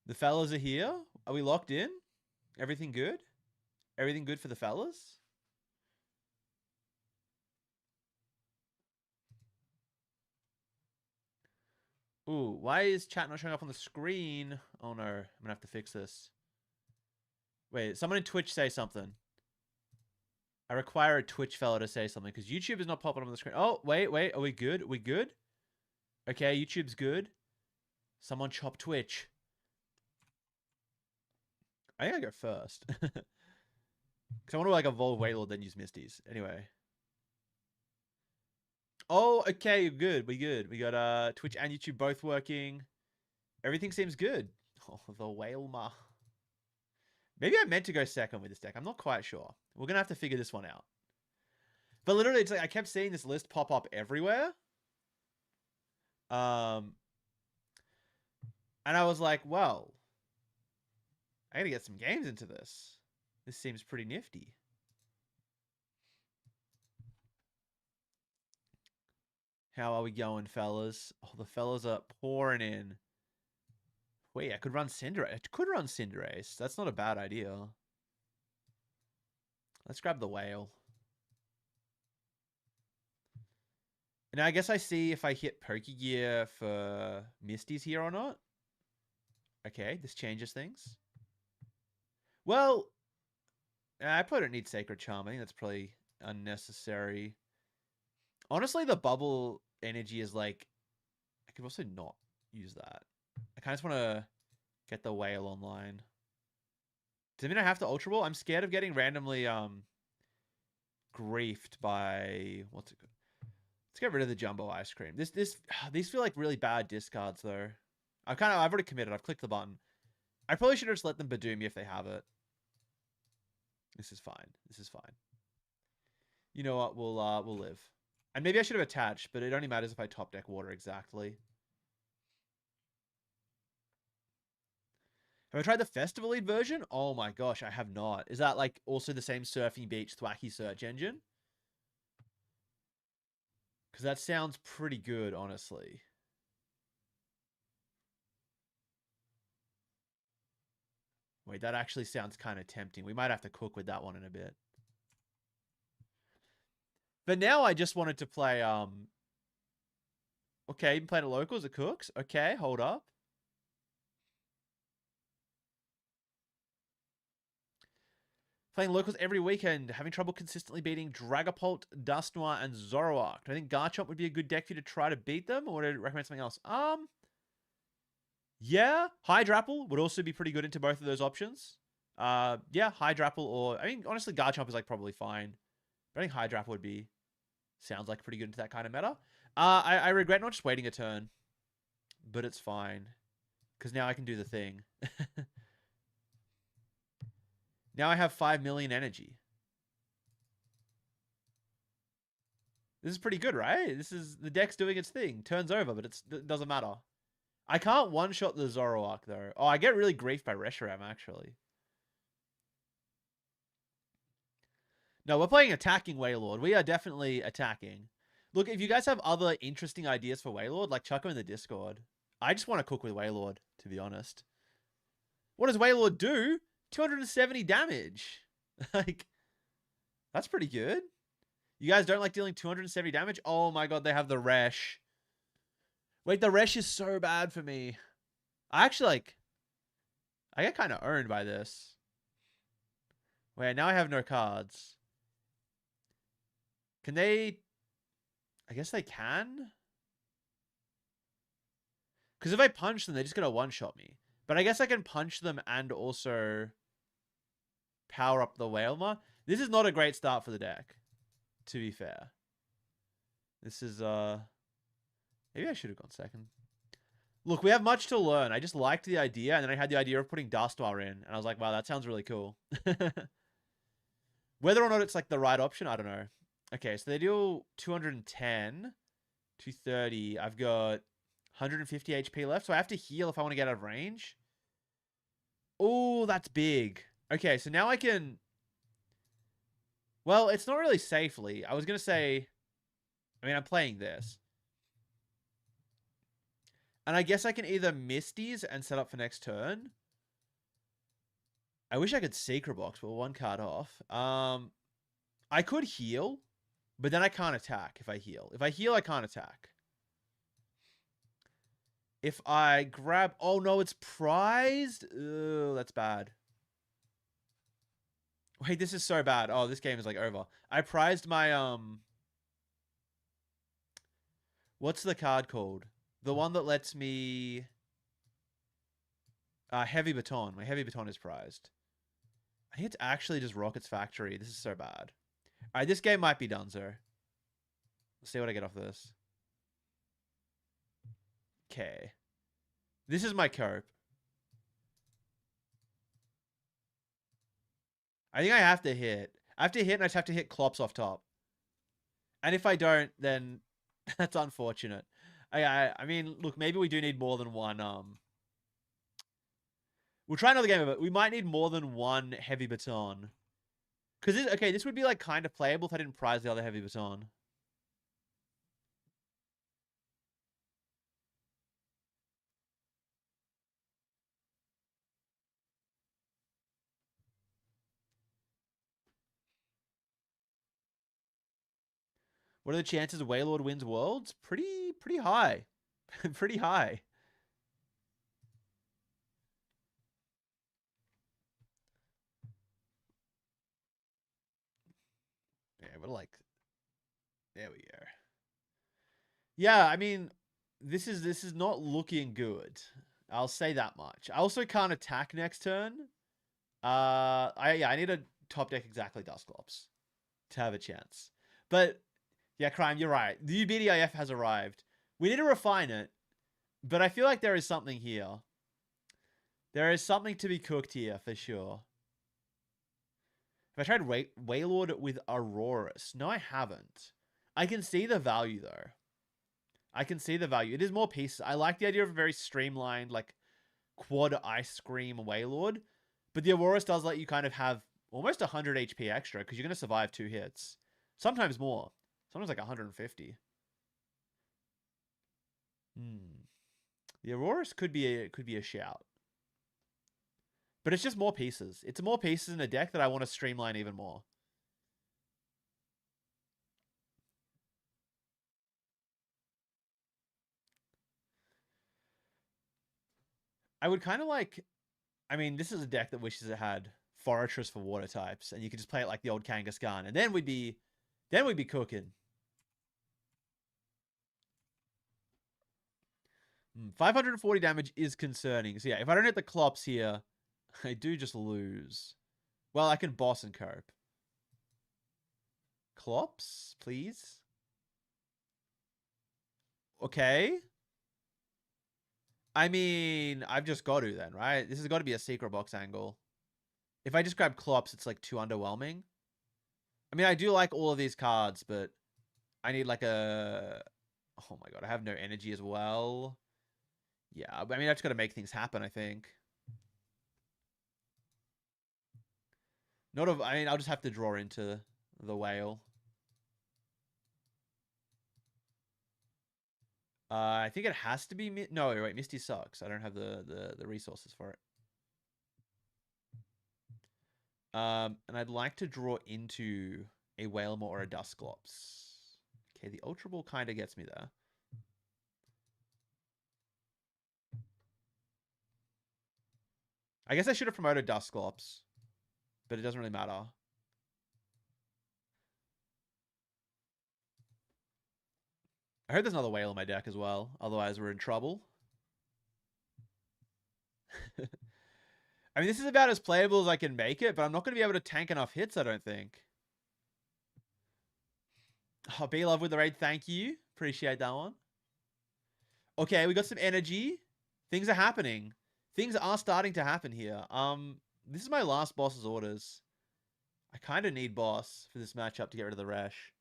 The fellas are here. Are we locked in? Everything good? Everything good for the fellas? Ooh, why is chat not showing up on the screen? Oh no, I'm gonna have to fix this. Wait, someone in Twitch say something. I require a Twitch fella to say something because YouTube is not popping up on the screen. Oh, wait. Are we good? Are we good? Okay, YouTube's good. Someone chop Twitch. I think I go first. Because I want to like evolve Wailord, then use Misties. Anyway. Oh, okay, good. We good. We got Twitch and YouTube both working. Everything seems good. Oh, the Whalema. Maybe I meant to go second with this deck. I'm not quite sure. We're gonna have to figure this one out. But literally, it's like I kept seeing this list pop up everywhere. And I was like, well, I gotta get some games into this. This seems pretty nifty. How are we going, fellas? Oh, the fellas are pouring in. Wait, I could run Cinderace. I could run Cinderace. That's not a bad idea. Let's grab the whale. Now, I guess I see if I hit Pokegear for Misty's here or not. Okay, this changes things. Well, I probably don't need Sacred Charm. I think that's probably unnecessary. Honestly, the bubble energy is like... I could also not use that. I kind of just want to get the whale online. Does it mean I have to Ultra Ball? I'm scared of getting randomly griefed by... What's it called? Let's get rid of the Jumbo Ice Cream. These feel like really bad discards, though. I've already committed. I've clicked the button. I probably should have just let them Badoo me if they have it. This is fine. This is fine. You know what? We'll live. And maybe I should have attached, but it only matters if I top deck water exactly. Have I tried the Festival Lead version? Oh my gosh, I have not. Is that like also the same Surfing Beach Thwacky search engine? Because that sounds pretty good, honestly. Wait, that actually sounds kind of tempting. We might have to cook with that one in a bit. But now I just wanted to play, okay, you playing at locals at Cooks? Okay, hold up. Playing locals every weekend, having trouble consistently beating Dragapult, Dusknoir, and Zoroark. Do I think Garchomp would be a good deck for you to try to beat them, or would I recommend something else? Yeah, Hydrapple would also be pretty good into both of those options. Yeah, Hydrapple or... I mean, honestly, Garchomp is like probably fine. But I think Hydrapple would be... Sounds like pretty good into that kind of meta. I regret not just waiting a turn. But it's fine. Because now I can do the thing. Now I have 5 million energy. This is pretty good, right? This is... The deck's doing its thing. Turns over, but it doesn't matter. I can't one-shot the Zoroark, though. Oh, I get really griefed by Reshiram, actually. No, we're playing attacking Wailord. We are definitely attacking. Look, if you guys have other interesting ideas for Wailord, like chuck them in the Discord. I just want to cook with Wailord, to be honest. What does Wailord do? 270 damage. Like, that's pretty good. You guys don't like dealing 270 damage? Oh my god, they have the Resh. Wait, the Resh is so bad for me. I actually, like... I get kind of owned by this. Wait, now I have no cards. Can they... I guess they can? Because if I punch them, they're just going to one-shot me. But I guess I can punch them and also power up the Wailmer. This is not a great start for the deck, to be fair. This is... Maybe I should have gone second. Look, we have much to learn. I just liked the idea, and then I had the idea of putting Dusknoir in, and I was like, wow, that sounds really cool. Whether or not it's like the right option, I don't know. Okay, so they deal 210, 230. I've got 150 HP left, so I have to heal if I want to get out of range. Oh, that's big. Okay, so now I can... Well, it's not really safely. I was going to say... I mean, I'm playing this. And I guess I can either Misties and set up for next turn. I wish I could Secret Box, but one card off. I could heal, but then I can't attack if I heal. If I heal, I can't attack. If I grab... Oh, no, it's prized? Ugh, that's bad. Wait, this is so bad. Oh, this game is, like, over. I prized my, What's the card called? The one that lets me... Heavy Baton. My Heavy Baton is prized. I think it's actually just Rocket's Factory. This is so bad. Alright, this game might be done, sir. Let's see what I get off this. Okay. This is my cope. I think I have to hit. I have to hit and I just have to hit Clops off top. And if I don't, then that's unfortunate. I mean, look, maybe we do need more than one. We'll try another game of it. We might need more than one Heavy Baton. Because this would be like kind of playable if I didn't prize the other Heavy Baton. What are the chances Wailord wins Worlds? Pretty high. Pretty high. Yeah, but like, there we go. Yeah, I mean, this is not looking good. I'll say that much. I also can't attack next turn. I need a top deck exactly Dusclops to have a chance. But yeah, Crime, you're right. The UBDIF has arrived. We need to refine it, but I feel like there is something here. There is something to be cooked here for sure. Have I tried Wailord with Aurorus? No, I haven't. I can see the value though. I can see the value. It is more pieces. I like the idea of a very streamlined, like, quad Ice Cream Wailord. But the Aurorus does let you kind of have almost 100 HP extra because you're going to survive 2 hits. Sometimes more. Sometimes like 150. The Aurorus could be a shout. But it's just more pieces. It's more pieces in a deck that I want to streamline even more. I would kind of like... I mean, this is a deck that wishes it had Fortress for water types, and you could just play it like the old Kangaskhan, and then we'd be cooking. 540 damage is concerning. So yeah, if I don't hit the Clops here, I do just lose. Well, I can boss and cope. Clops, please. Okay. I mean, I've just got to then, right? This has got to be a secret box angle. If I just grab Clops, it's like too underwhelming. I mean, I do like all of these cards, but I need like a... Oh my god, I have no energy as well. Yeah, I mean, I've just got to make things happen, I think. I mean, I'll just have to draw into the whale. I think it has to be... No, wait, Misty sucks. I don't have the resources for it. And I'd like to draw into a Whalemo or a Dusclops. Okay, the Ultra Ball kind of gets me there. I guess I should have promoted Dusclops, but it doesn't really matter. I heard there's another whale in my deck as well. Otherwise, we're in trouble. I mean, this is about as playable as I can make it, but I'm not going to be able to tank enough hits, I don't think. Oh, be love with the raid. Thank you. Appreciate that one. Okay, we got some energy. Things are happening. Things are starting to happen here. This is my last boss's orders. I kind of need boss for this matchup to get rid of the Resh.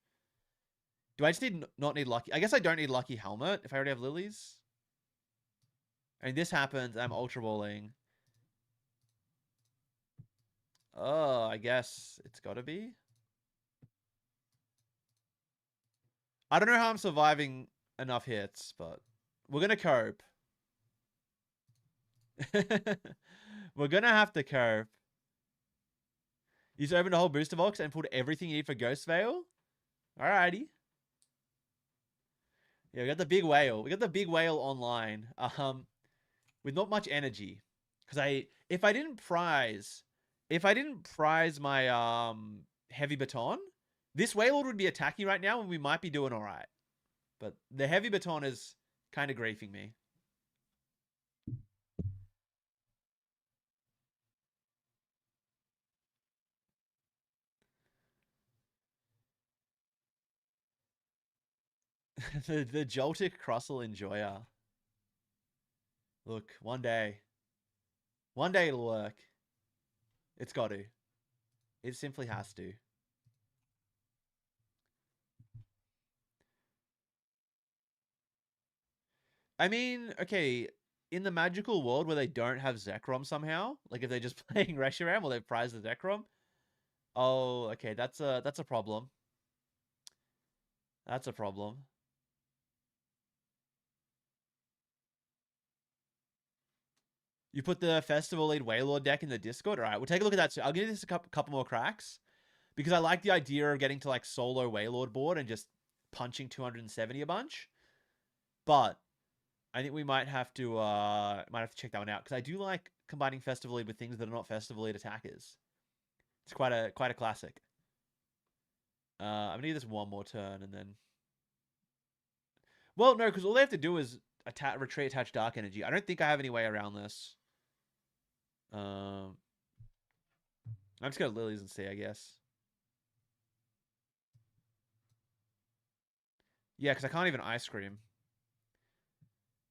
Do I just not need Lucky? I guess I don't need Lucky Helmet if I already have Lilies. I mean, this happens. I'm Ultra Balling. Oh, I guess it's got to be. I don't know how I'm surviving enough hits, but we're going to cope. We're gonna have to curve. You just opened a whole booster box and pulled everything you need for Ghost Veil? Alrighty. Yeah, we got the big whale. We got the big whale online. With not much energy. Because if I didn't prize my heavy baton, this Wailord would be attacking right now and we might be doing alright. But the heavy baton is kind of griefing me. the Joltik Crossel Enjoyer. Look, one day it'll work. It's got to. It simply has to. I mean, okay, in the magical world where they don't have Zekrom somehow, like if they're just playing Reshiram or they've prized the Zekrom, oh, okay, that's a problem. That's a problem. You put the Festival Lead Wailord deck in the Discord? All right, we'll take a look at that. So I'll give this a couple more cracks because I like the idea of getting to like solo Wailord board and just punching 270 a bunch. But I think we might have to check that one out because I do like combining Festival Lead with things that are not Festival Lead attackers. It's quite a classic. I'm gonna give this one more turn and then. Well, no, because all they have to do is retreat, attach Dark Energy. I don't think I have any way around this. I'm just gonna Lilies and see, I guess. Yeah, because I can't even Ice Cream.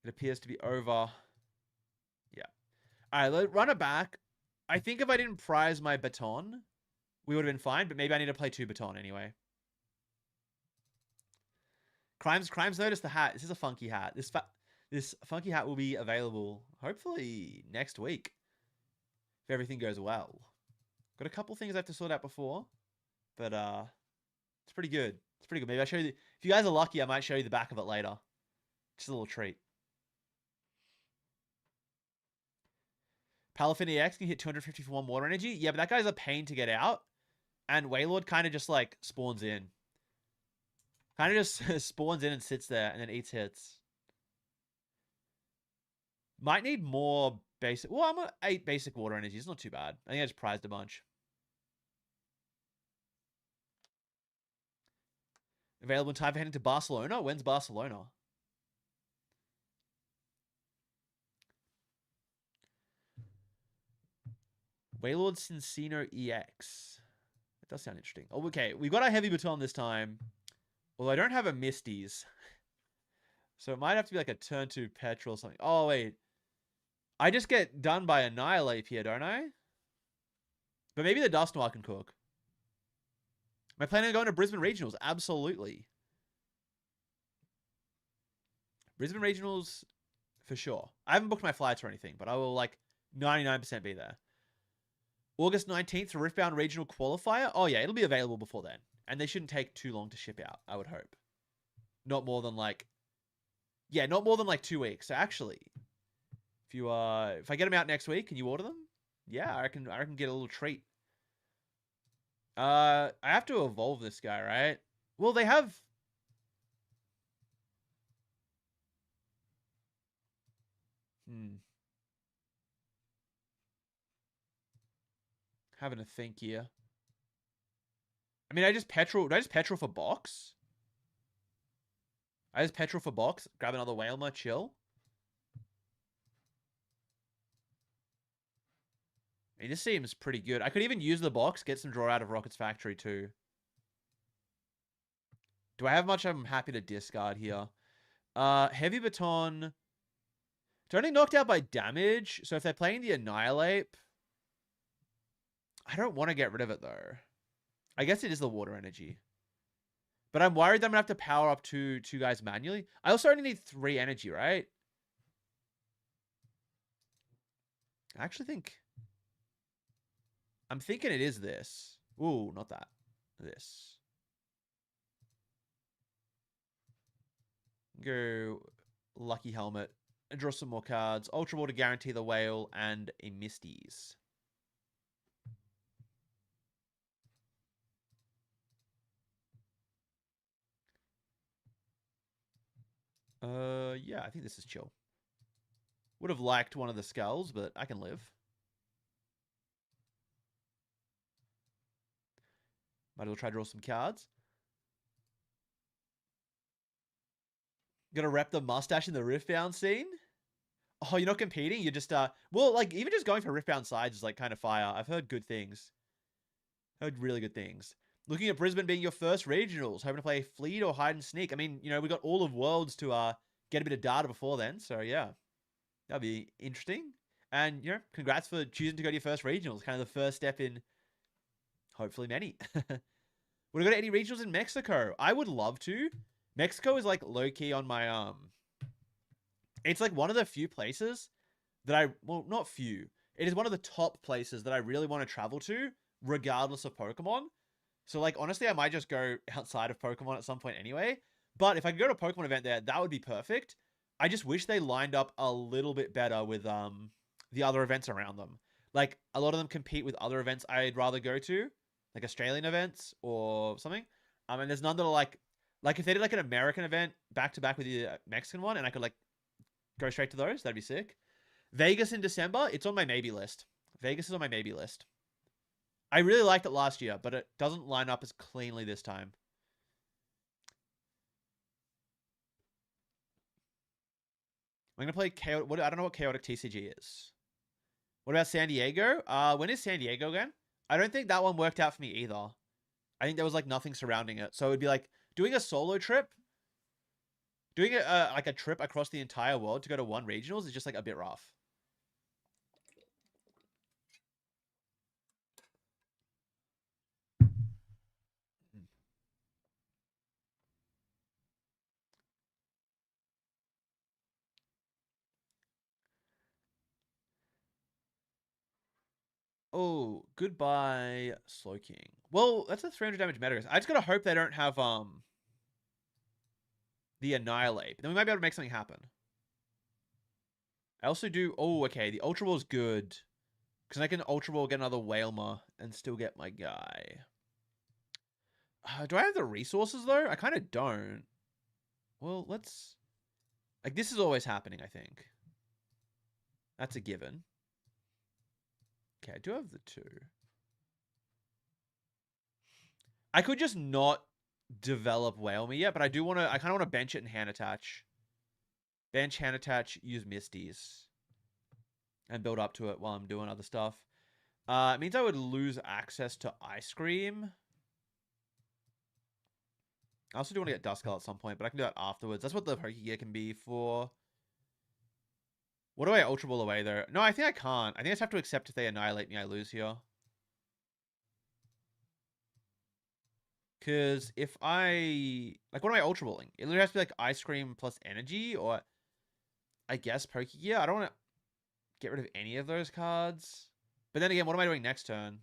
It appears to be over. Yeah. All right, let's run it back. I think if I didn't prize my baton, we would have been fine, but maybe I need to play 2 baton anyway. Crimes noticed the hat. This is a funky hat. This funky hat will be available hopefully next week if everything goes well. Got a couple things I have to sort out before, but it's pretty good. It's pretty good. Maybe I'll show you. If you guys are lucky, I might show you the back of it later. Just a little treat. Palafin EX can hit 250 for 1 water energy. Yeah, but that guy's a pain to get out. And Wailord kind of just like spawns in. Kind of just spawns in and sits there and then eats hits. Might need more basic. Well, I'm at 8 basic water energy. It's not too bad. I think I just prized a bunch. Available in time for heading to Barcelona? When's Barcelona? Wailord Cincino EX. That does sound interesting. Oh, okay. We got our heavy baton this time. Well, I don't have a Misty's. So it might have to be like a turn 2 petrol or something. Oh, wait. I just get done by Annihilate here, don't I? But maybe the Dusknoir can cook. Am I planning on going to Brisbane Regionals? Absolutely. Brisbane Regionals, for sure. I haven't booked my flights or anything, but I will like 99% be there. August 19th, Riftbound Regional Qualifier. Oh, yeah, it'll be available before then. And they shouldn't take too long to ship out, I would hope. Not more than like... Yeah, not more than like 2 weeks. So actually, if I get them out next week, can you order them? Yeah, I can get a little treat. I have to evolve this guy, right? Well, they have... Having a think here. I mean, I just petrol. Do I just petrol for box? I just petrol for box. Grab another Whalmer, chill. I mean, this seems pretty good. I could even use the box, get some draw out of Rocket's Factory too. Do I have much I'm happy to discard here? Heavy Baton. It's only knocked out by damage. So if they're playing the Annihilate, I don't want to get rid of it though. I guess it is the water energy. But I'm worried that I'm going to have to power up two guys manually. I also only need 3 energy, right? I actually think... I'm thinking it is this. Ooh, not that. This. Go Lucky Helmet. And draw some more cards. Ultra Ball to guarantee the whale and a Misty's. Yeah, I think this is chill. Would have liked one of the skulls, but I can live. Might as well try to draw some cards. Gonna rep the mustache in the Riftbound scene? Oh, you're not competing? You're just, well, like, even just going for Riftbound sides is, like, kind of fire. I've heard good things. Heard really good things. Looking at Brisbane being your first regionals, hoping to play Fleet or Hide and Sneak. I mean, you know, we got all of Worlds to, get a bit of data before then, so yeah. That'd be interesting. And, you know, congrats for choosing to go to your first regionals. Kind of the first step in, hopefully, many. Would I go to any regionals in Mexico? I would love to. Mexico is, like, low-key on my, It's, like, one of the few places that well, not few. It is one of the top places that I really want to travel to, regardless of Pokemon. So, like, honestly, I might just go outside of Pokemon at some point anyway. But if I could go to a Pokemon event there, that would be perfect. I just wish they lined up a little bit better with the other events around them. Like, a lot of them compete with other events I'd rather go to, like Australian events or something. And there's none that are like if they did like an American event back to back with the Mexican one, and I could like go straight to those, that'd be sick. Vegas in December, it's on my maybe list. Vegas is on my maybe list. I really liked it last year, but it doesn't line up as cleanly this time. I'm gonna play Chaotic. I don't know what Chaotic TCG is. What about San Diego? When is San Diego again? I don't think that one worked out for me either. I think there was like nothing surrounding it, so it'd be like doing a solo trip. Doing like a trip across the entire world to go to one regionals is just like a bit rough. Oh, goodbye, Slowking. Well, that's a 300 damage Metagross. I just gotta hope they don't have the Annihilate. Then we might be able to make something happen. I also do. Oh, okay. The Ultra Ball is good because I can Ultra Ball, get another Whalmer, and still get my guy. Do I have the resources though? I kind of don't. Well, let's. Like, this is always happening, I think. That's a given. Okay, I do have the 2. I could just not develop Whalmer yet, but I do want to. I kind of want to bench it and hand attach. Bench, hand attach, use Misties. And build up to it while I'm doing other stuff. It means I would lose access to Ice Cream. I also do want to get Duskull at some point, but I can do that afterwards. That's what the Pokegear can be for. What do I Ultra Ball away, though? No, I think I can't. I think I just have to accept if they annihilate me, I lose here. Because if I... Like, what am I Ultra Balling? It literally has to be, like, Ice Cream plus Energy, or... I guess Pokegear? I don't want to get rid of any of those cards. But then again, what am I doing next turn?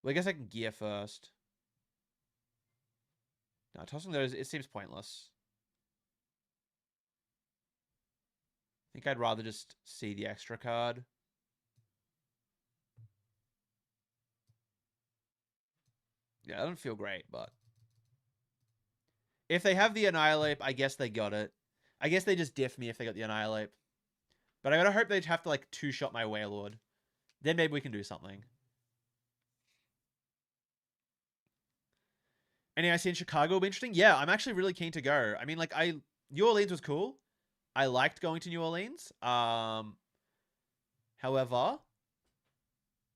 Well, I guess I can Gear first. No, tossing those, it seems pointless. I think I'd rather just see the extra card. Yeah, that doesn't feel great, but... If they have the Annihilate, I guess they got it. I guess they just diff me if they got the Annihilate. But I gotta hope they'd have to, like, 2-shot my Wailord. Then maybe we can do something. Any I see in Chicago will be interesting? Yeah, I'm actually really keen to go. I mean, like, New Orleans was cool. I liked going to New Orleans. However,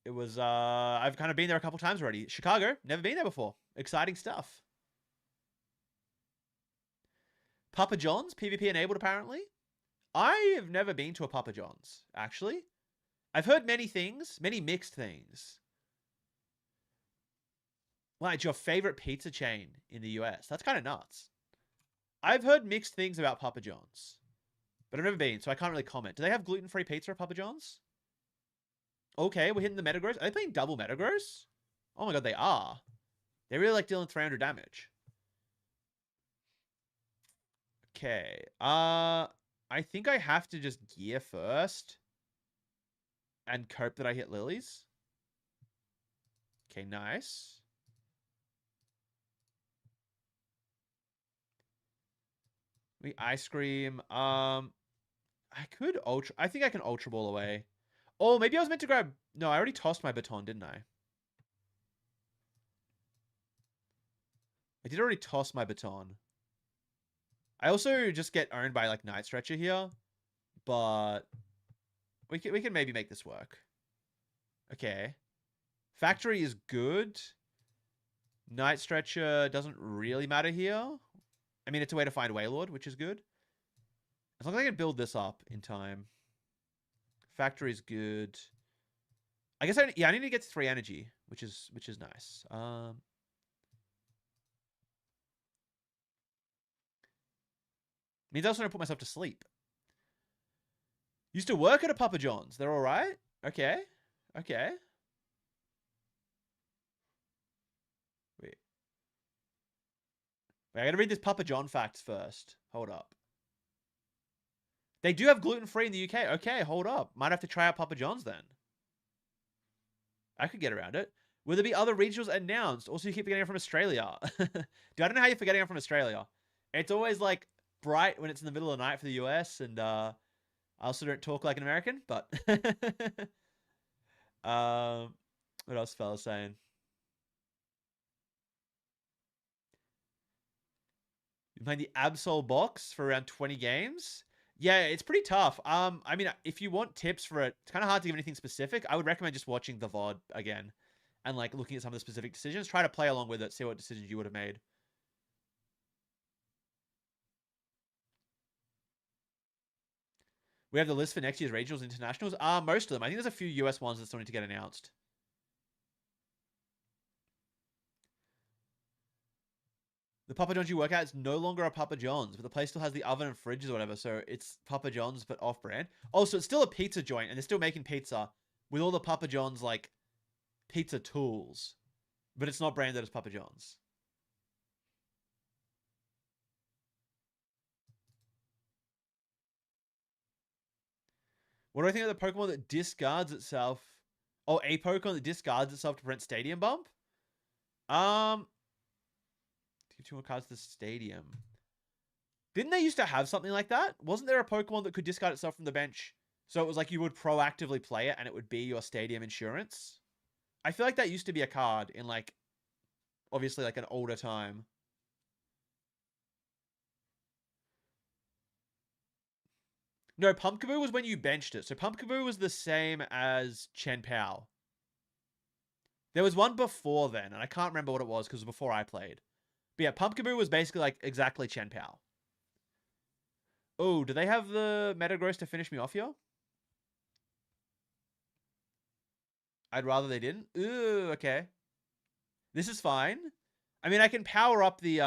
it was, I've kind of been there a couple times already. Chicago, never been there before. Exciting stuff. Papa John's, PvP enabled apparently. I have never been to a Papa John's, actually. I've heard many things, many mixed things. Like, it's your favorite pizza chain in the US. That's kind of nuts. I've heard mixed things about Papa John's, but I've never been, so I can't really comment. Do they have gluten-free pizza at Papa John's? Okay, we're hitting the Metagross. Are they playing double Metagross? Oh my god, they are. They really like dealing 300 damage. Okay. I think I have to just gear first and cope that I hit lilies. Okay, nice. We ice cream. I could ultra. I think I can ultra ball away. Oh, maybe I was meant to grab. No, I already tossed my baton, didn't I? I did already toss my baton. I also just get owned by like Night Stretcher here, but we can maybe make this work. Okay, Factory is good. Night Stretcher doesn't really matter here. I mean, it's a way to find Wailord, which is good. As long as I can build this up in time. Factory is good. I guess I need to get to 3 energy, which is nice. Means I also don't put myself to sleep. Used to work at a Papa John's. They're all right. Okay. Okay. Wait. I gotta read this Papa John facts first. Hold up. They do have gluten-free in the UK. Okay, hold up. Might have to try out Papa John's then. I could get around it. Will there be other regionals announced? Also, you keep forgetting I'm from Australia. Dude, I don't know how you're forgetting I'm from Australia. It's always like bright when it's in the middle of the night for the US, and I also don't talk like an American, but what else fellas saying? You playing the Absol box for around 20 games? Yeah, it's pretty tough. I mean, if you want tips for it, it's kind of hard to give anything specific. I would recommend just watching the VOD again and like looking at some of the specific decisions. Try to play along with it, see what decisions you would have made. We have the list for next year's regionals internationals. Most of them. I think there's a few US ones that still need to get announced. The Papa John's you work at is no longer a Papa John's, but the place still has the oven and fridges or whatever, so it's Papa John's but off-brand. Oh, so it's still a pizza joint, and they're still making pizza with all the Papa John's like pizza tools, but it's not branded as Papa John's. What do I think of the Pokemon that discards itself? Oh, a Pokemon that discards itself to prevent stadium bump? Um, give 2 more cards to the stadium. Didn't they used to have something like that? Wasn't there a Pokemon that could discard itself from the bench? So it was like you would proactively play it and it would be your stadium insurance? I feel like that used to be a card in like, obviously like an older time. No, Pumpkaboo was when you benched it. So Pumpkaboo was the same as Chen Pao. There was one before then, and I can't remember what it was because it was before I played. But yeah, Pumpkaboo was basically like exactly Chen Pao. Oh, do they have the Metagross to finish me off here? I'd rather they didn't. Ooh, okay. This is fine. I mean, I can power up the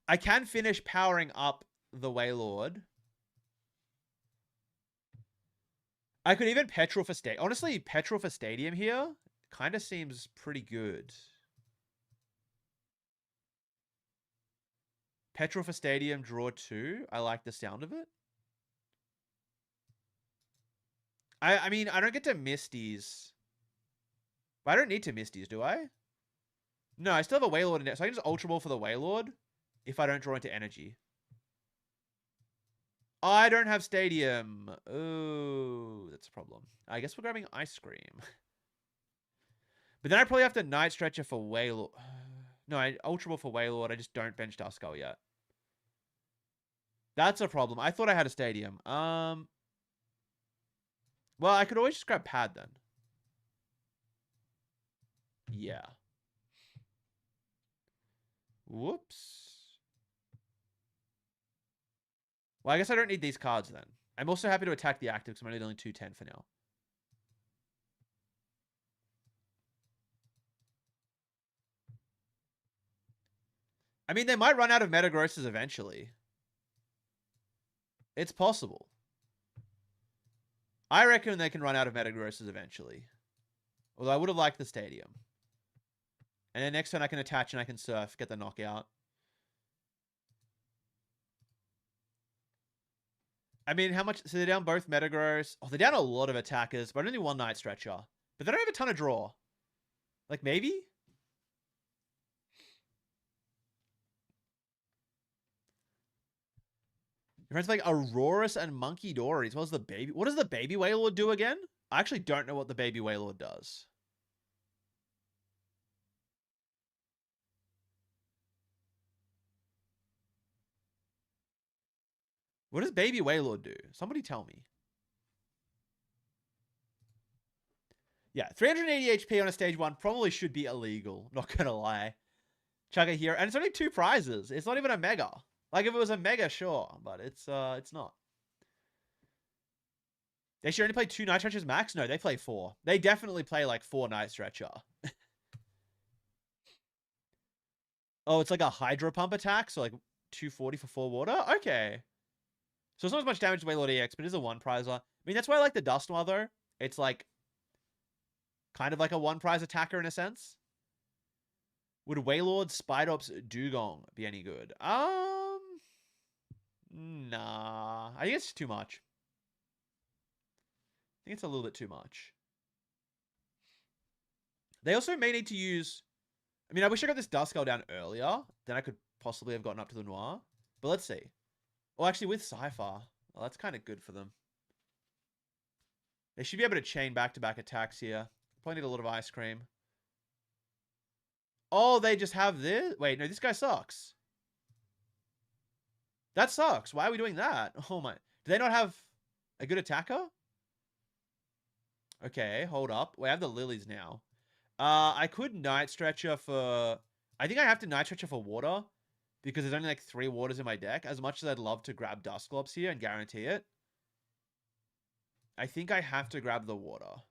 I can finish powering up the Wailord. I could even Petrol for Stadium. Honestly, Petrol for Stadium here kind of seems pretty good. Petrol for Stadium, draw 2. I like the sound of it. I mean, I don't get to Misties. But I don't need to Misties, do I? No, I still have a Wailord in it, so I can just Ultra Ball for the Wailord if I don't draw into energy. I don't have Stadium. Oh, that's a problem. I guess we're grabbing Ice Cream. But then I probably have to Night Stretcher for Wailord. No, I Ultra Ball for Wailord. I just don't bench Duskull yet. That's a problem. I thought I had a Stadium. Well, I could always just grab Pad then. Yeah. Whoops. Well, I guess I don't need these cards then. I'm also happy to attack the active because I'm only dealing 210 for now. I mean, they might run out of Metagrosses eventually. It's possible. I reckon they can run out of Metagrosses eventually. Although I would have liked the Stadium. And then next turn I can attach and I can surf, get the knockout. I mean, how much? So they're down both Metagross. Oh, they're down a lot of attackers, but only one Night Stretcher. But they don't have a ton of draw. Like, maybe? Your friends like Aurorus and Monkey Dories. What the baby? What does the baby Wailord do again? I actually don't know what the baby Wailord does. What does baby Wailord do? Somebody tell me. Yeah, 380 HP on a stage 1 probably should be illegal. Not gonna lie. Chugga here. And it's only 2 prizes. It's not even a mega. Like, if it was a mega, sure. But it's not. They should only play 2 Night Stretchers max? No, they play 4. They definitely play, like, 4 Night Stretcher. Oh, it's like a Hydro Pump attack? So, like, 240 for 4 water? Okay. So it's not as much damage to Wailord EX, but it is a 1 prizer. I mean, that's why I like the Dusknoir, though. It's, like, kind of like a 1 prize attacker in a sense. Would Wailord Spidops Dugong be any good? Nah. I think it's too much. I think it's a little bit too much. They also may need to use... I mean, I wish I got this Duskull down earlier. Then I could possibly have gotten up to the Noir. But let's see. Well, actually, with Cypher. Well, that's kind of good for them. They should be able to chain back-to-back attacks here. Probably need a lot of Ice Cream. Oh, they just have this? Wait, no, this guy sucks. That sucks. Why are we doing that? Oh my. Do they not have a good attacker? Okay, hold up. We have the Lilies now. I could Night Stretcher for... I think I have to Night Stretcher for water. Because there's only like 3 waters in my deck. As much as I'd love to grab Dusclops here and guarantee it. I think I have to grab the water.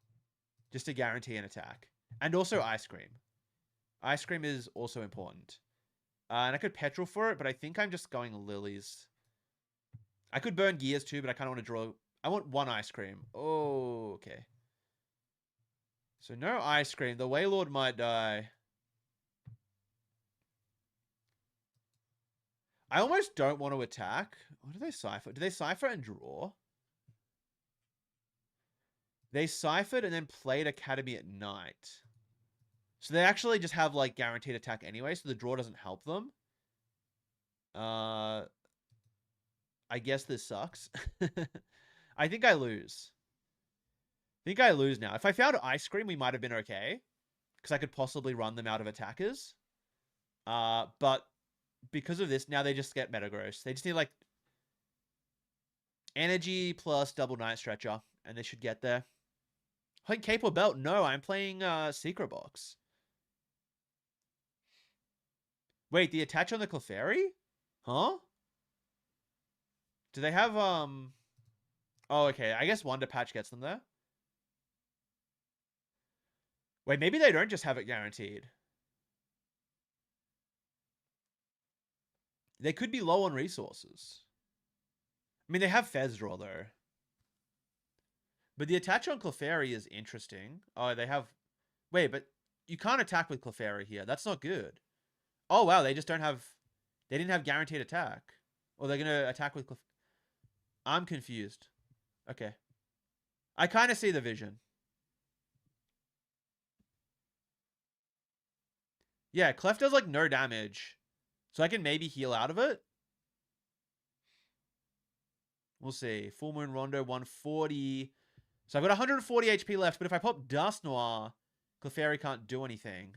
Just to guarantee an attack. And also Ice Cream. Ice Cream is also important. And I could Petrol for it, but I think I'm just going Lilies. I could burn Gears too, but I kind of want to draw... I want 1 Ice Cream. Oh, okay. So no Ice Cream. The Wailord might die. I almost don't want to attack. What do they Cypher? Do they Cypher and draw? They Cyphered and then played Academy at night. So they actually just have, like, guaranteed attack anyway, so the draw doesn't help them. I guess this sucks. I think I lose. I think I lose now. If I found Ice Cream, we might have been okay. Because I could possibly run them out of attackers. But because of this, now they just get Metagross. They just need, like, energy plus double Night Stretcher. And they should get there. Playing Cape or Belt? No, I'm playing Secret Box. Wait, the attach on the Clefairy? Huh? Do they have, Oh, okay. I guess Wonder Patch gets them there. Wait, maybe they don't just have it guaranteed. They could be low on resources. I mean, they have Fez Draw, though. But the attach on Clefairy is interesting. Oh, they have... Wait, but you can't attack with Clefairy here. That's not good. Oh, wow. They just don't have... They didn't have guaranteed attack. Or they're going to attack with Clefairy. I'm confused. Okay. I kind of see the vision. Yeah, Clef does, like, no damage. So I can maybe heal out of it. We'll see. Full Moon Rondo, 140. So I've got 140 HP left, but if I pop Dusknoir, Clefairy can't do anything.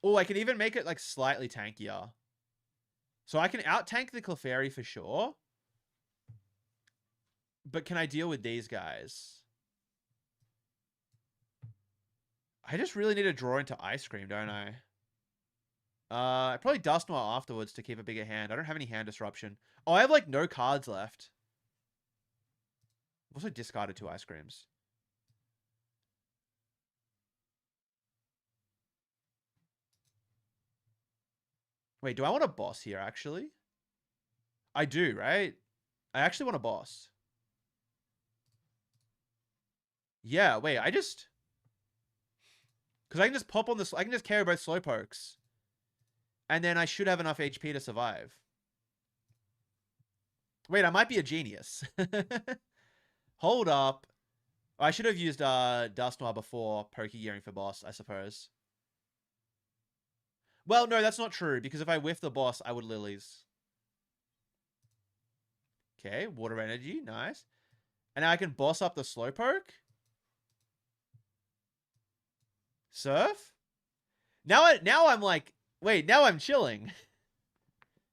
Oh, I can even make it, like, slightly tankier. So I can out-tank the Clefairy for sure. But can I deal with these guys? I just really need to draw into Ice Cream, don't I? Probably Dusknoir afterwards to keep a bigger hand. I don't have any hand disruption. Oh, I have, like, no cards left. I've also discarded 2 Ice Creams. Wait, do I want a boss here, actually? I do, right? I actually want a boss. Yeah, wait, I just... Because I can just pop on this... I can just carry both Slowpokes. And then I should have enough HP to survive. Wait, I might be a genius. Hold up. I should have used Dust Noir before Pokegearing for boss, I suppose. Well, no, that's not true, because if I whiff the boss, I would Lilies. Okay, Water Energy, nice. And now I can boss up the Slowpoke. Surf? Now I'm like, wait, now I'm chilling.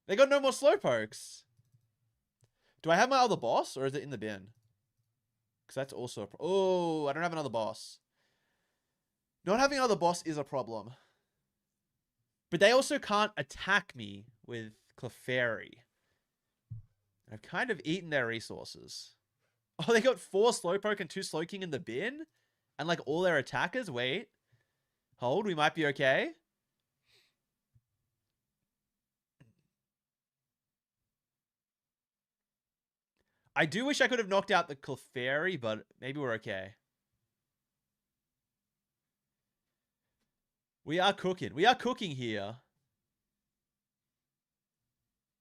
They got no more Slowpokes. Do I have my other boss, or is it in the bin? Because that's also oh, I don't have another boss. Not having another boss is a problem. But they also can't attack me with Clefairy. I've kind of eaten their resources. Oh, they got 4 Slowpoke and 2 Slowking in the bin? And like all their attackers? Wait. Hold, we might be okay. I do wish I could have knocked out the Clefairy, but maybe we're okay. We are cooking. We are cooking here.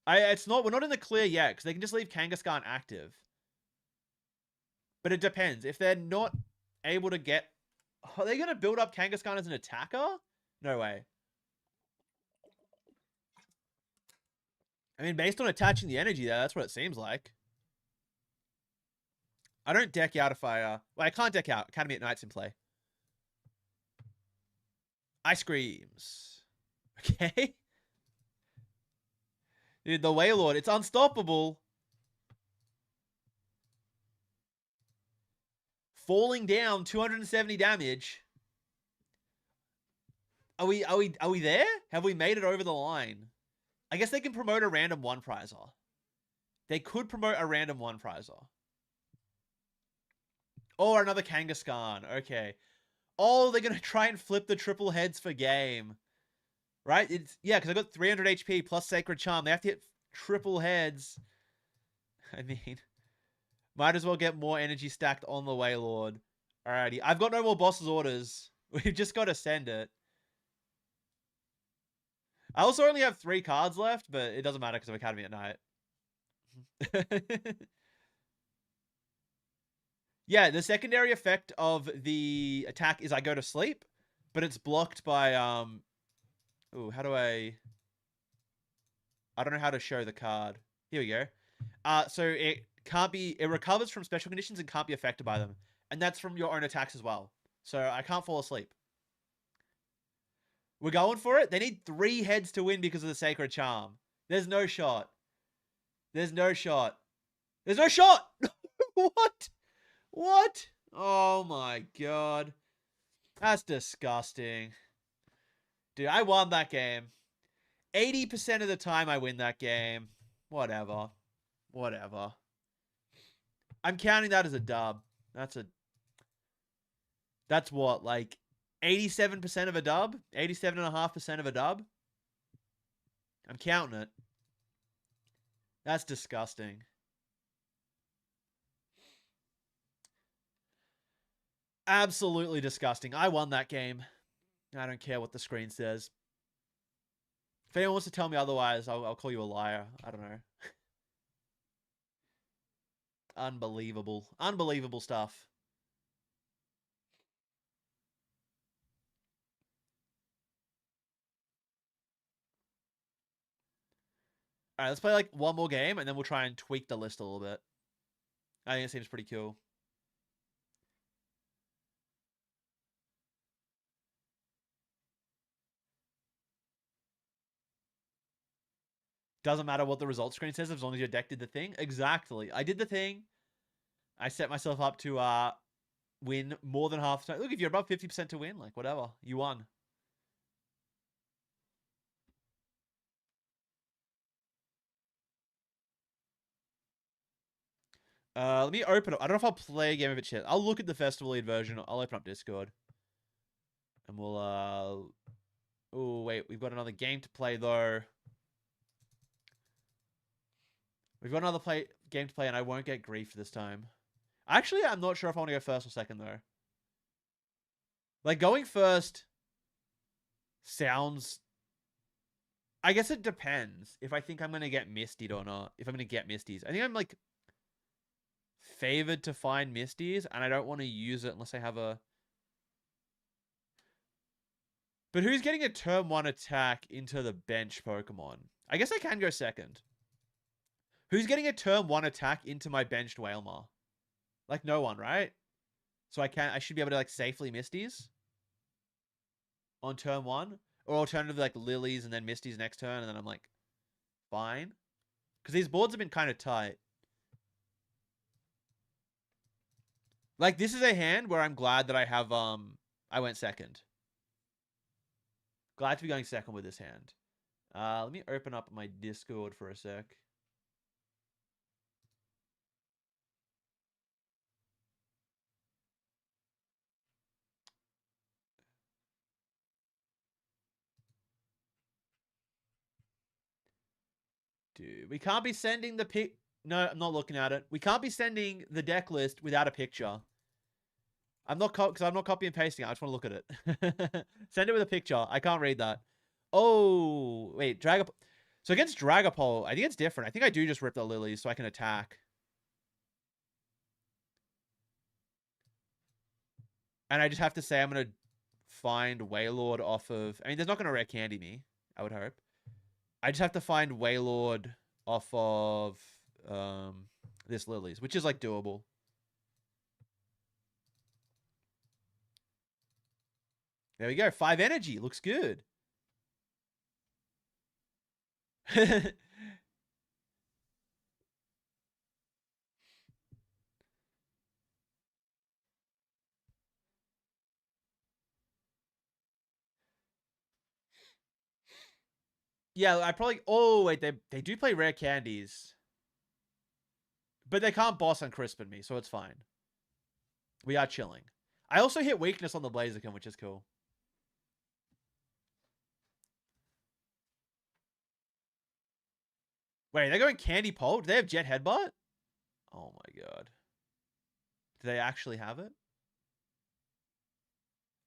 We're not in the clear yet, because they can just leave Kangaskhan active. But it depends. If they're not able to get... Are they going to build up Kangaskhan as an attacker? No way. I mean, based on attaching the energy there, that's what it seems like. I don't deck out if I... Well, I can't deck out. Academy at Night's in play. Ice Creams. Okay. Dude, the Wailord, it's unstoppable. Falling down, 270 damage. Are we there? Have we made it over the line? I guess they can promote a random one prizer. They could promote a random one prizer. Or another Kangaskhan. Okay. Oh, they're going to try and flip the triple heads for game. Right? Yeah, because I got 300 HP plus Sacred Charm. They have to hit triple heads. I mean, might as well get more energy stacked on the Wailord. Alrighty. I've got no more boss's orders. We've just got to send it. I also only have 3 cards left, but it doesn't matter because of Academy at Night. Yeah, the secondary effect of the attack is I go to sleep, but it's blocked by ooh, how do I don't know how to show the card. Here we go. So it recovers from special conditions and can't be affected by them. And that's from your own attacks as well. So I can't fall asleep. We're going for it. They need 3 heads to win because of the Sacred Charm. There's no shot. There's no shot. There's no shot! What? What? Oh my god. That's disgusting. Dude, I won that game. 80% of the time I win that game. Whatever. Whatever. I'm counting that as a dub. That's what, like 87% of a dub? 87.5% of a dub? I'm counting it. That's disgusting. Absolutely disgusting. I won that game. I don't care what the screen says. If anyone wants to tell me otherwise, I'll call you a liar. I don't know. Unbelievable. Unbelievable stuff. Alright, let's play like one more game and then we'll try and tweak the list a little bit. I think it seems pretty cool. Doesn't matter what the result screen says as long as your deck did the thing. Exactly. I did the thing. I set myself up to win more than half the time. Look, if you're above 50% to win, like whatever. You won. Let me open up. I don't know if I'll play a game of it yet. I'll look at the Festival Lead version. I'll open up Discord. And we'll, oh, wait. We've got another game to play, though. We've got another game to play, and I won't get grief this time. Actually, I'm not sure if I want to go first or second, though. Like, going first sounds I guess it depends if I think I'm gonna get Mistied or not. If I'm gonna get Misties, I think I'm like favored to find Misties, and I don't want to use it unless I have a. But who's getting a turn 1 attack into the bench Pokemon? I guess I can go second. Who's getting a turn 1 attack into my benched Wailmer? Like no one, right? So I should be able to like safely Misties on turn 1. Or alternatively like Lilies and then Misties next turn, and then I'm like, fine. Because these boards have been kind of tight. Like this is a hand where I'm glad that I went second. Glad to be going second with this hand. Let me open up my Discord for a sec. Dude, we can't be sending the pic. No, I'm not looking at it. We can't be sending the deck list without a picture. I'm not because I'm not copy and pasting. I just want to look at it. Send it with a picture. I can't read that. Oh, wait, Dragapult. So against Dragapult, I think it's different. I think I do just rip the Lilies so I can attack. And I just have to say I'm going to find Wailord off of... I mean, there's not going to rare candy me, I would hope. I just have to find Wailord off of this Lilies, which is, like, doable. There we go. 5 energy. Looks good. Yeah, I probably... Oh, wait. They do play rare candies. But they can't boss on Crispin me, so it's fine. We are chilling. I also hit weakness on the Blaziken, which is cool. Wait, they're going Candy Pole? Do they have Jet Headbutt? Oh my god. Do they actually have it?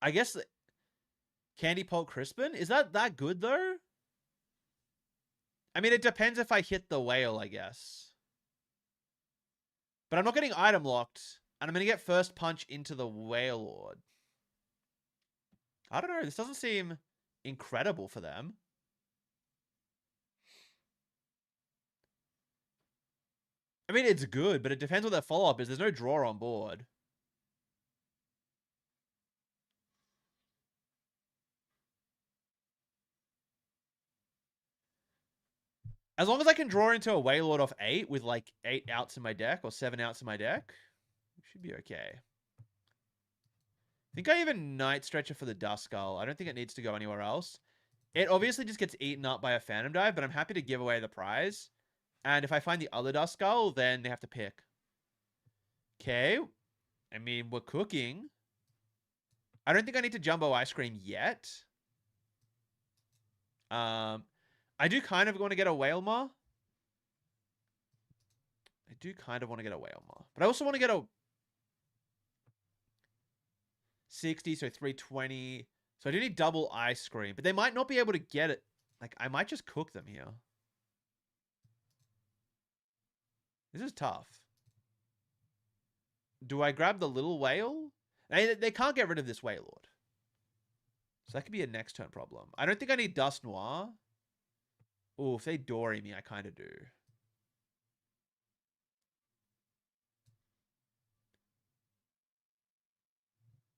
I guess Candy Pole Crispin? Is that good, though? I mean, it depends if I hit the whale, I guess. But I'm not getting item locked. And I'm going to get first punch into the Wailord. I don't know. This doesn't seem incredible for them. I mean, it's good, but it depends what their follow-up is. There's no draw on board. As long as I can draw into a Wailord off 8 with like 8 outs in my deck or 7 outs in my deck, it should be okay. I think I even Night Stretcher for the Duskull. I don't think it needs to go anywhere else. It obviously just gets eaten up by a Phantom Dive, but I'm happy to give away the prize. And if I find the other Duskull, then they have to pick. Okay. I mean, we're cooking. I don't think I need to Jumbo Ice Cream yet. I do kind of want to get a Wailmer. I do kind of want to get a Wailmer. But I also want to get a 60, so 320. So I do need double Ice Cream. But they might not be able to get it. Like, I might just cook them here. This is tough. Do I grab the little whale? They can't get rid of this Wailord. So that could be a next turn problem. I don't think I need Dust Noir. Oh, if they Dory me, I kind of do.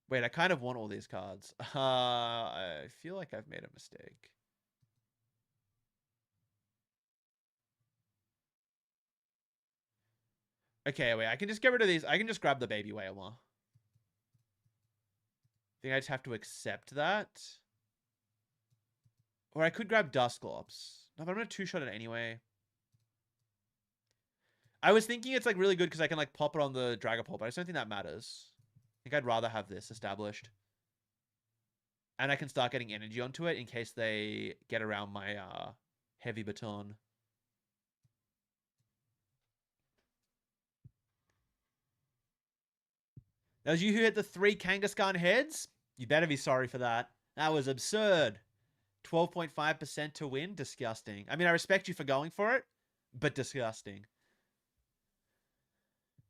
Wait, I kind of want all these cards. I feel like I've made a mistake. Okay, wait, I can just get rid of these. I can just grab the baby Wailmer. I think I just have to accept that. Or I could grab Dusclops. No, but I'm going to two-shot it anyway. I was thinking it's like really good because I can like pop it on the Dragapult, but I just don't think that matters. I think I'd rather have this established. And I can start getting energy onto it in case they get around my heavy baton. That was you who hit the 3 Kangaskhan heads? You better be sorry for that. That was absurd. 12.5% to win. Disgusting. I mean, I respect you for going for it, but disgusting.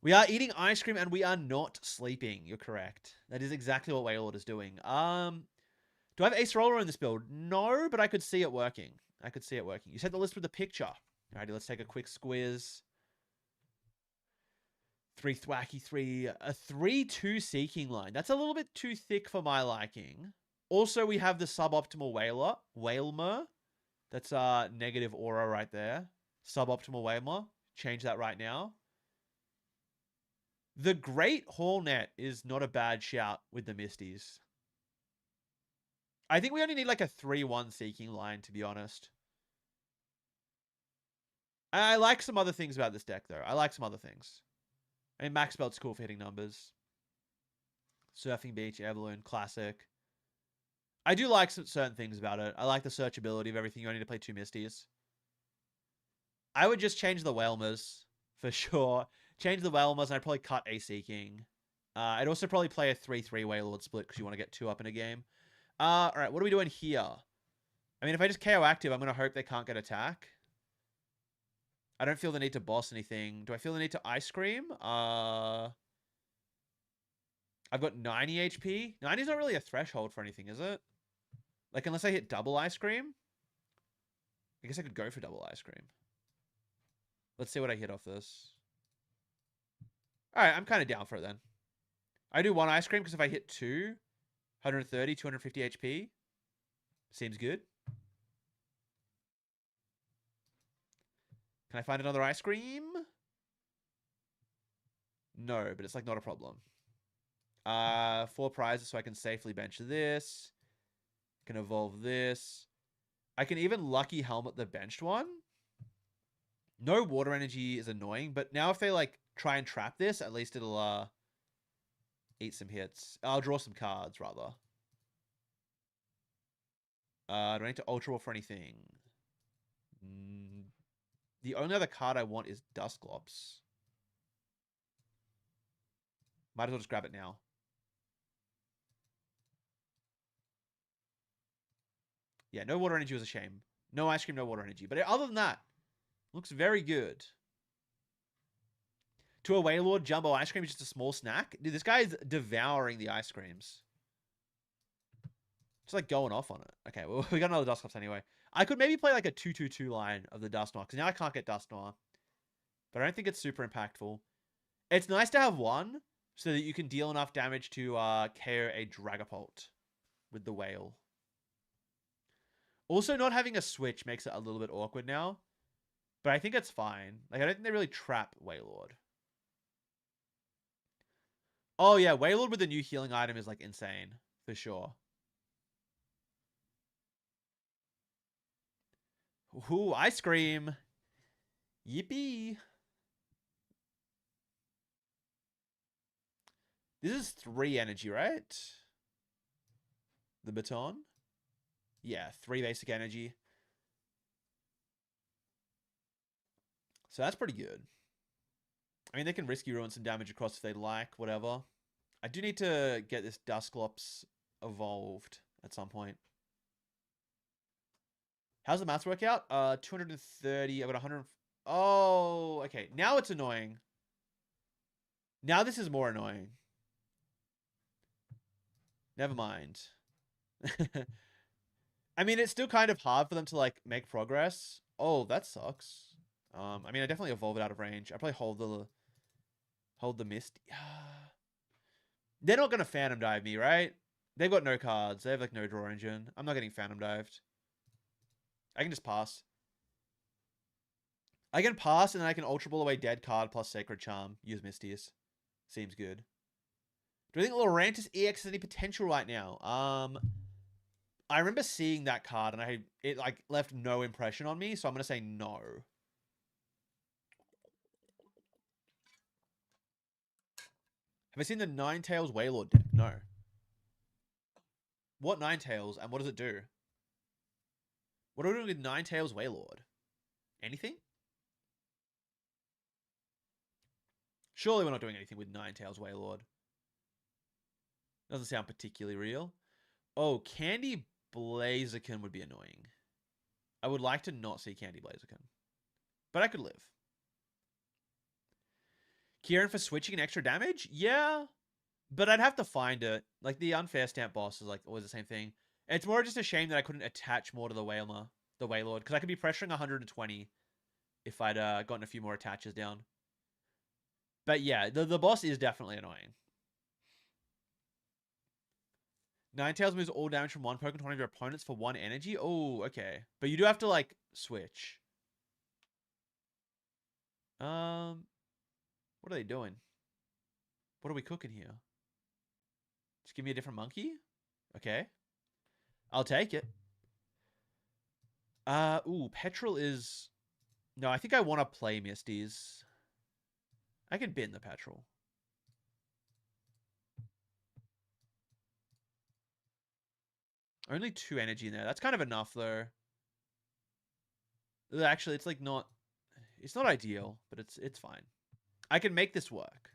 We are eating ice cream and we are not sleeping. You're correct. That is exactly what Wailord is doing. Do I have Ace Roller in this build? No, but I could see it working. I could see it working. You said the list with the picture. Alrighty, let's take a quick squiz. 3 Thwacky 3. A 3-2 Seeking line. That's a little bit too thick for my liking. Also, we have the suboptimal Wailmer. That's negative aura right there. Suboptimal Wailmer. Change that right now. The Great Hornet is not a bad shout with the Misties. I think we only need like a 3-1 Seeking line, to be honest. I like some other things about this deck, though. I like some other things. I mean, Max Belt's cool for hitting numbers. Surfing Beach, Air Balloon, Classic. I do like some certain things about it. I like the searchability of everything. You only need to play 2 Misties. I would just change the Wailmers, for sure. Change the Wailmers, and I'd probably cut a Seeking. I'd also probably play a 3-3 Wailord split, because you want to get 2 up in a game. Alright, what are we doing here? I mean, if I just KO active, I'm going to hope they can't get attack. I don't feel the need to boss anything. Do I feel the need to Ice Cream? I've got 90 HP. 90 is not really a threshold for anything, is it? Like, unless I hit double Ice Cream? I guess I could go for double Ice Cream. Let's see what I hit off this. Alright, I'm kind of down for it then. I do 1 Ice Cream because if I hit 2, 130, 250 HP. Seems good. Can I find another Ice Cream? No, but it's like not a problem. 4 prizes so I can safely bench this. Can evolve this. I can even Lucky Helmet the benched one. No water energy is annoying, but now if they like try and trap this, at least it'll eat some hits. I'll draw some cards rather. Do I need to Ultra Ball for anything? The only other card I want is Dusclops. Might as well just grab it now. Yeah, no water energy was a shame. No Ice Cream, no water energy. But other than that, looks very good. To a Wailord, Jumbo Ice Cream is just a small snack. Dude, this guy is devouring the ice creams. Just like going off on it. Okay, well, we got another Dusclops anyway. I could maybe play like a 2-2-2 line of the Dusknoir, because now I can't get Dusknoir. But I don't think it's super impactful. It's nice to have one, so that you can deal enough damage to KO a Dragapult with the Whale. Also, not having a switch makes it a little bit awkward now. But I think it's fine. Like, I don't think they really trap Wailord. Oh, yeah, Wailord with the new healing item is, like, insane. For sure. Ooh, Ice Cream. Yippee. This is 3 energy, right? The baton? Yeah, 3 basic energy. So that's pretty good. I mean, they can risky ruin some damage across if they like, whatever. I do need to get this Dusclops evolved at some point. How's the maths work out? 230. I've got 100. Oh, okay. Now it's annoying. Now this is more annoying. Never mind. I mean, it's still kind of hard for them to, like, make progress. Oh, that sucks. I mean, I definitely evolve it out of range. I probably hold the mist. They're not going to Phantom Dive me, right? They've got no cards. They have, like, no draw engine. I'm not getting Phantom Dived. I can just pass. I can pass, and then I can Ultra Ball away dead card plus Sacred Charm. Use Misties. Seems good. Do I think Lurantis EX has any potential right now? I remember seeing that card, and it like left no impression on me, so I'm going to say no. Have I seen the Ninetales Wailord deck? No. What Ninetales, and what does it do? What are we doing with Ninetales Wailord? Anything? Surely we're not doing anything with Ninetales Wailord. Doesn't sound particularly real. Oh, Candy Blaziken would be annoying. I would like to not see Candy Blaziken. But I could live. Kieran for switching and extra damage? Yeah. But I'd have to find it. Like, the unfair stamp boss is, like, always the same thing. It's more just a shame that I couldn't attach more to the Wailord. Because I could be pressuring 120 if I'd gotten a few more attaches down. But yeah, the boss is definitely annoying. Ninetales moves all damage from one Pokemon to one of your opponents for 1 energy? Oh, okay. But you do have to, like, switch. What are they doing? What are we cooking here? Just give me a different monkey? Okay. I'll take it. Ooh, Petrol is... No, I think I want to play Misties. I can bin the Petrol. Only 2 energy in there. That's kind of enough, though. Actually, it's like not... It's not ideal, but it's fine. I can make this work.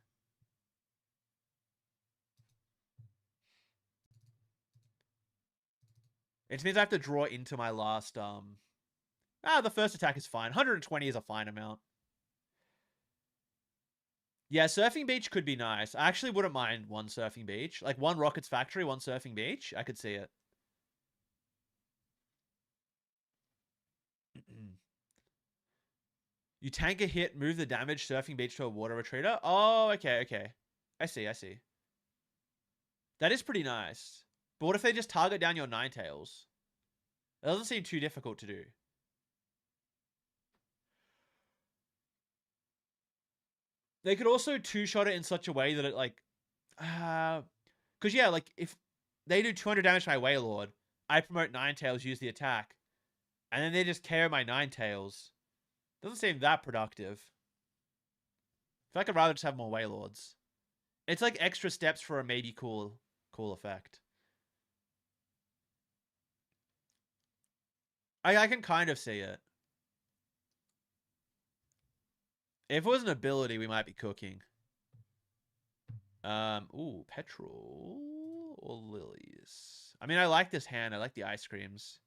It means I have to draw into my last... the first attack is fine. 120 is a fine amount. Yeah, Surfing Beach could be nice. I actually wouldn't mind 1 Surfing Beach. Like 1 Rockets Factory, 1 Surfing Beach. I could see it. You tank a hit, move the damage, Surfing Beach to a Water Retreater. Oh, okay. I see. That is pretty nice. But what if they just target down your Ninetales? It doesn't seem too difficult to do. They could also 2-shot it in such a way that it, like... Because, yeah, like, if they do 200 damage to my Wailord, I promote Ninetales, use the attack, and then they just KO my Ninetales. Doesn't seem that productive. I feel like I'd rather just have more Wailords. It's like extra steps for a maybe cool effect. I can kind of see it. If it was an ability, we might be cooking. Ooh, Petrol or Lilies. I mean, I like this hand. I like the ice creams.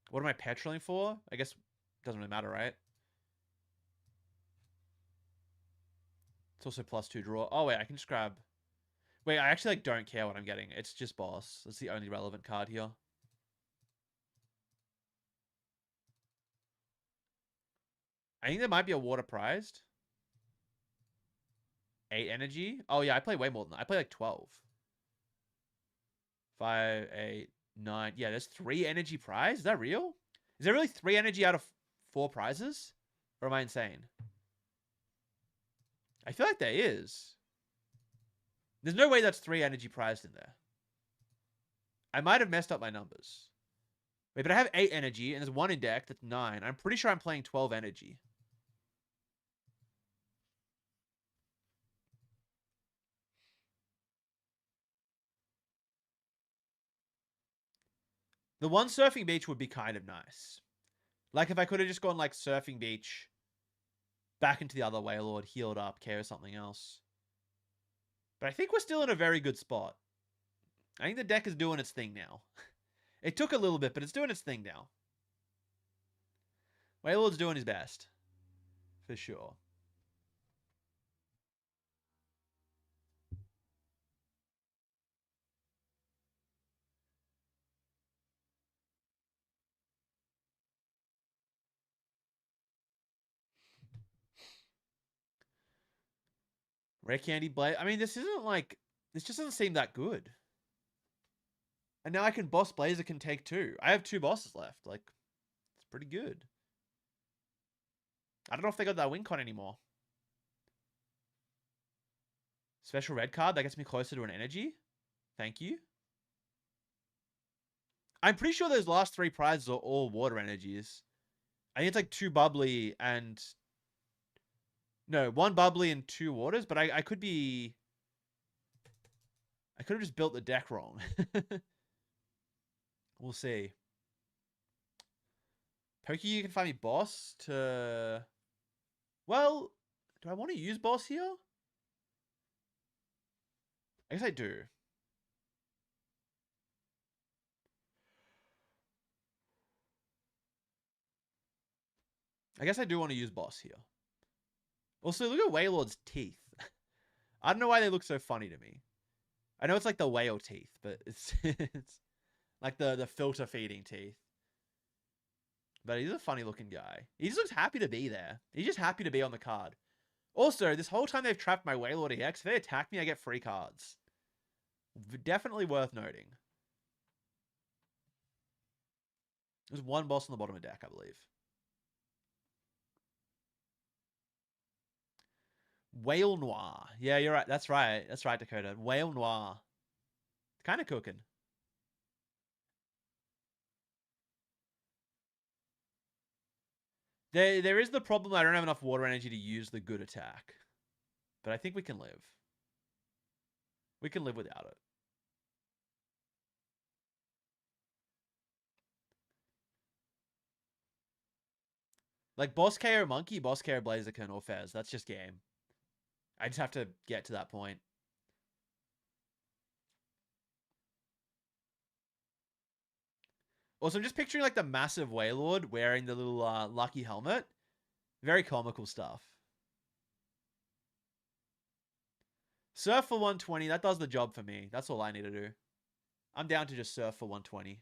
What am I petroling for? I guess it doesn't really matter, right? It's also +2 draw. Oh, wait, I can just grab... Wait, I actually like don't care what I'm getting. It's just boss. That's the only relevant card here. I think there might be a water prized. 8 energy. Oh, yeah, I play way more than that. I play like 12. 5, 8, 9. Yeah, there's 3 energy prize. Is that real? Is there really 3 energy out of 4 prizes? Or am I insane? I feel like there is. There's no way that's 3 energy prized in there. I might have messed up my numbers. Wait, but I have 8 energy, and there's 1 in deck. That's 9. I'm pretty sure I'm playing 12 energy. The 1 Surfing Beach would be kind of nice. Like, if I could have just gone, like, Surfing Beach, back into the other Wailord, healed up, KO something else. But I think we're still in a very good spot. I think the deck is doing its thing now. It took a little bit, but it's doing its thing now. Wailord's doing his best. For sure. Rare Candy Blade. I mean, this isn't like... This just doesn't seem that good. And now I can boss Blaziken take 2. I have 2 bosses left. Like, it's pretty good. I don't know if they got that win con anymore. Special red card. That gets me closer to an energy. Thank you. I'm pretty sure those last 3 prizes are all water energies. I think it's like 2 bubbly and... No, 1 bubbly and 2 waters, but I could be... I could have just built the deck wrong. We'll see. Pokey, you can find me boss to... Well, do I want to use boss here? I guess I do. I guess I do want to use boss here. Also, look at Wailord's teeth. I don't know why they look so funny to me. I know it's like the whale teeth, but it's it's like the filter feeding teeth. But he's a funny looking guy. He just looks happy to be there. He's just happy to be on the card. Also, this whole time they've trapped my Wailord EX, if they attack me, I get free cards. Definitely worth noting. There's one boss on the bottom of the deck, I believe. Whale Noir. Yeah, you're right. That's right. That's right, Dakota. Whale Noir. Kind of cooking. There is the problem I don't have enough water energy to use the good attack. But I think we can live. We can live without it. Like boss KO Monkey, boss KO Blaziken, or Fez. That's just game. I just have to get to that point. Also, I'm just picturing like the massive Wailord wearing the little lucky helmet. Very comical stuff. Surf for 120. That does the job for me. That's all I need to do. I'm down to just surf for 120.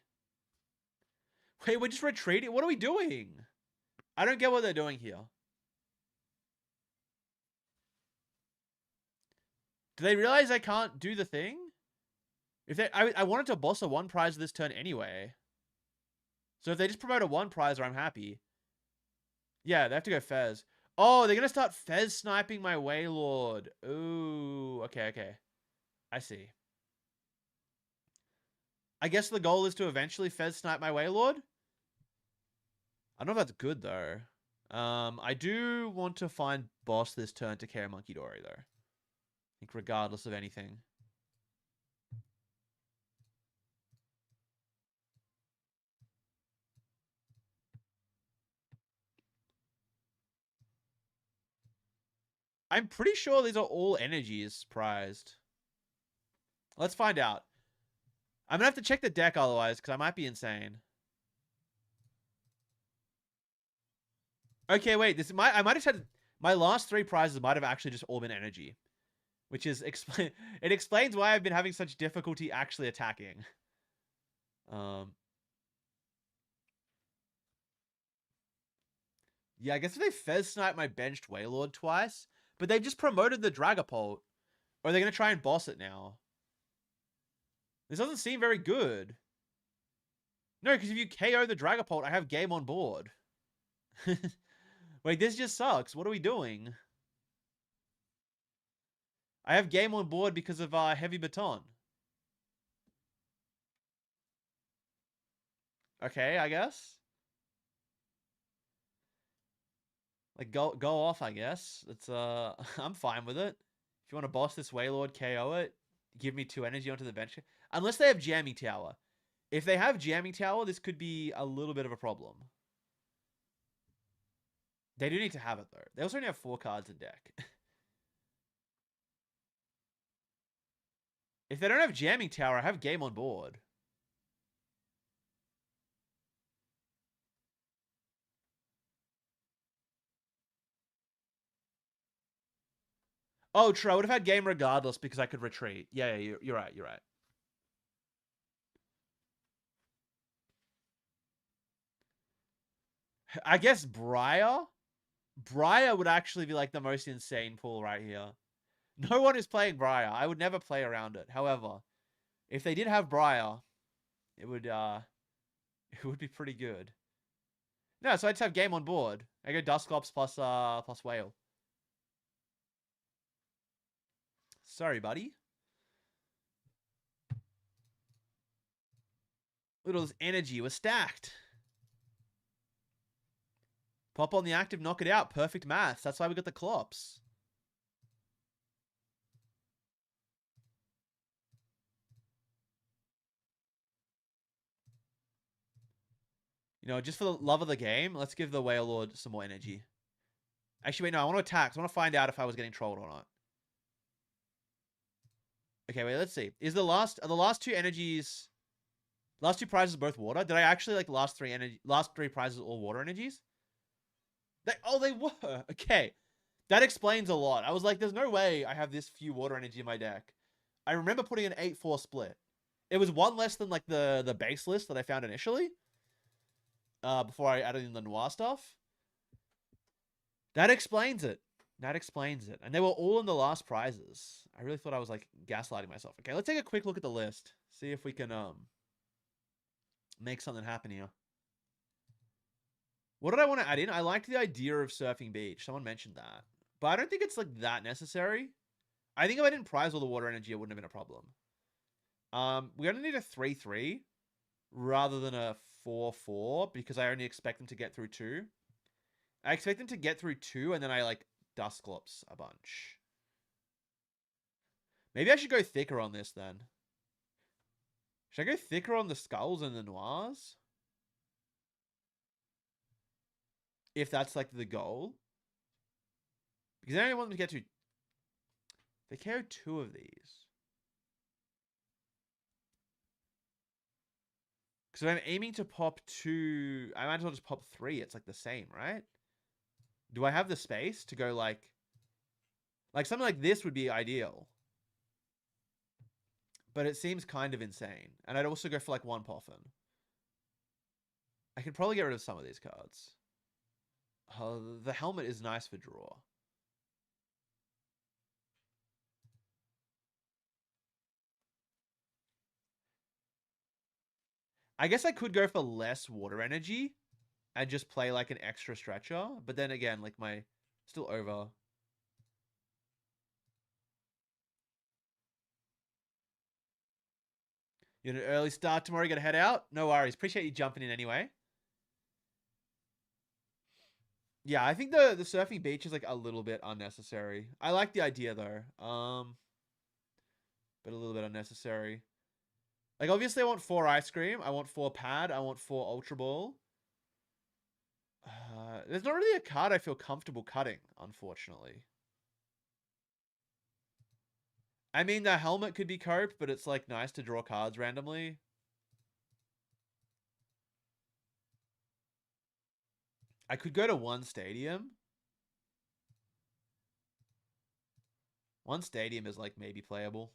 Wait, we're just retreating? What are we doing? I don't get what they're doing here. Do they realize I can't do the thing? If they, I wanted to boss a 1 prize this turn anyway. So if they just promote a 1 prizer, I'm happy. Yeah, they have to go Fez. Oh, they're going to start Fez sniping my Wailord. Ooh, okay. I see. I guess the goal is to eventually Fez snipe my Wailord. I don't know if that's good, though. I do want to find boss this turn to KO Monkey Dory, though. I think regardless of anything. I'm pretty sure these are all energies prized. Let's find out. I'm going to have to check the deck otherwise, because I might be insane. Okay, wait. I might have said my last 3 prizes might have actually just all been energy. Which is it explains why I've been having such difficulty actually attacking. Yeah, I guess if they Fez snipe my benched Wailord twice, but they've just promoted the Dragapult. Or are they going to try and boss it now? This doesn't seem very good. No, because if you KO the Dragapult, I have game on board. Wait, this just sucks. What are we doing? I have game on board because of Heavy Baton. Okay, I guess. Like, go off, I guess. It's I'm fine with it. If you want to boss this Wailord, KO it, give me 2 energy onto the bench. Unless they have Jamming Tower. If they have Jamming Tower, this could be a little bit of a problem. They do need to have it, though. They also only have 4 cards in deck. If they don't have Jamming Tower, I have game on board. Oh, true. I would have had game regardless because I could retreat. Yeah, you're right. You're right. I guess Briar would actually be like the most insane pool right here. No one is playing Briar. I would never play around it. However, if they did have Briar, it would be pretty good. No, so I just have game on board. I go Dusclops plus Whale. Sorry, buddy. Look at all this energy. We're stacked. Pop on the active, knock it out. Perfect maths. That's why we got the Clops. You know, just for the love of the game, let's give the Wailord some more energy. Actually, wait, no, I want to attack. So I want to find out if I was getting trolled or not. Okay, wait, let's see. Are the last 2 energies, last 2 prizes both water? Did I actually like last 3 prizes all water energies? They were. Okay. That explains a lot. I was like, there's no way I have this few water energy in my deck. I remember putting an 8-4 split. It was one less than like the base list that I found initially. Before I added in the Noir stuff. That explains it. That explains it. And they were all in the last prizes. I really thought I was like gaslighting myself. Okay, let's take a quick look at the list. See if we can make something happen here. What did I want to add in? I liked the idea of Surfing Beach. Someone mentioned that. But I don't think it's like that necessary. I think if I didn't prize all the water energy, it wouldn't have been a problem. We're going to need a 3-3 rather than a 4-4 because I only expect them to get through 2. I expect them to get through 2 and then I like Dusclops a bunch. Maybe I should go thicker on this then. Should I go thicker on the Skulls and the Noirs? If that's like the goal. Because I only want them to get to... They carry 2 of these. Because if I'm aiming to pop 2... I might as well just pop 3. It's like the same, right? Do I have the space to go like... Like something like this would be ideal. But it seems kind of insane. And I'd also go for like 1 Poffin. I could probably get rid of some of these cards. The helmet is nice for draw. I guess I could go for less water energy and just play like an extra stretcher. But then again, like my... Still over. You had an early start tomorrow. You got to head out? No worries. Appreciate you jumping in anyway. Yeah, I think the surfing beach is like a little bit unnecessary. I like the idea though. But a little bit unnecessary. Like obviously I want 4 ice cream. I want 4 pad. I want 4 ultra ball. There's not really a card I feel comfortable cutting, unfortunately. I mean, the helmet could be cope, but it's like nice to draw cards randomly. I could go to 1 stadium. 1 stadium is like maybe playable.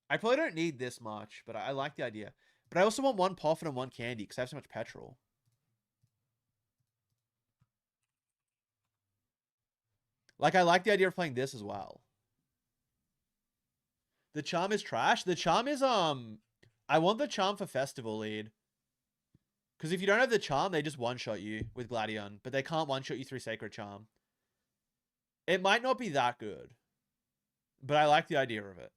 I probably don't need this much, but I like the idea. But I also want 1 Poffin and 1 candy because I have so much petrol. Like, I like the idea of playing this as well. The charm is trash. The charm is, I want the charm for festival lead. Because if you don't have the charm, they just one-shot you with Gladion. But they can't one-shot you through Sacred Charm. It might not be that good. But I like the idea of it.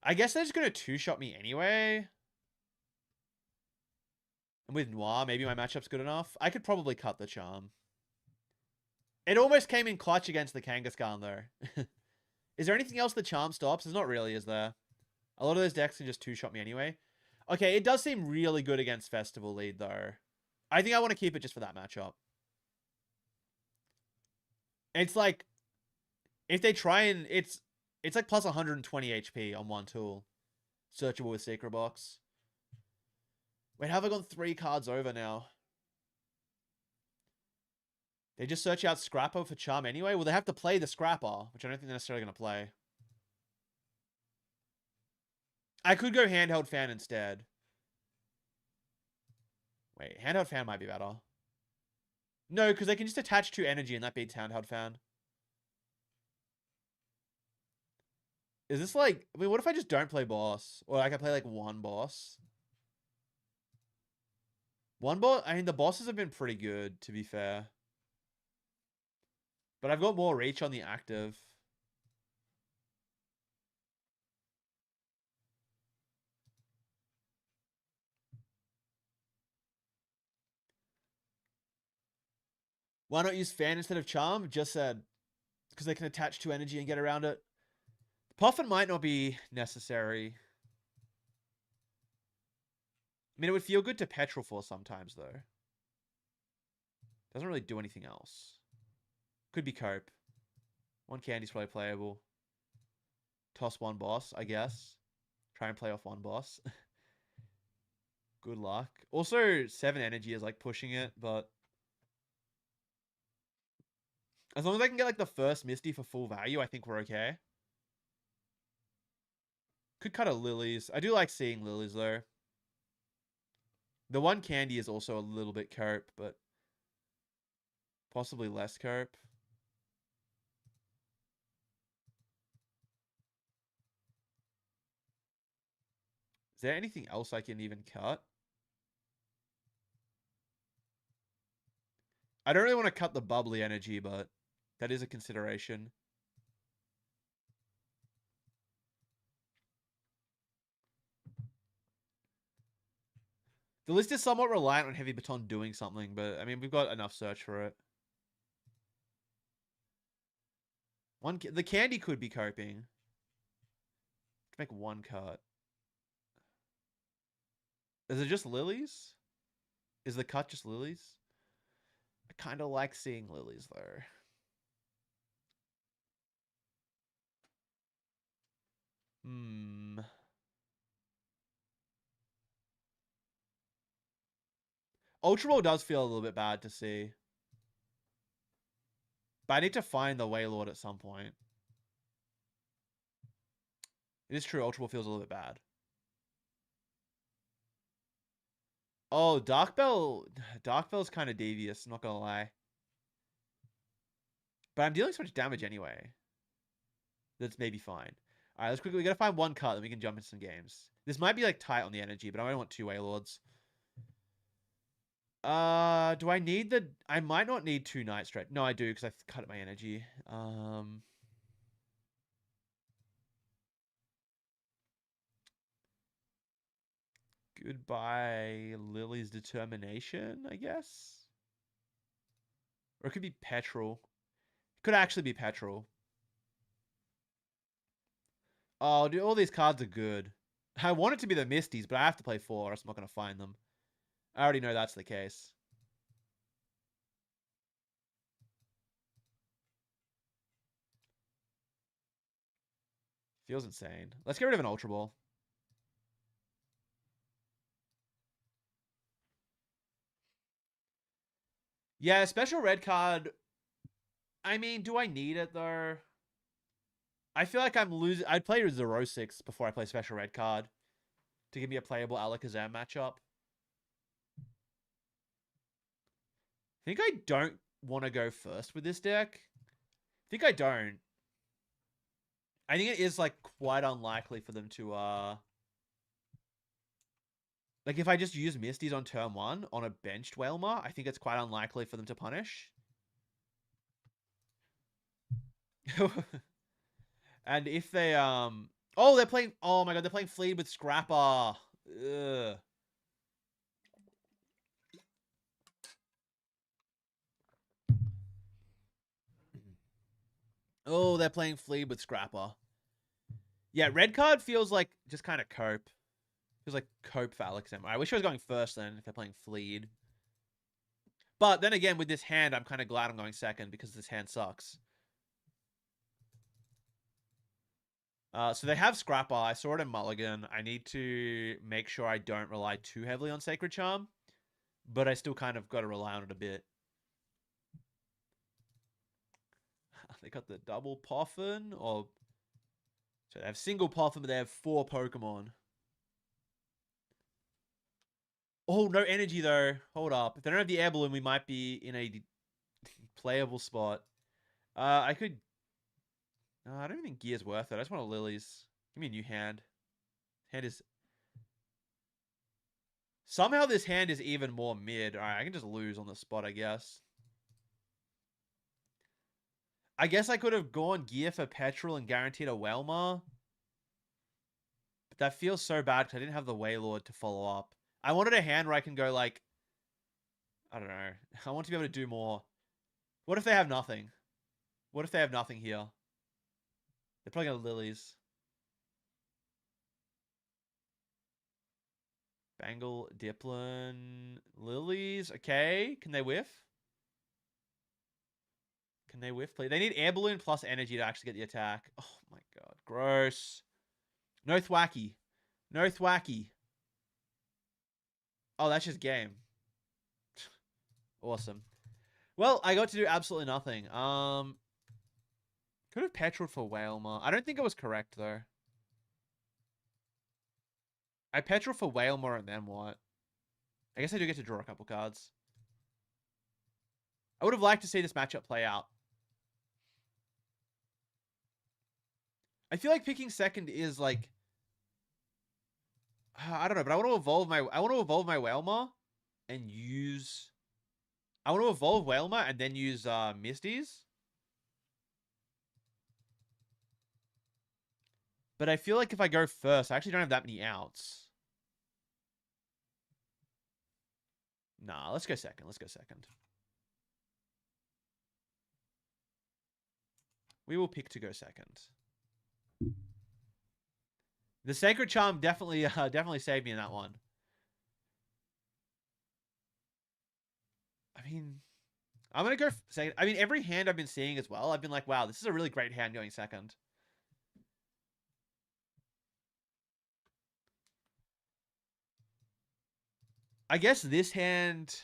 I guess they're just going to two-shot me anyway. And with Noir, maybe my matchup's good enough. I could probably cut the charm. It almost came in clutch against the Kangaskhan, though. Is there anything else the charm stops? There's not really, is there? A lot of those decks can just two-shot me anyway. Okay, it does seem really good against Festival Lead, though. I think I want to keep it just for that matchup. It's like... If they try and... It's like plus 120 HP on 1 tool. Searchable with Secret Box. Wait, have I gone 3 cards over now? They just search out Scrapper for Charm anyway? Well, they have to play the Scrapper, which I don't think they're necessarily going to play. I could go Handheld Fan instead. Wait, Handheld Fan might be better. No, because they can just attach 2 energy and that beats Handheld Fan. Is this like... I mean, what if I just don't play boss? Or I can play like 1 boss? 1 boss... I mean, the bosses have been pretty good, to be fair. But I've got more reach on the active. Why not use Fan instead of Charm? Just said... Because they can attach 2 energy and get around it. Puffin might not be necessary. I mean, it would feel good to Petrol Force sometimes, though. Doesn't really do anything else. Could be Cope. 1 candy's probably playable. Toss 1 boss, I guess. Try and play off 1 boss. Good luck. Also, 7 energy is like pushing it, but as long as I can get like the first Misty for full value, I think we're okay. Could cut a Lilies. I do like seeing Lilies though. The one candy is also a little bit cope, but possibly less cope. Is there anything else I can even cut? I don't really want to cut the bubbly energy, but that is a consideration. The list is somewhat reliant on Heavy Baton doing something, but I mean, we've got enough search for it. The candy could be coping. Make one cut. Is it just Lilies? Is the cut just Lilies? I kind of like seeing Lilies though. Ultra Ball does feel a little bit bad to see. But I need to find the Wailord at some point. It is true, Ultra Ball feels a little bit bad. Oh, Dark Bell's kind of devious, not gonna lie. But I'm dealing so much damage anyway. That's maybe fine. Alright, let's quickly, we gotta find one cut, then we can jump into some games. This might be like tight on the energy, but I only want 2 Wailords. Do I need I might not need 2 Night Strike. No, I do, because I've cut my energy. Goodbye, Lily's Determination, I guess? Or it could be Petrol. It could actually be Petrol. Oh, dude, all these cards are good. I want it to be the Misties, but I have to play 4 or else I'm not going to find them. I already know that's the case. Feels insane. Let's get rid of an Ultra Ball. Yeah, special red card. I mean, do I need it though? I feel like I'm losing. I'd play with 6 before I play special red card to give me a playable Alakazam matchup. I think I don't want to go first with this deck. I think I don't. I think it is like quite unlikely for them to like if I just use Misties on turn 1 on a benched Wailmer, I think it's quite unlikely for them to punish. And if they oh, they're playing, oh my god, they're playing Fleed with Scrapper. Ugh. Oh, they're playing Fleed with Scrapper. Yeah, red card feels like just kind of cope. Feels like cope for Alakazam. I wish I was going first then if they're playing Fleed. But then again, with this hand, I'm kind of glad I'm going second because this hand sucks. So they have Scrapper. I saw it in Mulligan. I need to make sure I don't rely too heavily on Sacred Charm. But I still kind of got to rely on it a bit. They got the double Poffin, or so they have single Poffin, but they have 4 Pokemon. Oh, no energy though. Hold up. If they don't have the Air Balloon, we might be in a playable spot. I could. I don't even think Gear's worth it. I just want a Lilies. Give me a new hand. Hand is. Somehow this hand is even more mid. Alright, I can just lose on the spot, I guess. I guess I could have gone Gear for Petrol and guaranteed a Wailmer. But that feels so bad because I didn't have the Wailord to follow up. I wanted a hand where I can go like... I don't know. I want to be able to do more. What if they have nothing? What if they have nothing here? They're probably going to Lilies. Bangle, Diplin, Lilies. Okay. Can they whiff? Can they whiff, please? They need Air Balloon plus energy to actually get the attack. Oh my god. Gross. No Thwacky. No Thwacky. Oh, that's just game. Awesome. Well, I got to do absolutely nothing. Could have petroled for Whalmer. I don't think it was correct, though. I petrol for Whalmer and then what? I guess I do get to draw a couple cards. I would have liked to see this matchup play out. I feel like picking second is like... I don't know, but I want to evolve my Whalmer and use... I want to evolve Whalmer and then use Misty's. But I feel like if I go first, I actually don't have that many outs. Nah, let's go second. Let's go second. We will pick to go second. The Sacred Charm definitely saved me in that one. I mean, I'm going to go second. I mean, every hand I've been seeing as well, I've been like, wow, this is a really great hand going second. I guess this hand,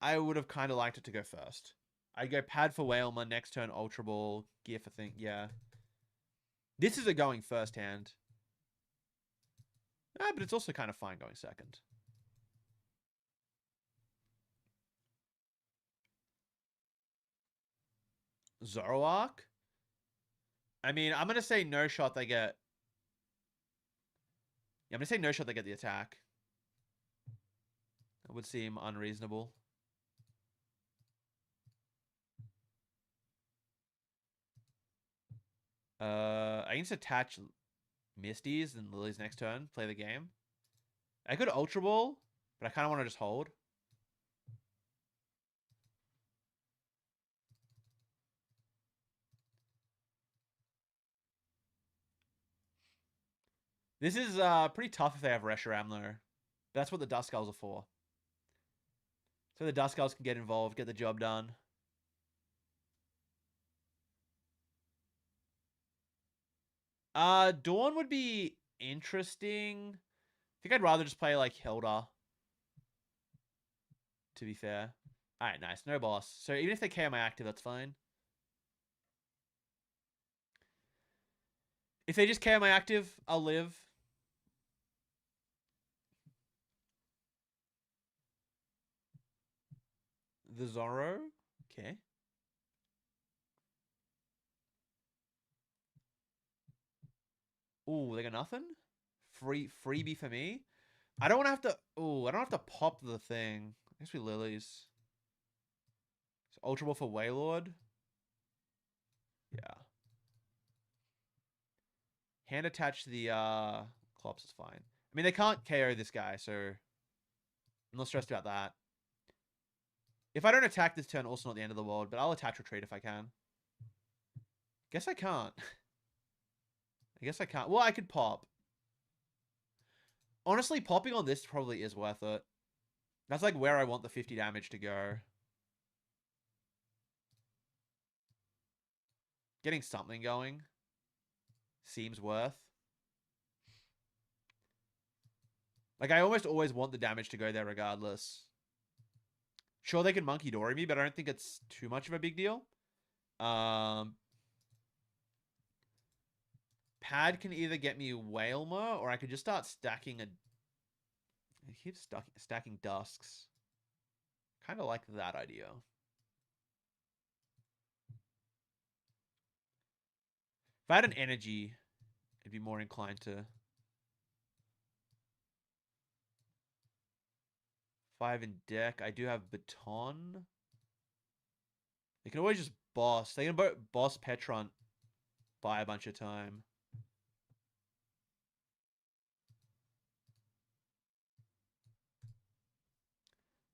I would have kind of liked it to go first. I'd go pad for Whalmer, next turn Ultra Ball, gear for thing, yeah. This is a going first hand. But it's also kind of fine going second. Zoroark? I mean, I'm going to say no shot they get... Yeah, I'm going to say no shot they get the attack. That would seem unreasonable. I can just attach Misty's and Lily's next turn, play the game. I could Ultra Ball, but I kind of want to just hold. This is pretty tough if they have Reshiram, though. That's what the Duskulls are for. So the Duskulls can get involved, get the job done. Dawn would be interesting. I think I'd rather just play like Hilda. To be fair. Alright, nice. No boss. So even if they KO my active, that's fine. If they just KO my active, I'll live. The Zorro. Okay. Ooh, they got nothing? Freebie for me? I don't want to have to... Ooh, I don't have to pop the thing. I guess we Lilies. So Ultra Ball for Wailord. Yeah. Hand attached to the Clops is fine. I mean, they can't KO this guy, so I'm not stressed about that. If I don't attack this turn, also not the end of the world, but I'll attach retreat if I can. Guess I can't. I guess I can't. Well, I could pop. Honestly, popping on this probably is worth it. That's like where I want the 50 damage to go. Getting something going seems worth. Like, I almost always want the damage to go there regardless. Sure, they can Monkey Dory me, but I don't think it's too much of a big deal. Pad can either get me Whalmer, or I could just start stacking a... I keep stacking Dusks. Kind of like that idea. If I had an energy, I'd be more inclined to... 5 in deck. I do have Baton. They can always just boss. They can boss Petron by a bunch of time.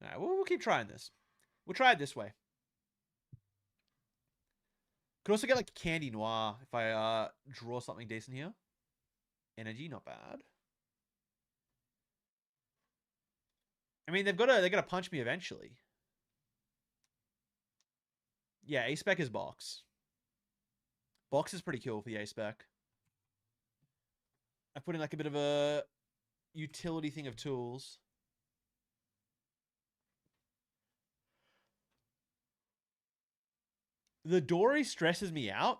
Alright, we'll keep trying this. We'll try it this way. Could also get like Candy Noir if I draw something decent here. Energy, not bad. I mean, they're gonna punch me eventually. Yeah, A-Spec is Box. Box is pretty cool for the A-Spec. I put in like a bit of a utility thing of tools. The Dory stresses me out,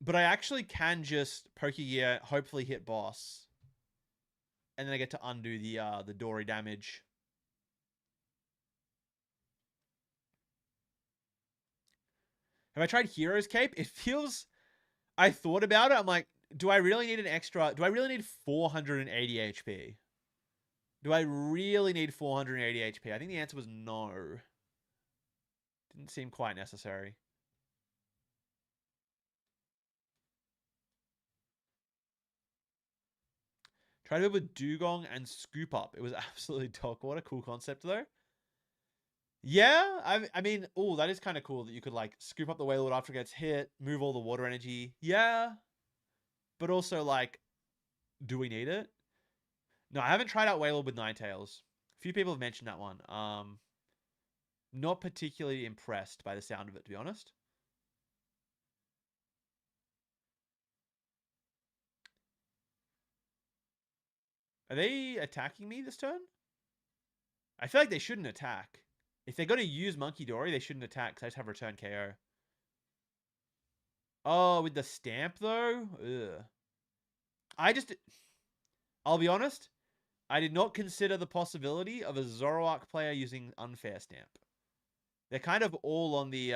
but I actually can just Pokegear, hopefully hit boss, and then I get to undo the Dory damage. Have I tried Hero's Cape? It feels... I thought about it. I'm like, do I really need an extra... Do I really need 480 HP? Do I really need 480 HP? I think the answer was no. Didn't seem quite necessary. Try to build with Dugong and Scoop Up. It was absolutely dog. What a cool concept, though. Yeah, I mean, oh, that is kind of cool that you could, like, scoop up the Wailord after it gets hit, move all the water energy. Yeah. But also, like, do we need it? No, I haven't tried out Wailord with Ninetales. A few people have mentioned that one. Not particularly impressed by the sound of it, to be honest. Are they attacking me this turn? I feel like they shouldn't attack. If they're going to use Monkey Dory, they shouldn't attack because I just have return KO. Oh, with the stamp, though? Ugh. I'll be honest, I did not consider the possibility of a Zoroark player using Unfair Stamp. They're kind of all on the,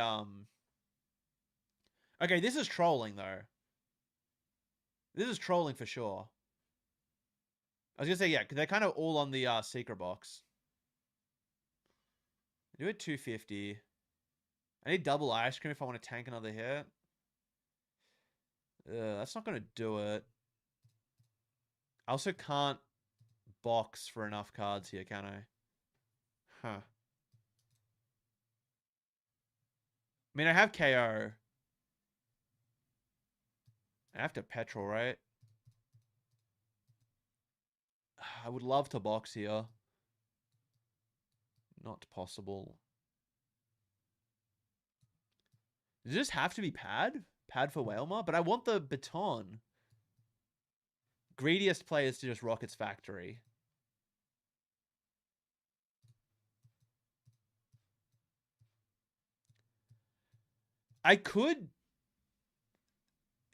Okay, this is trolling, though. This is trolling for sure. I was gonna say, yeah, they're kind of all on the secret box. Do it 250. I need double ice cream if I want to tank another hit. That's not gonna do it. I also can't box for enough cards here, can I? Huh. I mean, I have KO. I have to petrol, right? I would love to box here. Not possible. Does this have to be pad? Pad for Wailmer? But I want the baton. Greediest players to just rock its factory. I could...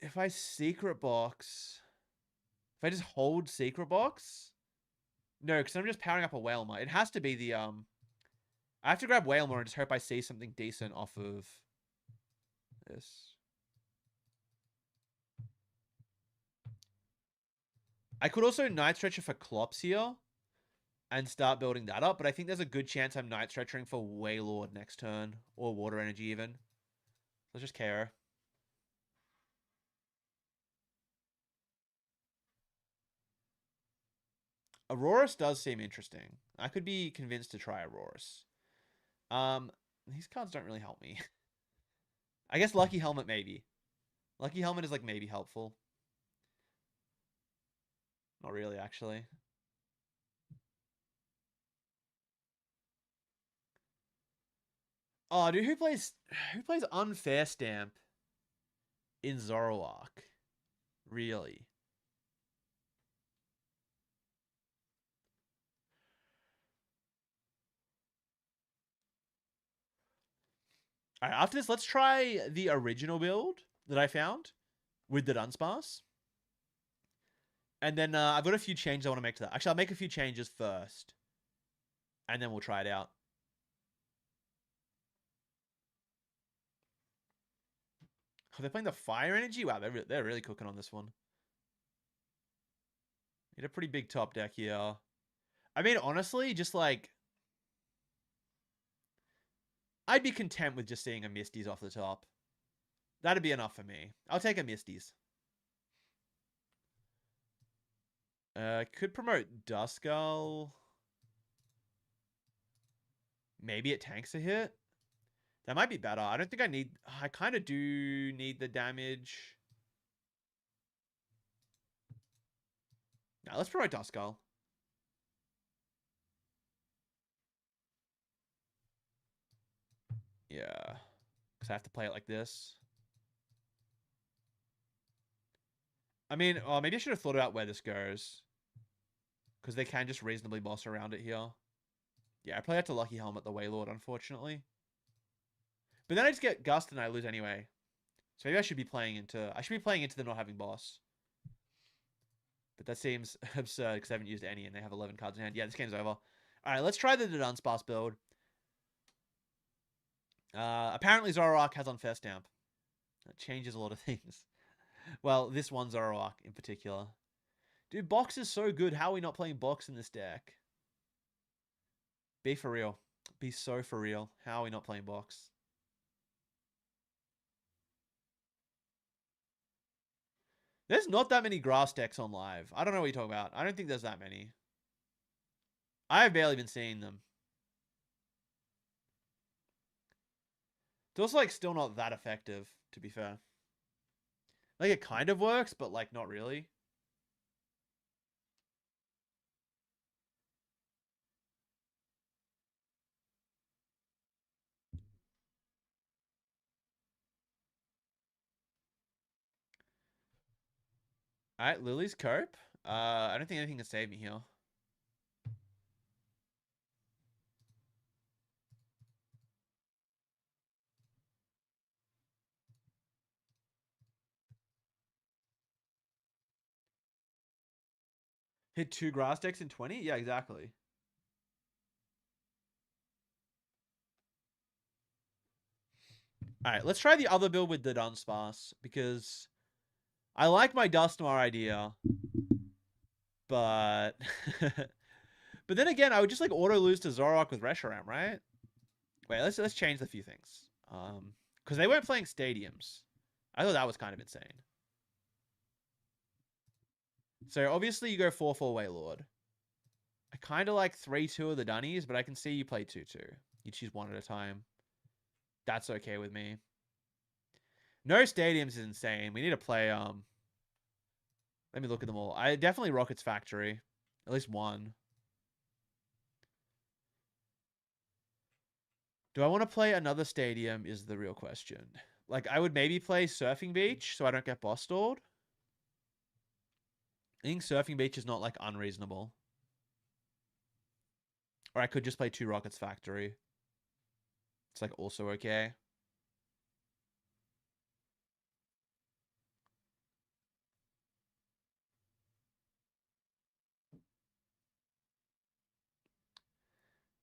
If I secret box... If I just hold secret box... No, because I'm just powering up a Wailmer. It has to be the... I have to grab Wailmer and just hope I see something decent off of this. I could also Night Stretcher for Clops here and start building that up, but I think there's a good chance I'm Night Stretching for Wailord next turn, or Water Energy even. Let's just KO. Aurorus does seem interesting. I could be convinced to try Aurorus. These cards don't really help me. I guess Lucky Helmet maybe. Lucky Helmet is like maybe helpful. Not really, actually. Oh, dude, who plays Unfair Stamp in Zoroark? Really? All right, after this, let's try the original build that I found with the Dunsparce. And then I've got a few changes I want to make to that. Actually, I'll make a few changes first. And then we'll try it out. Oh, they're playing the Fire Energy? Wow, they're really cooking on this one. Need a pretty big top deck here. I mean, honestly, just like... I'd be content with just seeing a Misty's off the top. That'd be enough for me. I'll take a Misty's. Could promote Duskull. Maybe it tanks a hit. That might be better. I don't think I need... I kind of do need the damage. Now, let's promote Duskull. Yeah. Because I have to play it like this. I mean, oh, maybe I should have thought about where this goes. Because they can just reasonably boss around it here. Yeah, I probably have to Lucky Helmet the Wailord, unfortunately. But then I just get Gust and I lose anyway. So maybe I should be playing into... I should be playing into the not having boss. But that seems absurd because I haven't used any and they have 11 cards in hand. Yeah, this game's over. Alright, let's try the Dunsparce build. Apparently Zoroark has Unfair Stamp. That changes a lot of things. Well, this one Zoroark in particular. Dude, Box is so good. How are we not playing Box in this deck? Be for real. Be so for real. How are we not playing Box? There's not that many grass decks on live. I don't know what you're talking about. I don't think there's that many. I've barely been seeing them. It's also, like, still not that effective, to be fair. Like, it kind of works, but, like, not really. Alright, Lily's Cope. I don't think anything can save me here. Hit 2 grass decks in 20? Yeah, exactly. Alright, let's try the other build with the Dunsparce, because I like my Dusknoir idea, but... but then again, I would just, like, auto-lose to Zoroark with Reshiram, right? Wait, let's change a few things. Because they weren't playing stadiums. I thought that was kind of insane. So, obviously, you go 4-4 Wailord. I kind of like 3-2 of the Dunnies, but I can see you play 2-2. You choose one at a time. That's okay with me. No stadiums is insane. We need to play, let me look at them all. I definitely Rockets Factory. At least one. Do I want to play another stadium is the real question. Like, I would maybe play Surfing Beach so I don't get boss stalled. I think Surfing Beach is not, like, unreasonable. Or I could just play 2 Rockets Factory. It's, like, also okay.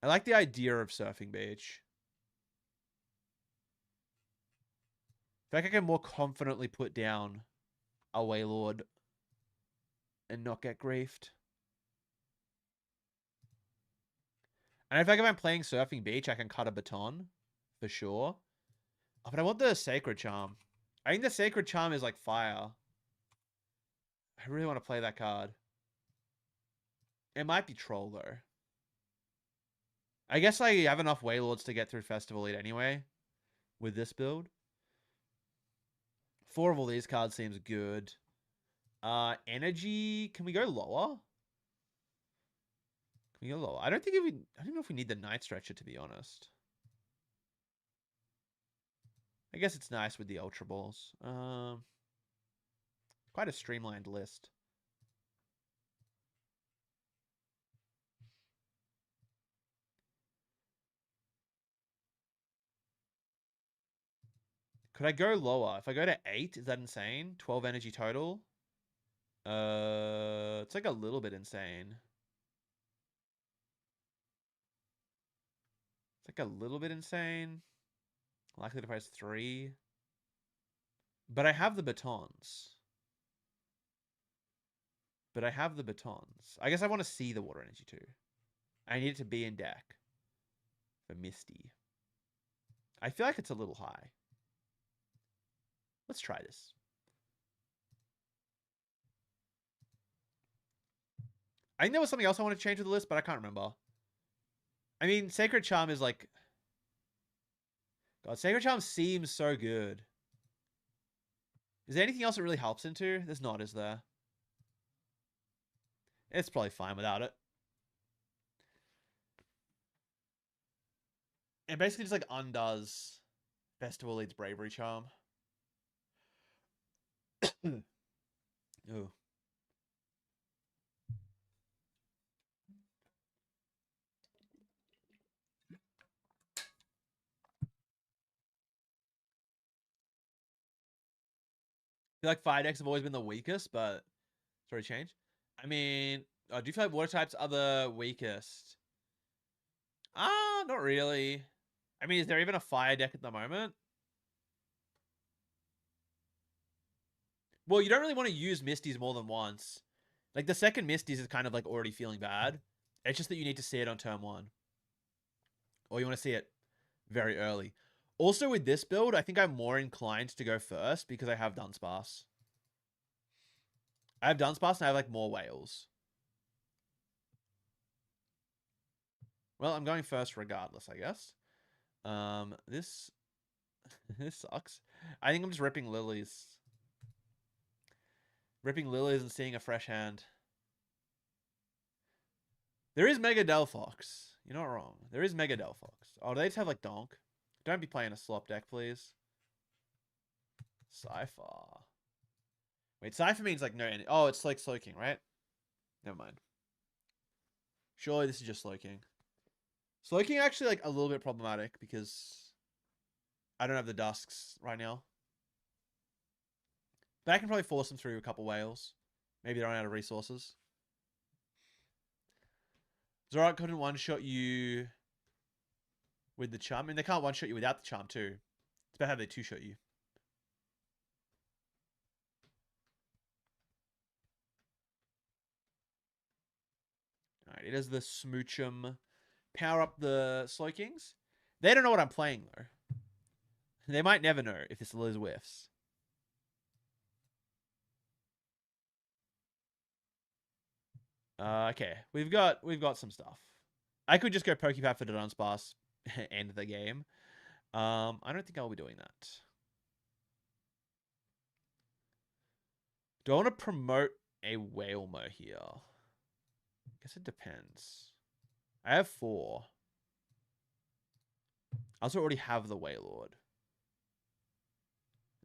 I like the idea of Surfing Beach. I feel like I can more confidently put down a Wailord and not get griefed. And I feel like if I'm playing Surfing Beach, I can cut a baton. For sure. Oh, but I want the Sacred Charm. I think the Sacred Charm is like fire. I really want to play that card. It might be Troll, though. I guess I have enough Wailords to get through Festival Elite anyway. With this build. 4 of all these cards seems good. Energy. Can we go lower? Can we go lower? I don't know if we need the Night Stretcher, to be honest. I guess it's nice with the Ultra Balls. Quite a streamlined list. Could I go lower? If I go to 8, is that insane? 12 energy total? It's like a little bit insane. It's like a little bit insane. Likely to price 3. But I have the batons. I guess I want to see the water energy too. I need it to be in deck. For Misty. I feel like it's a little high. Let's try this. I think there was something else I wanted to change with the list, but I can't remember. I mean, Sacred Charm is like... God, Sacred Charm seems so good. Is there anything else it really helps into? There's not, is there? It's probably fine without it. It basically just like undoes Festival Leads Bravery Charm. Ooh. feel like fire decks have always been the weakest, but it's already changed. I mean, do you feel like water types are the weakest? Not really. I mean, is there even a fire deck at the moment? Well, you don't really want to use Misties more than once. Like, the second Misties is kind of like already feeling bad. It's just that you need to see it on turn 1. Or you want to see it very early. Also, with this build, I think I'm more inclined to go first because I have Dunsparce. I have Dunsparce and I have, like, more whales. Well, I'm going first regardless, I guess. This this sucks. I think I'm just ripping lilies. Ripping lilies and seeing a fresh hand. There is Mega Delphox. You're not wrong. There is Mega Delphox. Oh, do they just have, like, Donk? Don't be playing a slop deck, please. Cypher. Wait, Cypher means, like, no... Oh, it's, like, Slowking, right? Never mind. Surely this is just Slowking. Slowking actually, like, a little bit problematic because I don't have the Dusks right now. But I can probably force them through a couple whales. Maybe they run out of resources. Zorak couldn't one-shot you with the charm. I mean, they can't one-shot you without the charm, too. It's about how they two-shot you. Alright, it is the Smoochum. Power up the Slowkings. They don't know what I'm playing, though. They might never know if this Liz whiffs. Okay, we've got some stuff. I could just go Pokepad for the Dunsparce, end the game. I don't think I'll be doing that. Do I want to promote a Whalemo here? I guess it depends. I have 4. I also already have the Wailord.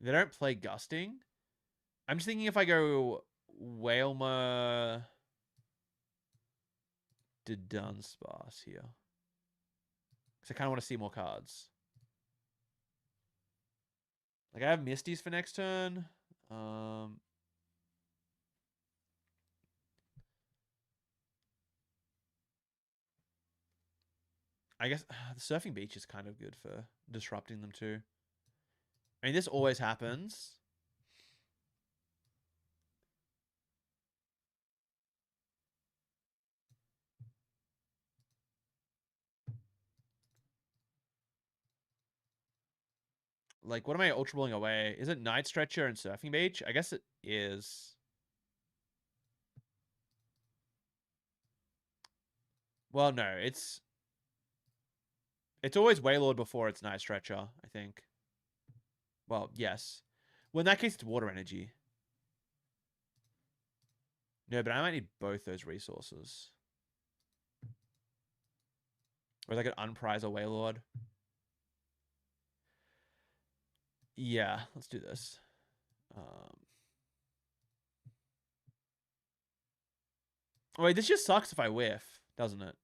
They don't play Gusting. I'm just thinking if I go Whalemo to Dunsparce here. Because I kind of want to see more cards. Like, I have Misties for next turn. I guess the Surfing Beach is kind of good for disrupting them too. I mean, this always happens. Like, what am I Ultra Balling away? Is it Night Stretcher and Surfing Beach? I guess it is. Well, no, it's always Wailord before it's Night Stretcher, I think. Well, yes. Well, in that case, it's Water Energy. No, but I might need both those resources. Or I could unprize a Wailord. Yeah, let's do this. Oh, wait, this just sucks if I whiff, doesn't it?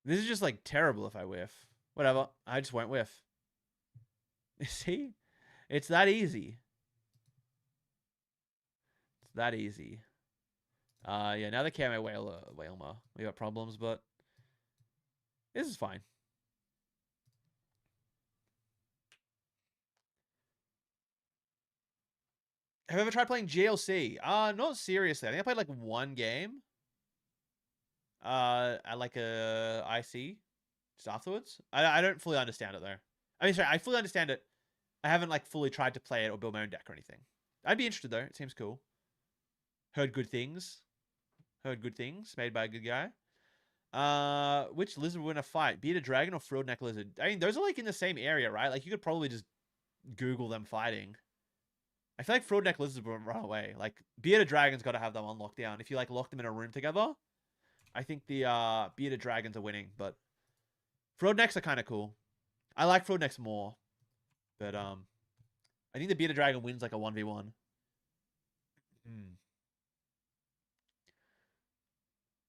This is just, like, terrible if I whiff. Whatever, I just won't whiff. See? It's that easy. It's that easy. Yeah, now they can't make Whalema. We got problems, but this is fine. Have you ever tried playing GLC? Not seriously. I think I played like one game. At like a IC just afterwards. I don't fully understand it though. I mean, sorry, I fully understand it. I haven't like fully tried to play it or build my own deck or anything. I'd be interested though. It seems cool. Heard good things. Heard good things. Made by a good guy. Which lizard would win a fight? Bearded dragon or frilled neck lizard? I mean, those are like in the same area, right? Like you could probably just Google them fighting. I feel like frilled neck lizards would run away. Like bearded dragon's got to have them on lockdown. If you like lock them in a room together, I think the bearded dragons are winning. But frilled necks are kind of cool. I like frilled necks more, but I think the bearded dragon wins like a 1v1.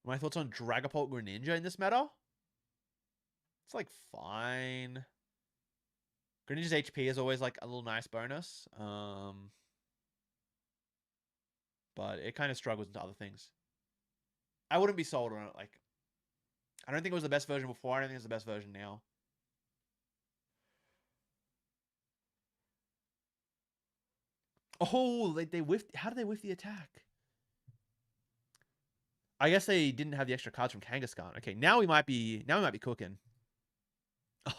My thoughts on Dragapult Greninja in this meta? It's like fine. Greninja's HP is always like a little nice bonus. But it kind of struggles into other things. I wouldn't be sold on it. Like, I don't think it was the best version before. I don't think it's the best version now. Oh, they whiffed. How did they whiff the attack? I guess they didn't have the extra cards from Kangaskhan. Okay, now we might be cooking.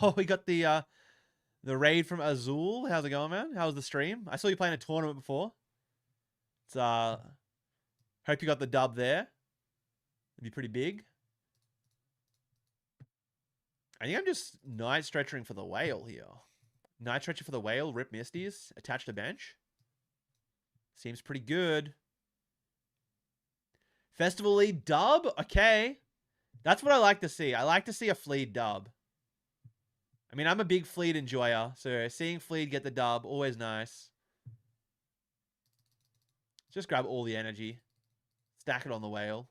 Oh, we got the raid from Azul. How's it going, man? How was the stream? I saw you playing a tournament before. It's hope you got the dub there. It'd be pretty big. I think I'm just night stretching for the whale here. Night stretcher for the whale, rip Misties, attach to bench. Seems pretty good. Festival lead dub? Okay. That's what I like to see. I like to see a Fleed dub. I mean, I'm a big Fleed enjoyer, so seeing Fleed get the dub, always nice. Just grab all the energy. Stack it on the whale.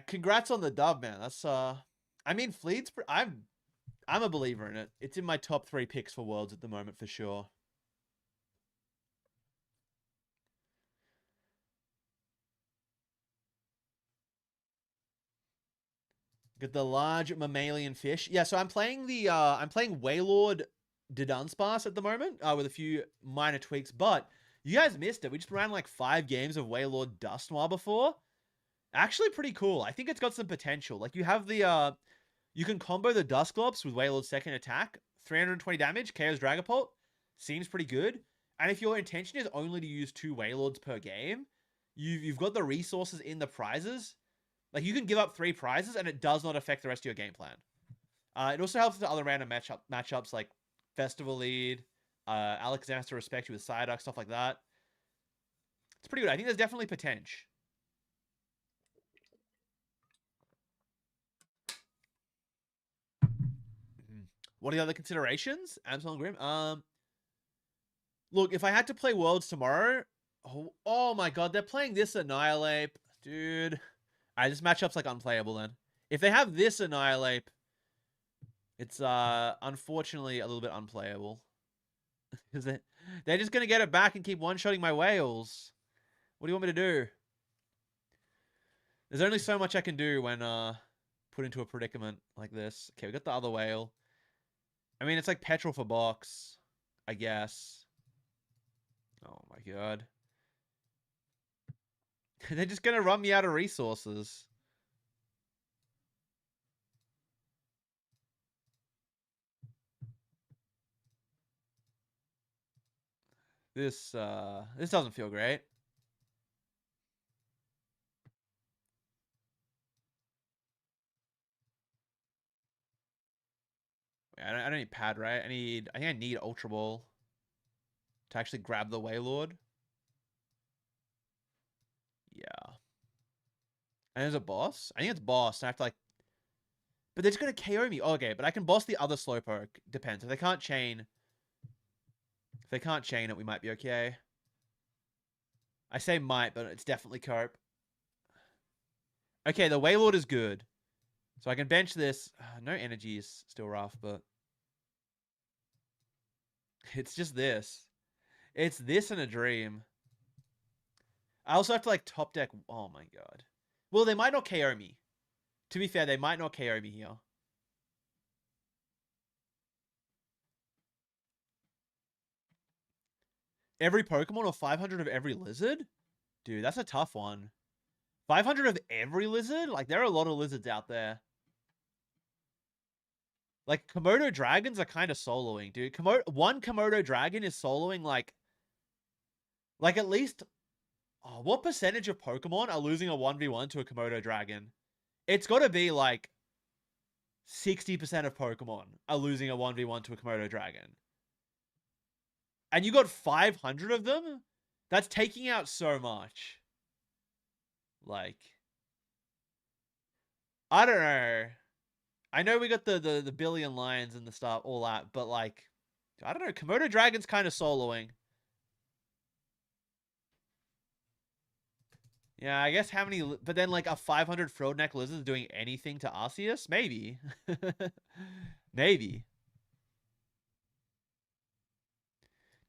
Congrats on the dub, man. That's I mean, Fleet's I'm a believer in it. It's in my top 3 picks for Worlds at the moment for sure. Get the large mammalian fish. Yeah, so I'm playing the I'm playing Wailord Dudunsparce at the moment with a few minor tweaks, but you guys missed it. We just ran like 5 games of Wailord Dusknoir before. Actually pretty cool. I think it's got some potential. Like you have the you can combo the Dusclops with Wailord's second attack, 320 damage, KO's Dragapult. Seems pretty good. And if your intention is only to use 2 Wailords per game, you've got the resources in the prizes. Like you can give up 3 prizes and it does not affect the rest of your game plan. It also helps with other random matchups like Festival Lead, Alakazam has to respect you with Psyduck, stuff like that. It's pretty good. I think there's definitely potential. What are the other considerations? Absalom Grim. Look, if I had to play Worlds tomorrow, oh my god, they're playing this Annihilate, dude. This matchup's like unplayable then. If they have this Annihilate, it's unfortunately a little bit unplayable. Because they're just gonna get it back and keep one-shotting my whales. What do you want me to do? There's only so much I can do when put into a predicament like this. Okay, we got the other whale. I mean, it's like petrol for box, I guess. Oh my god. They're just gonna run me out of resources. This doesn't feel great. I don't need pad, right? I think I need Ultra Ball to actually grab the Wailord. Yeah. And there's a boss? I think it's boss. I have to like... But they're just going to KO me. Oh, okay, but I can boss the other Slowpoke. Depends. If they can't chain... If they can't chain it, we might be okay. I say might, but it's definitely cope. Okay, the Wailord is good. So I can bench this. No energy is still rough, but... It's just this. It's this and a dream. I also have to like top deck. Oh my god. Well, they might not KO me. To be fair, they might not KO me here. Every Pokemon or 500 of every lizard? Dude, that's a tough one. 500 of every lizard? Like, there are a lot of lizards out there. Like, Komodo dragons are kind of soloing, dude. One Komodo dragon is soloing, like at least... Oh, what percentage of Pokemon are losing a 1v1 to a Komodo dragon? It's got to be, like, 60% of Pokemon are losing a 1v1 to a Komodo dragon. And you got 500 of them? That's taking out so much. Like... I don't know. I know we got the billion lions and the stuff, all that, but like, I don't know. Komodo Dragon's kind of soloing. Yeah, I guess how many... But then, like, a 500 frilled neck lizard is doing anything to Arceus? Maybe. Maybe.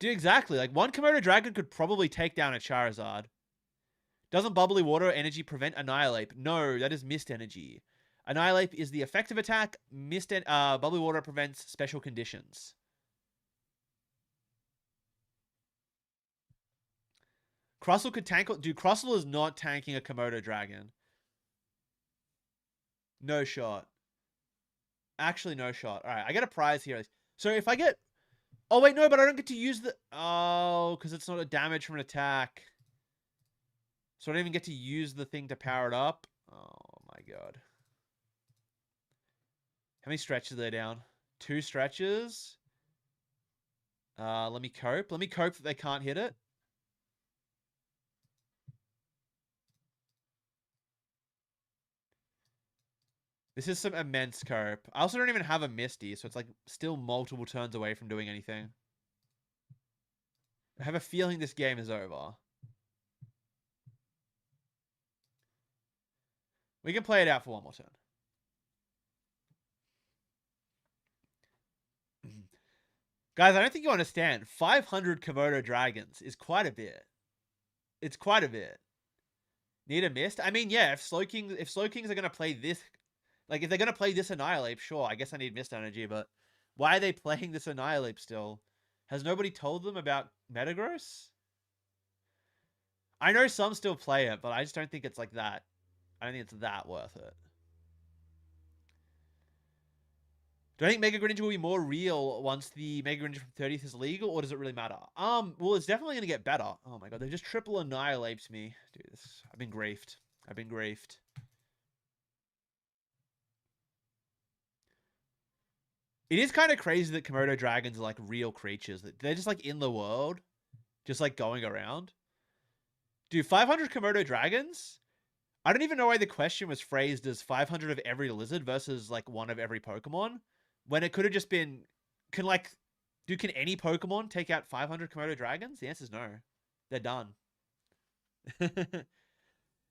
Dude, exactly. Like, one Komodo Dragon could probably take down a Charizard. Doesn't bubbly water energy prevent Annihilate? No, that is mist energy. Annihilate is the effective attack. Bubbly water prevents special conditions. Crustle could tank... Dude, Crustle is not tanking a Komodo Dragon. No shot. Actually, no shot. All right, I get a prize here. So if I get... Oh, wait, no, but I don't get to use the... Oh, because it's not a damage from an attack. So I don't even get to use the thing to power it up. Oh, my God. How many stretches are they down? 2 stretches. Let me cope. Let me cope that they can't hit it. This is some immense cope. I also don't even have a Misty, so it's like still multiple turns away from doing anything. I have a feeling this game is over. We can play it out for one more turn. Guys, I don't think you understand. 500 Komodo Dragons is quite a bit. It's quite a bit. Need a mist? I mean, yeah, if Slowkings are gonna play this, like if they're gonna play this Annihilate, sure, I guess I need mist energy, but why are they playing this Annihilate still? Has nobody told them about Metagross? I know some still play it, but I just don't think it's like that. I don't think it's that worth it. Do I think Mega Greninja will be more real once the Mega Greninja from 30th is legal, or does it really matter? Well, it's definitely gonna get better. Oh my god, they just triple annihilates me. Dude, I've been griefed. I've been griefed. It is kind of crazy that Komodo dragons are like real creatures. That they're just like in the world, just like going around. Dude, 500 Komodo dragons? I don't even know why the question was phrased as 500 of every lizard versus like one of every Pokemon, when it could have just been, can like, dude, can any Pokemon take out 500 Komodo dragons? The answer is no. They're done. Dude,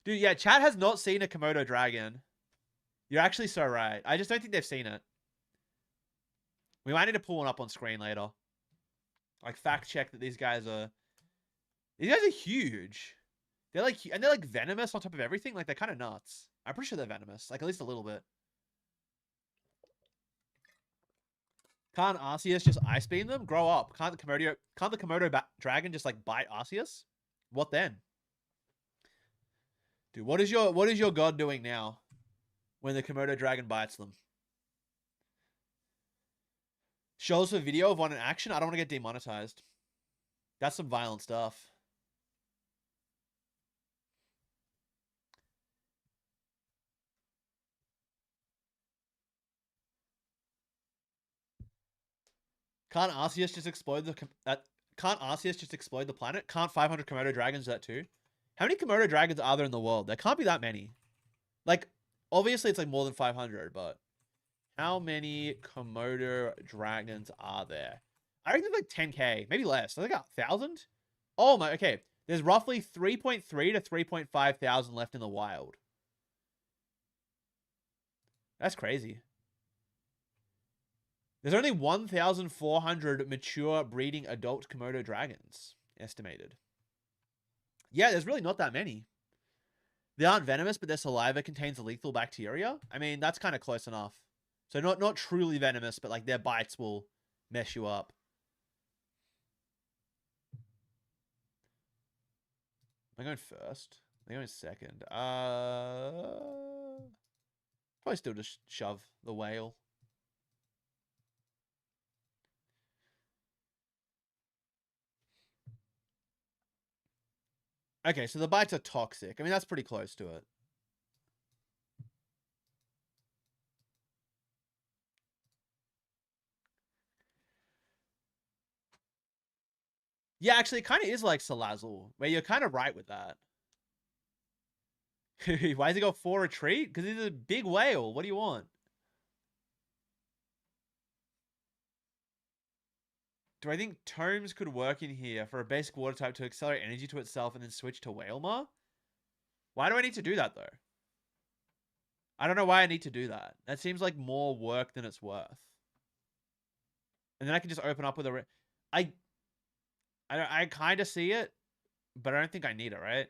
yeah, chat has not seen a Komodo dragon. You're actually so right. I just don't think they've seen it. We might need to pull one up on screen later. Like fact check that these guys are huge. They're like, and they're like venomous on top of everything. Like they're kind of nuts. I'm pretty sure they're venomous. Like at least a little bit. Can't Arceus just ice beam them? Grow up. Can't the Komodo dragon just like bite Arceus? What then? Dude, what is your god doing now when the Komodo dragon bites them? Show us a video of one in action? I don't want to get demonetized. That's some violent stuff. Can't Arceus just explode can't Arceus just explode the planet? Can't 500 Komodo dragons do that too? How many Komodo dragons are there in the world? There can't be that many. Like, obviously it's like more than 500, but how many Komodo dragons are there? I reckon like 10k, maybe less. I think 1,000. Oh my, okay. There's roughly 3.3 to 3.5 thousand left in the wild. That's crazy. There's only 1,400 mature breeding adult Komodo dragons estimated. Yeah, there's really not that many. They aren't venomous, but their saliva contains lethal bacteria. I mean, that's kind of close enough. So not truly venomous, but like their bites will mess you up. Am I going first? Am I going second? Probably still just shove the whale. Okay, so the bites are toxic. I mean, that's pretty close to it. Yeah, actually, it kind of is like Salazzle, where you're kind of right with that. Why does he go for retreat? Because he's a big whale. What do you want? Do I think Tomes could work in here for a basic water type to accelerate energy to itself and then switch to Whalema? Why do I need to do that, though? I don't know why I need to do that. That seems like more work than it's worth. And then I can just open up with a... I kind of see it, but I don't think I need it, right?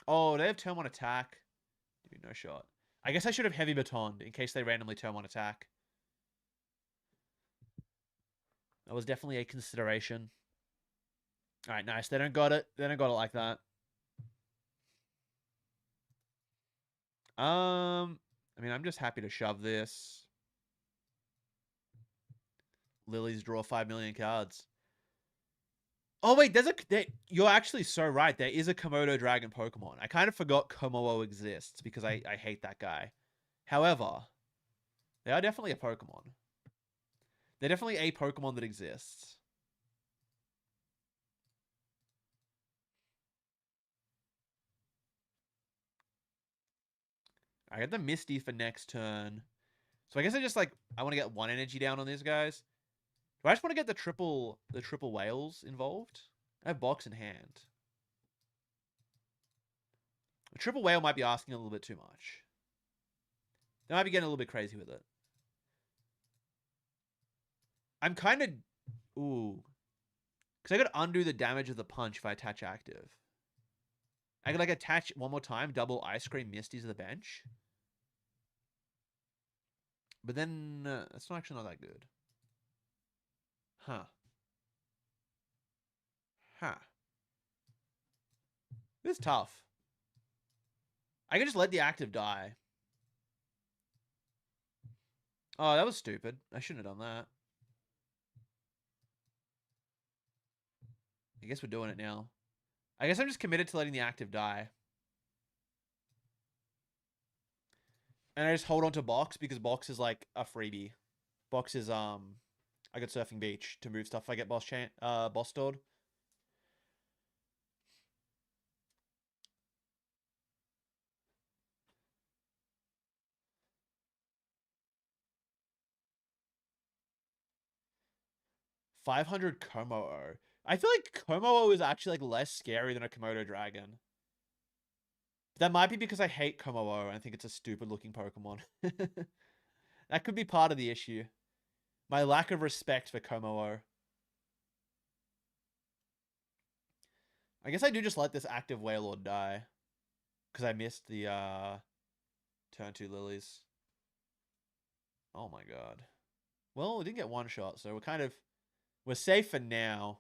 Oh, they have turn 1 attack. Dude, no shot. I guess I should have heavy batoned in case they randomly turn 1 attack. That was definitely a consideration. All right, nice. They don't got it. They don't got it like that. I mean, I'm just happy to shove this. Lilies draw 5 million cards. Oh, wait, you're actually so right. There is a Komodo Dragon Pokemon. I kind of forgot Komodo exists because I hate that guy. However, they are definitely a Pokemon. They're definitely a Pokemon that exists. I get the Misty for next turn. So I guess I want to get 1 energy down on these guys. Do I just want to get the triple whales involved? I have box in hand. A triple whale might be asking a little bit too much. They might be getting a little bit crazy with it. I'm kind of... Ooh. Because I could undo the damage of the punch if I attach active. I could, attach one more time, double Ice Cream Misties to the bench. But then, that's actually not that good. Huh. Huh. This is tough. I could just let the active die. Oh, that was stupid. I shouldn't have done that. I guess we're doing it now. I guess I'm just committed to letting the active die. And I just hold on to box because box is like a freebie. Box is I got Surfing Beach to move stuff if I get boss stored. $500 Komo-o. I feel like Komo-o is actually less scary than a Komodo Dragon. That might be because I hate Komo-o and I think it's a stupid looking Pokemon. That could be part of the issue. My lack of respect for Komo-o. I guess I do just let this active Wailord die. Because I missed the turn 2 lilies. Oh my god. Well, we didn't get 1 shot, so we're safe for now.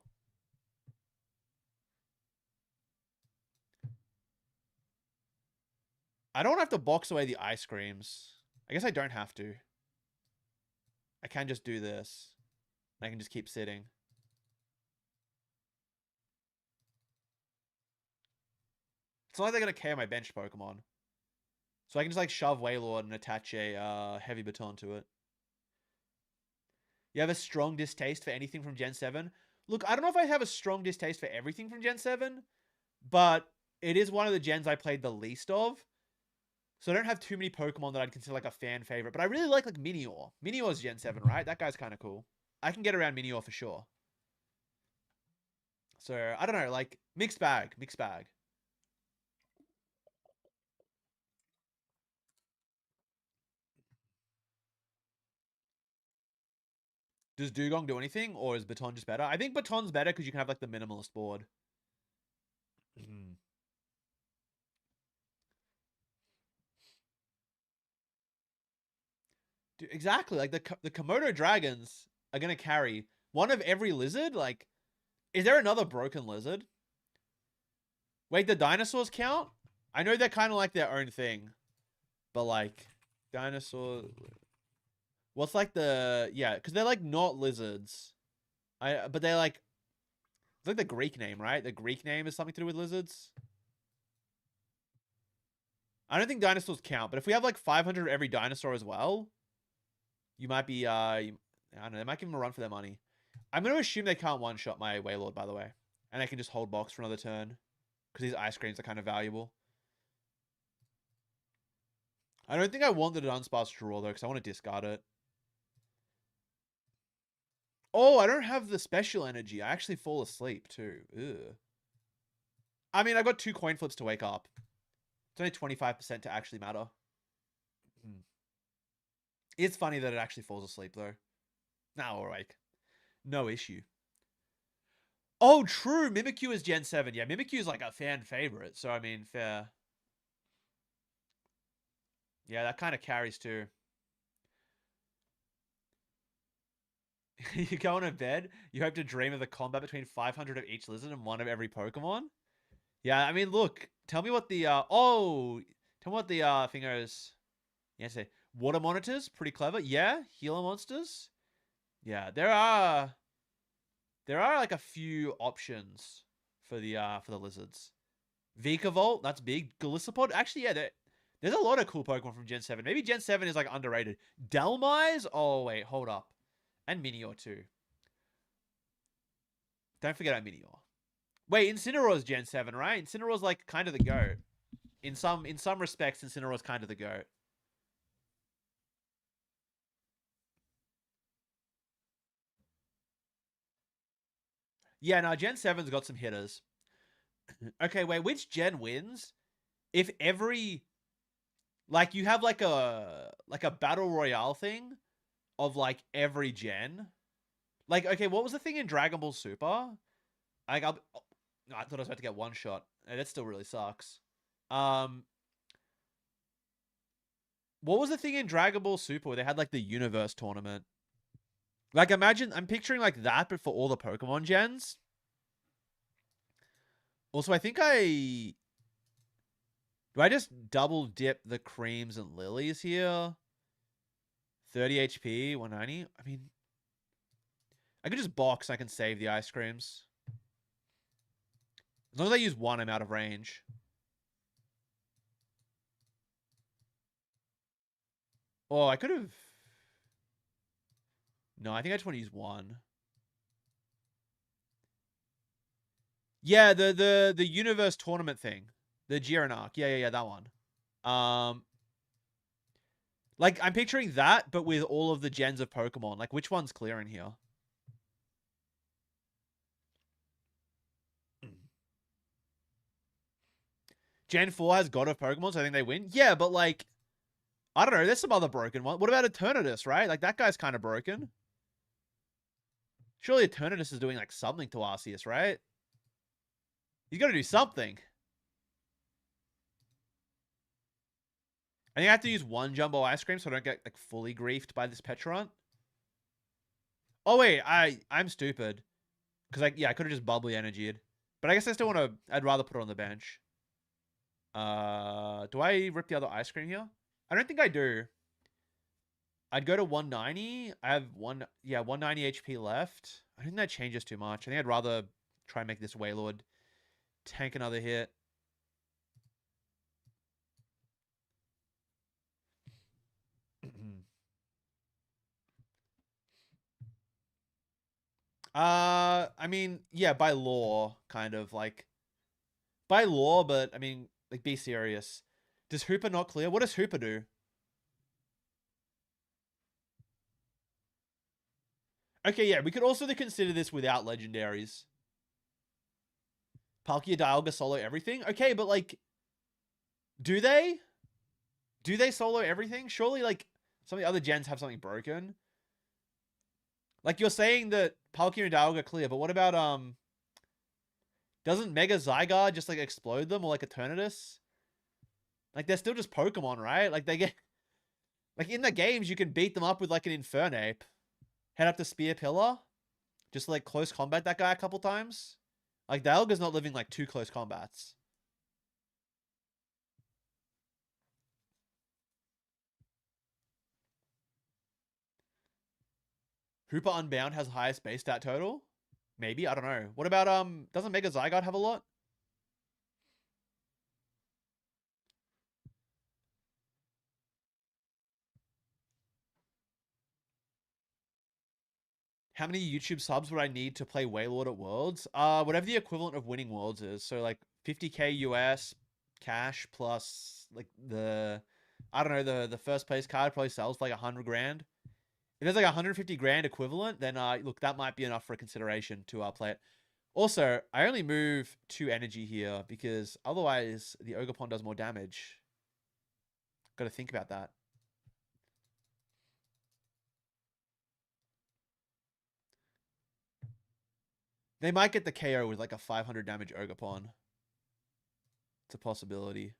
I don't have to box away the ice creams. I guess I don't have to. I can just do this. I can just keep sitting. It's not like they're going to KO my bench Pokemon. So I can just shove Wailord and attach a heavy baton to it. You have a strong distaste for anything from Gen 7? Look, I don't know if I have a strong distaste for everything from Gen 7, but it is one of the gens I played the least of. So I don't have too many Pokemon that I'd consider a fan favorite. But I really like Minior. Minior's Gen 7, right? That guy's kind of cool. I can get around Minior for sure. So, I don't know. Mixed bag. Mixed bag. Does Dugong do anything? Or is Baton just better? I think Baton's better because you can have the minimalist board. Dude, exactly. The Komodo dragons are going to carry one of every lizard. Is there another broken lizard? Wait, the dinosaurs count? I know they're kind of their own thing. But dinosaurs... What's yeah, because they're not lizards. But they it's the Greek name, right? The Greek name is something to do with lizards. I don't think dinosaurs count, but if we have 500 of every dinosaur as well, you might be I don't know, they might give them a run for their money. I'm gonna assume they can't one-shot my Wailord, by the way. And I can just hold box for another turn. Because these ice creams are kind of valuable. I don't think I wanted an unsparsed draw though, because I want to discard it. Oh, I don't have the special energy. I actually fall asleep too. Ugh. I mean, I've got 2 coin flips to wake up. It's only 25% to actually matter. It's funny that it actually falls asleep, though. Now we're awake. No issue. Oh, true. Mimikyu is Gen 7. Yeah, Mimikyu is like a fan favorite. So, I mean, fair. Yeah, that kind of carries too. You go on to bed, you hope to dream of the combat between 500 of each lizard and 1 of every Pokemon. Yeah, I mean, look, tell me what the, tell me what the, thingos, yeah, say, water monitors, pretty clever. Yeah, healer monsters. Yeah, there are like a few options for the lizards. Vikavolt, that's big. Golisopod, actually, yeah, there's a lot of cool Pokemon from Gen 7. Maybe Gen 7 is like underrated. Delmise? Oh, wait, hold up. And Minior too. Don't forget about Minior. Wait, Incineroar's Gen 7, right? Incineroar's like kind of the GOAT. In some respects, Incineroar's kind of the GOAT. Yeah, no, Gen 7's got some hitters. Okay, wait, which gen wins? If every like you have like a battle royale thing of like every gen. Like, okay, what was the thing in Dragon Ball Super? Like, I thought I was about to get one shot. That still really sucks. What was the thing in Dragon Ball Super where they had like the universe tournament? Like, imagine I'm picturing like that, but for all the Pokemon gens. Also, I think do I just double dip the creams and lilies here? 30 HP, 190. I mean, I could just box. I can save the ice creams. As long as I use 1, I'm out of range. Oh, I could have. No, I think I just want to use 1. Yeah, the universe tournament thing. The Giranarch. Yeah, that one. Like, I'm picturing that, but with all of the gens of Pokemon. Like, which one's clearing here? Gen 4 has God of Pokemon, so I think they win. Yeah, but like, I don't know. There's some other broken one. What about Eternatus, right? Like, that guy's kind of broken. Surely Eternatus is doing like something to Arceus, right? He's got to do something. I think I have to use 1 jumbo ice cream so I don't get like fully griefed by this Petront. Oh wait, I'm stupid. Because I could have just bubbly energied. But I guess I still want to, I'd rather put it on the bench. Do I rip the other ice cream here? I don't think I do. I'd go to 190. I have 190 HP left. I think that changes too much. I think I'd rather try and make this Wailord tank another hit. I mean, yeah, by law, kind of like by law, but I mean, like, be serious. Does Hooper not clear? What does Hooper do? Okay, yeah, we could also consider this without legendaries. Palkia, Dialga solo everything? Okay, but like, do they? Do they solo everything? Surely, like, some of the other gens have something broken. Like, you're saying that Palkia and Dialga clear, but what about, doesn't Mega Zygarde just, like, explode them? Or, like, Eternatus? Like, they're still just Pokemon, right? Like, they get... Like, in the games, you can beat them up with, like, an Infernape. Head up to Spear Pillar. Just, like, close combat that guy a couple times. Like, Dialga's not living, like, 2 close combats. Hooper Unbound has highest base stat total? Maybe, I don't know. What about, doesn't Mega Zygarde have a lot? How many YouTube subs would I need to play Wailord at Worlds? Whatever the equivalent of winning Worlds is. So, like, 50k US cash plus, like, I don't know, the first place card probably sells for like 100 grand. If there's like 150 grand equivalent, then, look, that might be enough for a consideration to play it. Also, I only move 2 energy here because otherwise the Ogerpon does more damage. Got to think about that. They might get the KO with like a 500 damage Ogerpon. It's a possibility.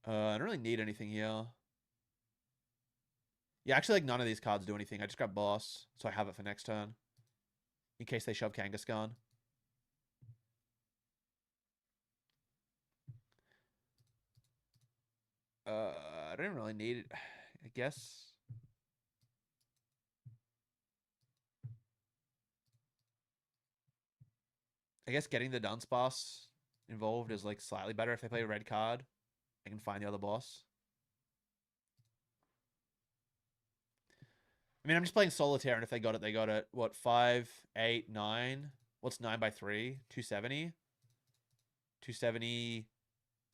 I don't really need anything here. Yeah, actually, like, none of these cards do anything. I just grab Boss, so I have it for next turn. In case they shove Kangaskhan. I don't even really need it, I guess. I guess getting the Dunce boss involved is, like, slightly better if they play a red card. I can find the other boss. I mean, I'm just playing Solitaire, and if they got it, they got it. What, 5, 8, 9? What's 9 by 3? 270? 270,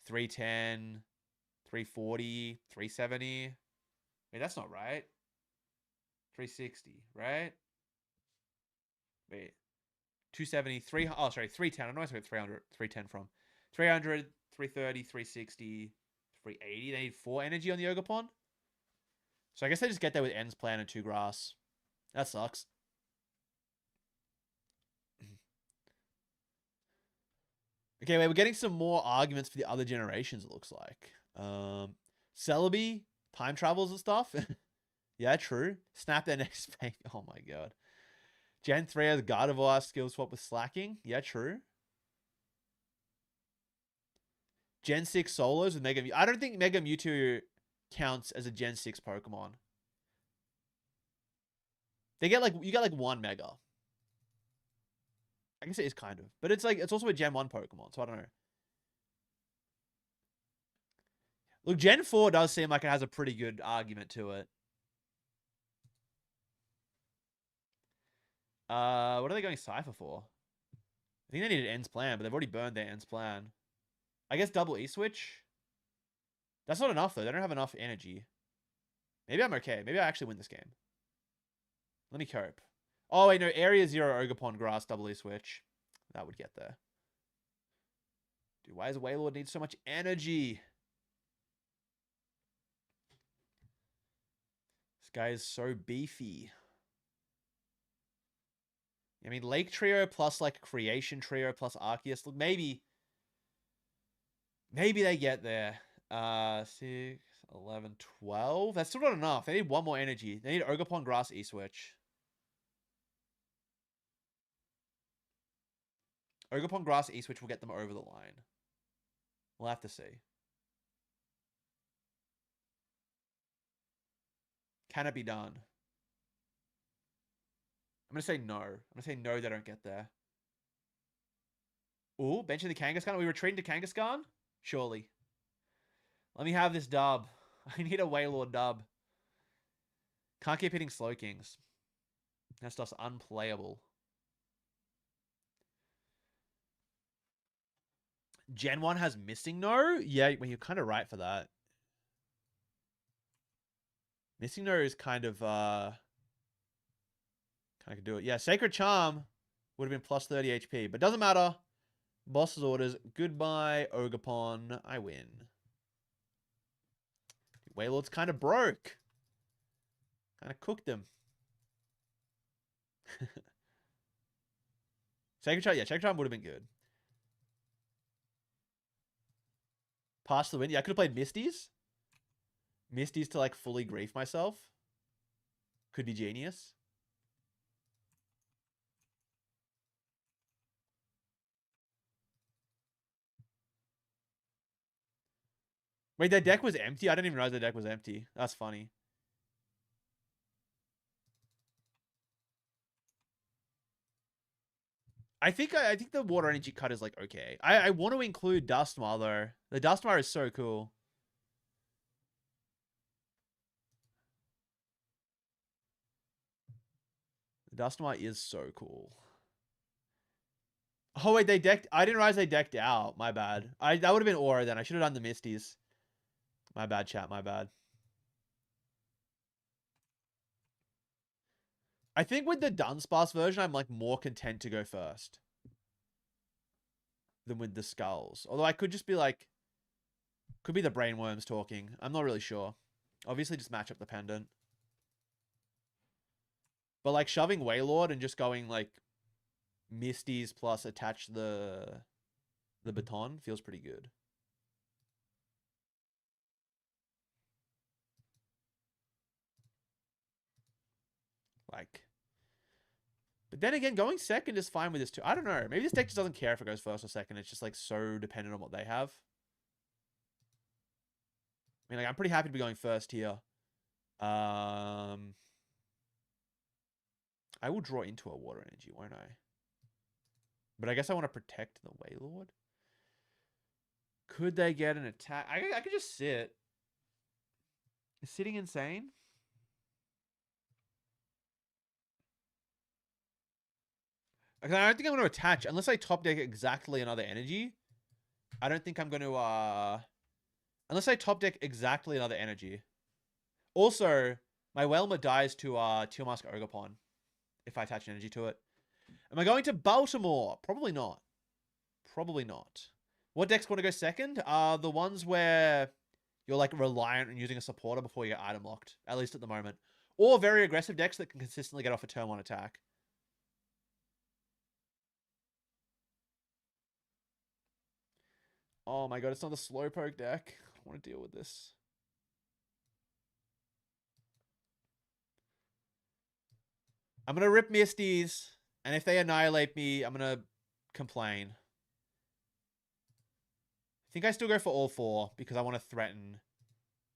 310, 340, 370. Wait, that's not right. 360, right? Wait. 270, 3, oh, sorry, 310. I don't know where I got 300, 310 from. 300, 330, 360, 380. They need 4 energy on the Ogerpon. So I guess they just get there with Ends Plan and 2 grass. That sucks. Okay, wait, we're getting some more arguments for the other generations, it looks like. Celebi, time travels and stuff. Yeah, true. Snap their next bank. Oh my god. Gen 3 has Gardevoir skill swap with slacking. Yeah, true. Gen 6 solos with Mega Mewtwo. I don't think Mega Mewtwo counts as a Gen 6 Pokemon. They get like, you get like 1 Mega. I guess it is kind of. But it's like, it's also a Gen 1 Pokemon, so I don't know. Look, Gen 4 does seem like it has a pretty good argument to it. What are they going Cypher for? I think they needed Ends Plan, but they've already burned their Ends Plan. I guess double E-Switch? That's not enough, though. They don't have enough energy. Maybe I'm okay. Maybe I actually win this game. Let me cope. Oh, wait, no. Area 0, Ogerpon, Grass, double E-Switch. That would get there. Dude, why does Wailord need so much energy? This guy is so beefy. I mean, Lake Trio plus, like, Creation Trio plus Arceus. Look, maybe they get there. 6, 11, 12. That's still not enough. They need 1 more energy. They need Ogerpon, Grass, E-Switch. Ogerpon, Grass, E-Switch will get them over the line. We'll have to see. Can it be done? I'm going to say no. I'm going to say no, they don't get there. Ooh, benching the Kangaskhan. Are we retreating to Kangaskhan? Surely. Let me have this dub. I need a Wailord dub. Can't keep hitting Slowkings. That stuff's unplayable. Gen 1 has Missing No? Yeah, well, you're kind of right for that. Missing No is kind of could do it. Yeah, Sacred Charm would have been plus 30 HP, but doesn't matter. Boss's orders. Goodbye, Ogerpon. I win. Wailord's kind of broke. Kind of cooked him. Sacred Charm, yeah, Sacred Charm would have been good. Pass the win. Yeah, I could have played Misty's. Misty's to, like, fully grief myself. Could be genius. Wait, their deck was empty? I didn't even realize their deck was empty. That's funny. I think the water energy cut is, like, okay. I want to include Duskmar, though. The Duskmar is so cool. The Duskmar is so cool. Oh, wait, they decked... I didn't realize they decked out. My bad. That would have been Aura, then. I should have done the Misties. My bad, chat. My bad. I think with the Dunsparce version, I'm like more content to go first than with the Skulls. Although I could just be like, could be the Brainworms talking. I'm not really sure. Obviously, just matchup dependent. But like shoving Wailord and just going like Misties plus attach the baton feels pretty good. Like, but then again, going second is fine with this too. I don't know. Maybe this deck just doesn't care if it goes first or second. It's just like so dependent on what they have. I mean, like, I'm pretty happy to be going first here. I will draw into a water energy, won't I? But I guess I want to protect the Wailord. Could they get an attack? I could just sit. Is sitting insane? I don't think I'm going to attach unless I top deck exactly another energy. I don't think I'm going to unless I top deck exactly another energy. Also, my Whelmer dies to Teal Mask Ogerpon if I attach energy to it. Am I going to Baltimore? Probably not. Probably not. What decks want to go second? The ones where you're like reliant on using a supporter before you get item locked, at least at the moment. Or very aggressive decks that can consistently get off a turn 1 attack. Oh my god, it's not the Slowpoke deck. I want to deal with this. I'm going to rip Misties, and if they annihilate me, I'm going to complain. I think I still go for all 4 because I want to threaten.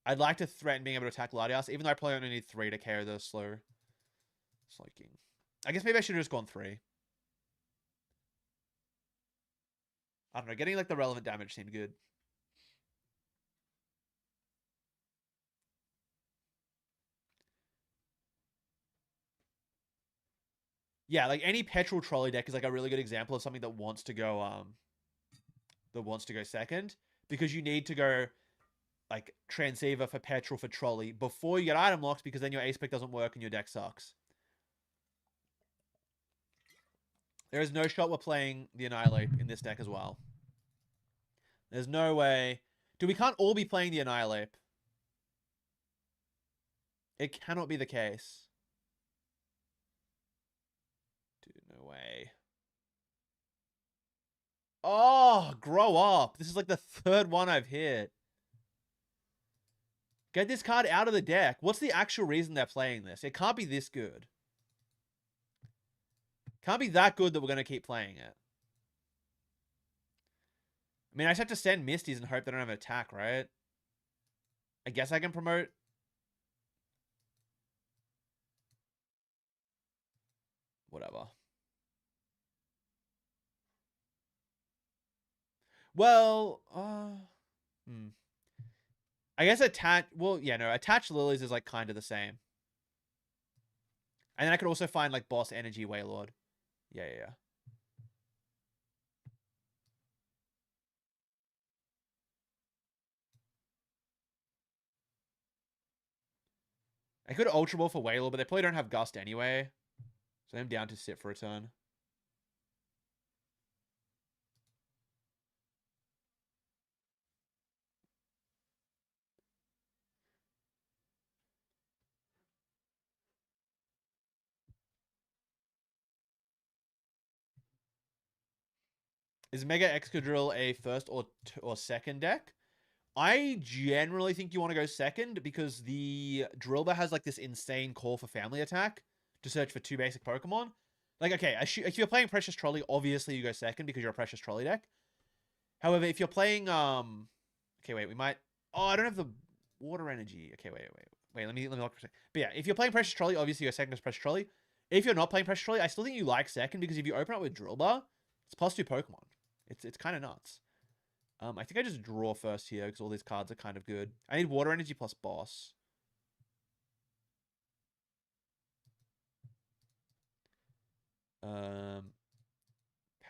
I'd like to threaten being able to attack Latias, even though I probably only need 3 to carry the slow Slowking. I guess maybe I should have just gone 3. I don't know. Getting like the relevant damage seemed good. Yeah, like any petrol trolley deck is like a really good example of something that wants to go second, because you need to go like Transceiver for petrol for trolley before you get item locks, because then your ace pick doesn't work and your deck sucks. There is no shot we're playing the Annihilate in this deck as well. There's no way. Dude, we can't all be playing the Annihilate. It cannot be the case. Dude, no way. Oh, grow up. This is like the 3rd one I've hit. Get this card out of the deck. What's the actual reason they're playing this? It can't be this good. Can't be that good that we're going to keep playing it. I mean, I just have to send Misties and hope they don't have an attack, right? I guess I can promote. Whatever. Well, I guess attach. Well, yeah, no, attach Lilies is like kind of the same. And then I could also find like Boss Energy Wailord. Yeah, yeah, yeah. I could Ultra Ball for Wailord, but they probably don't have Gust anyway. So I'm down to sit for a turn. Is Mega Excadrill a first or second deck? I generally think you want to go second because the Drillbur has like this insane call for family attack to search for 2 basic Pokemon. Like, okay, if you're playing Precious Trolley, obviously you go second because you're a Precious Trolley deck. However, if you're playing, okay, wait, we might, oh, I don't have the water energy. Okay, wait, let me look for a second. But yeah, if you're playing Precious Trolley, obviously you're second as Precious Trolley. If you're not playing Precious Trolley, I still think you like second because if you open up with Drillbur, it's +2 Pokemon. It's kind of nuts. I think I just draw first here because all these cards are kind of good. I need water energy plus boss.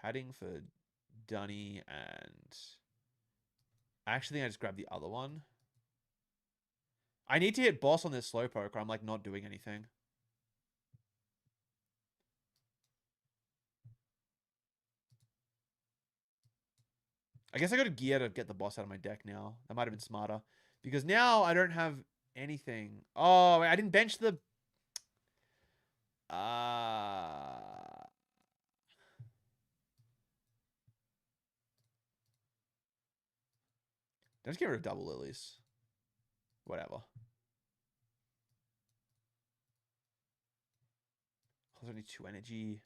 Padding for Dunny, and I actually think I just grabbed the other one. I need to hit boss on this Slowpoke or I'm like not doing anything. I guess I got a gear to get the boss out of my deck now. That might have been smarter. Because now I don't have anything. Oh, I didn't bench the... Let's get rid of double lilies. Whatever. There's only 2 energy.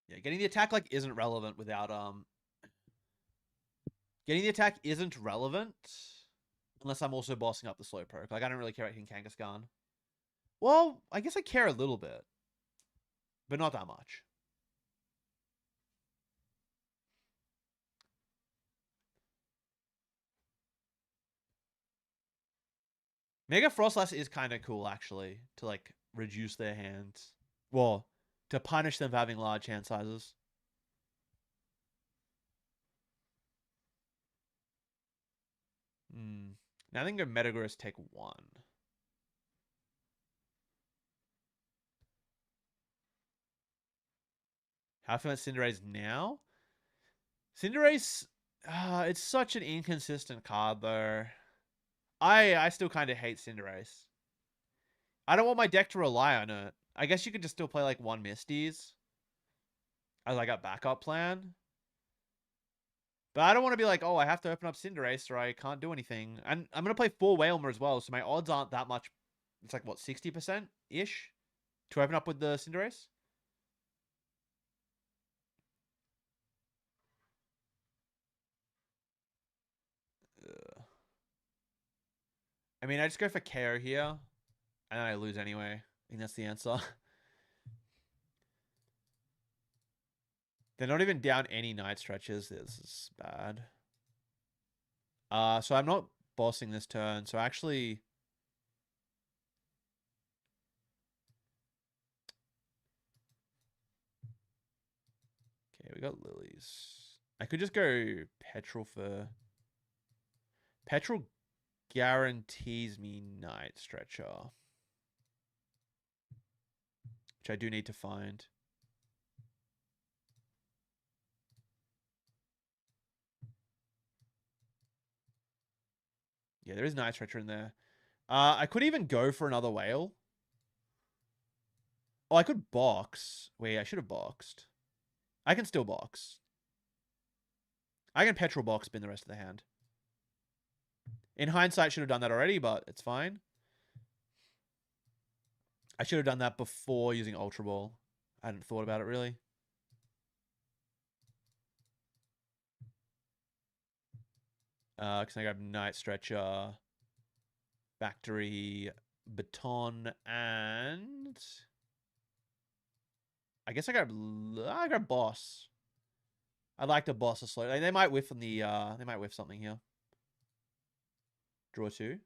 Yeah, getting the attack like isn't relevant without getting the attack isn't relevant unless I'm also bossing up the Slowpoke. Like I don't really care about hitting Kangaskhan. Well, I guess I care a little bit, but not that much. Mega Frostlass is kind of cool actually to like reduce their hands. Well, to punish them for having large hand sizes. Now I think go Metagross take 1. How far Cinderace now? Cinderace, it's such an inconsistent card though. I still kind of hate Cinderace. I don't want my deck to rely on it. I guess you could just still play like 1 Misties as like a backup plan. But I don't want to be like, oh, I have to open up Cinderace or I can't do anything. And I'm going to play 4 Wailmer as well, so my odds aren't that much. It's like, what, 60%-ish to open up with the Cinderace? I mean, I just go for KO here, and then I lose anyway. I think that's the answer. They're not even down any night stretches. This is bad. So I'm not bossing this turn. So actually... Okay, we got lilies. I could just go Petrol for... Petrol guarantees me Night Stretcher. Which I do need to find. Yeah, there is Night Stretcher in there. I could even go for another whale. Oh, I could box. Wait, I should have boxed. I can still box. I can Petrol box spin the rest of the hand. In hindsight, should have done that already, but it's fine. I should have done that before using Ultra Ball. I hadn't thought about it really. Because I grab Night Stretcher, Factory, Baton, and I guess I grab Boss. I'd like to boss a slow. Like, they might whiff on the they might whiff something here. Draw 2.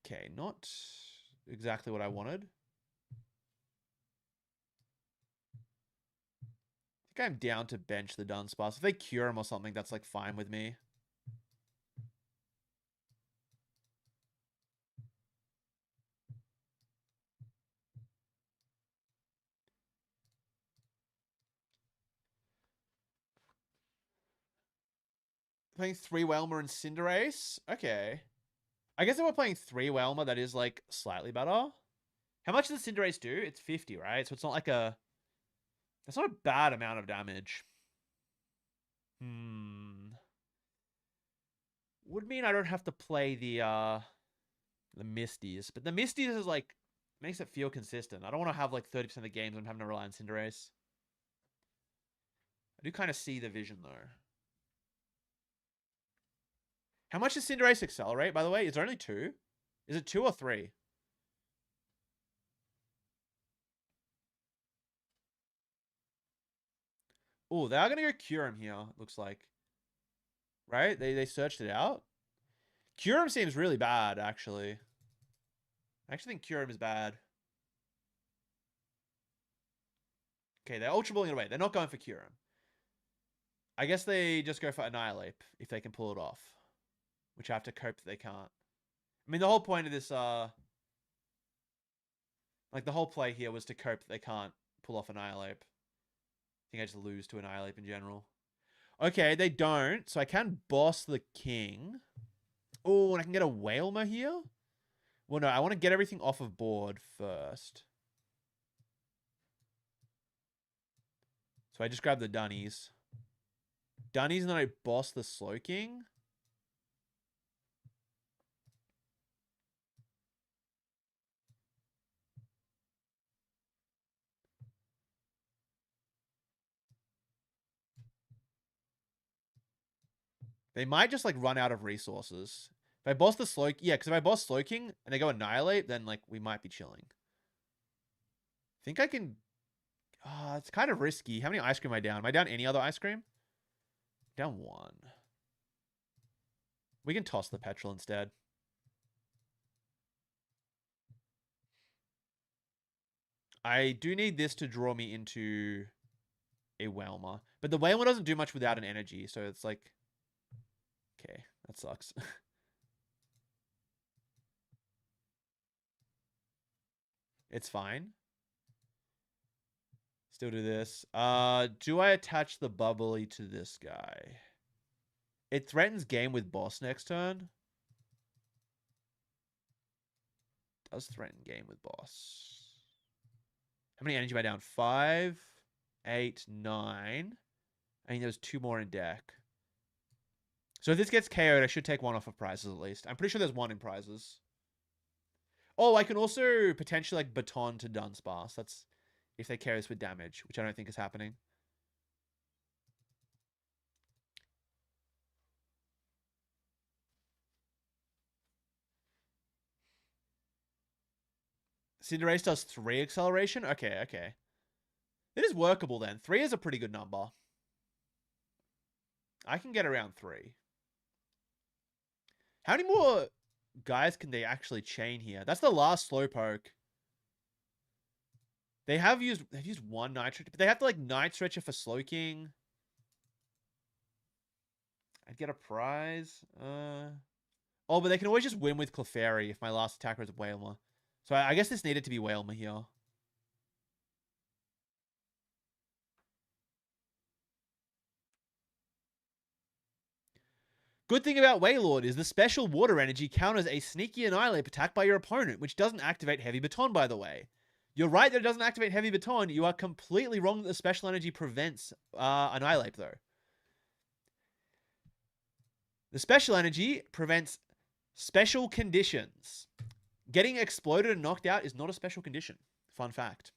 Okay, not exactly what I wanted. I think I'm down to bench the Dunsparce. If they cure him or something, that's like fine with me. Playing 3 Whelmer and Cinderace? Okay. I guess if we're playing 3 Whelmer, that is like slightly better. How much does Cinderace do? It's 50, right? So it's not like a... That's not a bad amount of damage. Would mean I don't have to play the Misties. But the Misties is like... Makes it feel consistent. I don't want to have like 30% of the games I'm having to rely on Cinderace. I do kind of see the vision though. How much does Cinderace accelerate, by the way? Is there only 2? Is it 2 or 3? Oh, they are going to go Kyurem here, looks like. Right? They searched it out. Kyurem seems really bad, actually. I actually think Kyurem is bad. Okay, they're Ultra Balling it away. They're not going for Kyurem. I guess they just go for Annihilate if they can pull it off. Which I have to cope that they can't. I mean, the whole point of this, like, the whole play here was to cope that they can't pull off Annihilate. I think I just lose to Annihilate in general. Okay, they don't, so I can boss the king. Oh, and I can get a Whalmer here? Well, no, I want to get everything off of board first. So I just grab the Dunnies. Dunnies, and then I boss the Slowking. They might just, like, run out of resources. If I boss the Slow... Yeah, because if I boss Slowking and they go Annihilate, then, like, we might be chilling. I think I can... it's kind of risky. How many ice cream am I down? Am I down any other ice cream? Down one. We can toss the petrol instead. I do need this to draw me into a Whalmer. But the Whalmer doesn't do much without an energy, so it's like... Okay, that sucks. It's fine. Still do this. Do I attach the bubbly to this guy? It threatens game with boss next turn. Does threaten game with boss. How many energy am I down? 5, 8, 9. I think there's 2 more in deck. So if this gets KO'd, I should take 1 off of prizes at least. I'm pretty sure there's 1 in prizes. Oh, I can also potentially, like, baton to Dunsparce. That's if they carry this with damage, which I don't think is happening. Cinderace does 3 acceleration? Okay, okay. It is workable then. 3 is a pretty good number. I can get around 3. How many more guys can they actually chain here? That's the last Slowpoke. They've used 1 Night Stretcher, but they have to, like, Night Stretcher for Slowking. I'd get a prize. Oh, but they can always just win with Clefairy if my last attacker is Whalmer. So I guess this needed to be Whalmer here. Good thing about Wailord is the special water energy counters a sneaky Annihilate attack by your opponent, which doesn't activate Heavy Baton, by the way. You're right that it doesn't activate Heavy Baton. You are completely wrong that the special energy prevents Annihilate, though. The special energy prevents special conditions. Getting exploded and knocked out is not a special condition. Fun fact.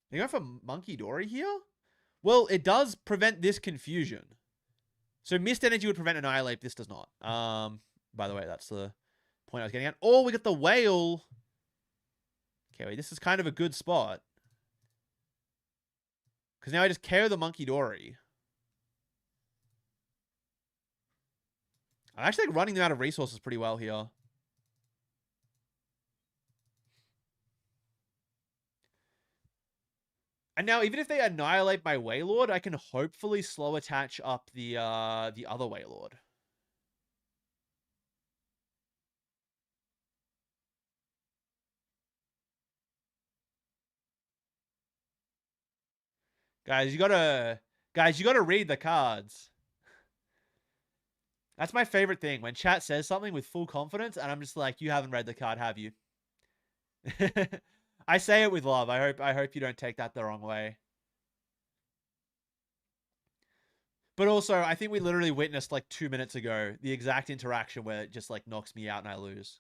You go for Monkey Dory here? Well, it does prevent this confusion. So Mist Energy would prevent Annihilate. This does not. By the way, that's the point I was getting at. Oh, we got the whale. Okay, wait, this is kind of a good spot. Because now I just KO the Monkey Dory. I'm actually, like, running them out of resources pretty well here. And now, even if they annihilate my Wailord, I can hopefully slow attach up the other Wailord. Guys, you gotta read the cards. That's my favorite thing, when chat says something with full confidence, and I'm just like, you haven't read the card, have you? I say it with love. I hope you don't take that the wrong way. But also, I think we literally witnessed, like, 2 minutes ago the exact interaction where it just, like, knocks me out and I lose.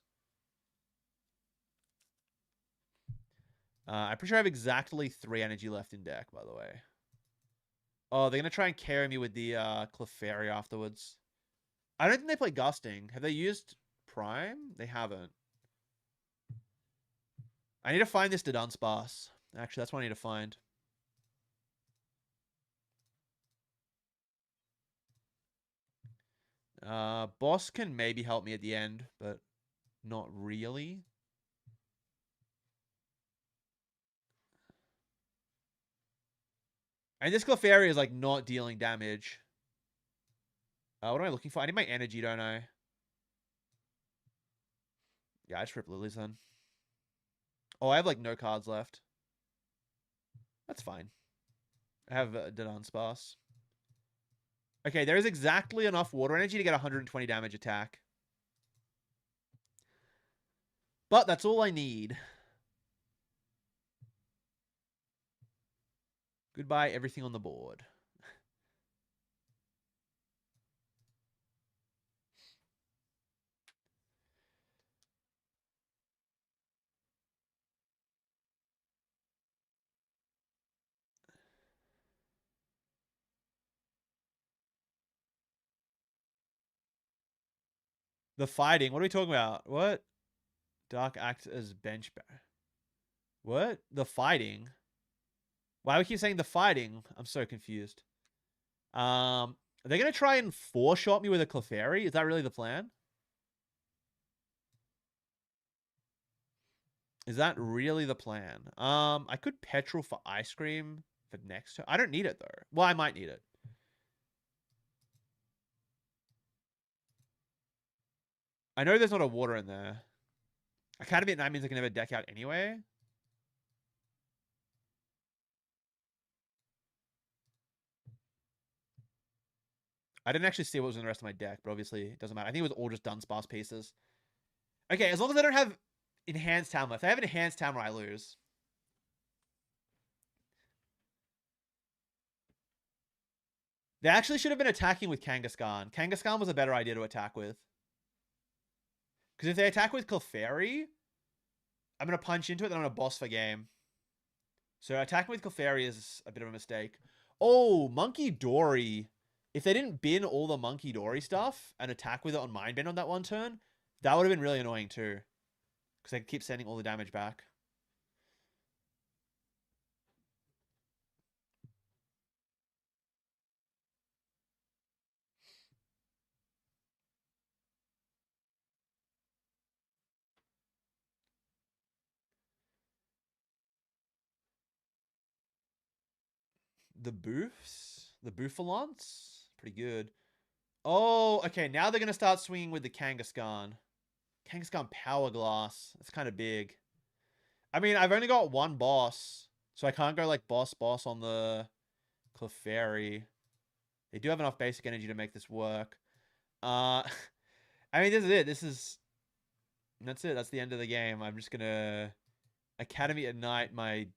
I'm pretty sure I have exactly 3 energy left in deck, by the way. Oh, they're going to try and carry me with the Clefairy afterwards. I don't think they play Gusting. Have they used Prime? They haven't. I need to find this to Dunsparce. Actually, that's what I need to find. Boss can maybe help me at the end, but not really. And this Clefairy is like not dealing damage. What am I looking for? I need my energy, don't I? Yeah, I just rip Lilies then. Oh, I have like no cards left. That's fine. I have Dadan Sparse. Okay, there is exactly enough water energy to get 120 damage attack. But that's all I need. Goodbye, everything on the board. The fighting. What are we talking about? What? Dark acts as bench. What? The fighting? Why do we keep saying the fighting? I'm so confused. Are they going to try and four-shot me with a Clefairy? Is that really the plan? Is that really the plan? I could Petrol for Ice Cream for next turn. I don't need it, though. Well, I might need it. I know there's not a water in there. Academy at 9 means I can never deck out anyway. I didn't actually see what was in the rest of my deck, but obviously it doesn't matter. I think it was all just Dunsparce pieces. Okay, as long as I don't have Enhanced Talon. If I have an Enhanced Talon, I lose. They actually should have been attacking with Kangaskhan. Kangaskhan was a better idea to attack with. Because if they attack with Clefairy, I'm going to punch into it, then I'm going to boss for game. So attacking with Clefairy is a bit of a mistake. Oh, Monkey Dory. If they didn't bin all the Monkey Dory stuff and attack with it on Mind Bend on that one turn, that would have been really annoying too. Because they keep sending all the damage back. The Boofs? The Boufalants? Pretty good. Oh, okay. Now they're going to start swinging with the Kangaskhan. Kangaskhan Power Glass. That's kind of big. I mean, I've only got one boss. So I can't go like boss on the Clefairy. They do have enough basic energy to make this work. I mean, this is it. That's it. That's the end of the game. I'm just going to Academy at Night my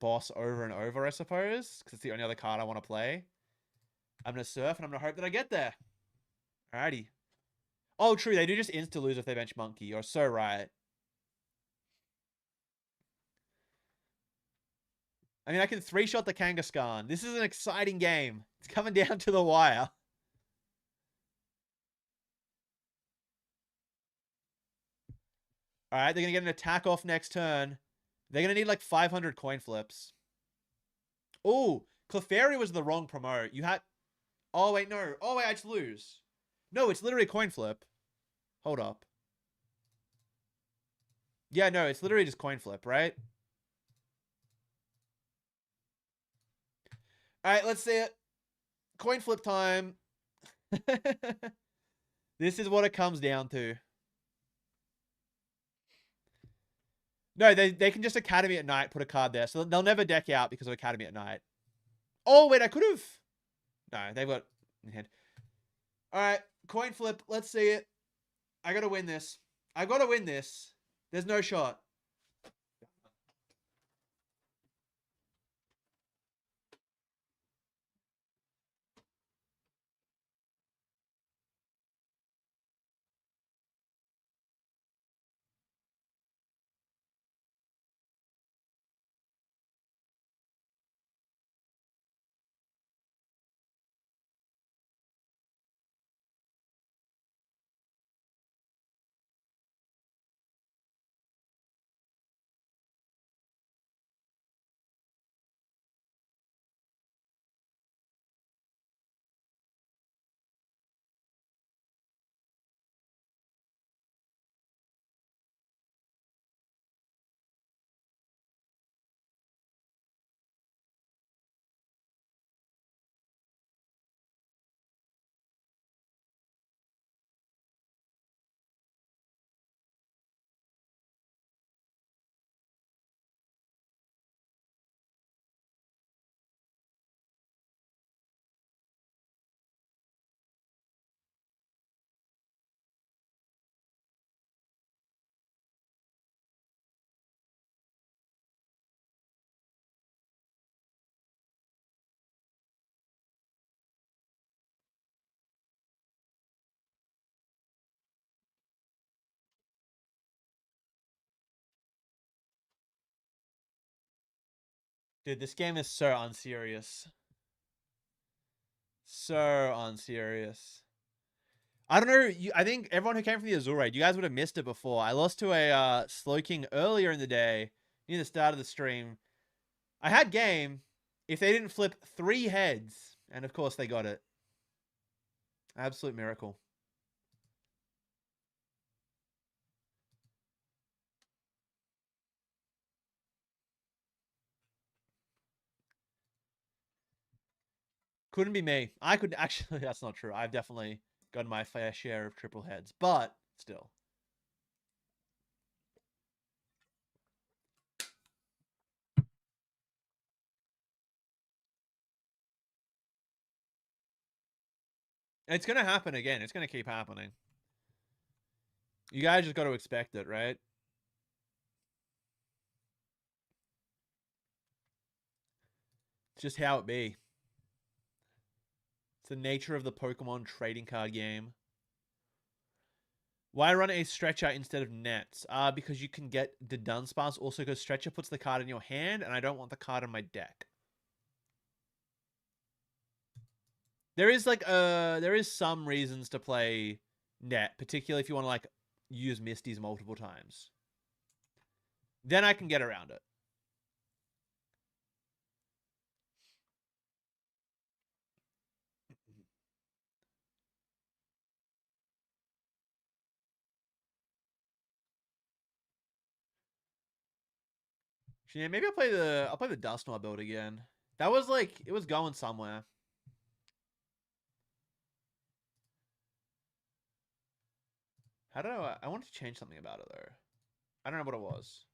boss over and over, I suppose. Because it's the only other card I want to play. I'm going to surf and I'm going to hope that I get there. Alrighty. Oh, true. They do just insta-lose if they bench Monkey. You're so right. I mean, I can three-shot the Kangaskhan. This is an exciting game. It's coming down to the wire. Alright, they're going to get an attack off next turn. They're going to need like 500 coin flips. Oh, Clefairy was the wrong promote. You had... Oh, wait, no. Oh, wait, I just lose. No, it's literally a coin flip. Hold up. Yeah, no, it's literally just coin flip, right? Alright, let's see it. Coin flip time. This is what it comes down to. No, they can just Academy at Night, put a card there. So they'll never deck out because of Academy at Night. Oh, wait, I could have... No, they've got... Alright, coin flip. Let's see it. I gotta win this. I gotta win this. There's no shot. Dude, this game is so unserious. So unserious. I don't know. I think everyone who came from the Azure raid, you guys would have missed it before. I lost to a Slow King earlier in the day, near the start of the stream. I had game if they didn't flip 3 heads, and of course they got it. Absolute miracle. Couldn't be me. I could actually, that's not true. I've definitely gotten my fair share of triple heads, but still. It's going to happen again. It's going to keep happening. You guys just got to expect it, right? It's just how it be. It's the nature of the Pokemon trading card game. Why run a Stretcher instead of Nets? Because you can get the Dunsparce. Also, because Stretcher puts the card in your hand, and I don't want the card in my deck. There is some reasons to play Net, particularly if you want to like use Misties multiple times. Then I can get around it. Yeah, maybe I'll play the Dusknoir build again. That was like it was going somewhere. How do I wanted to change something about it though. I don't know what it was.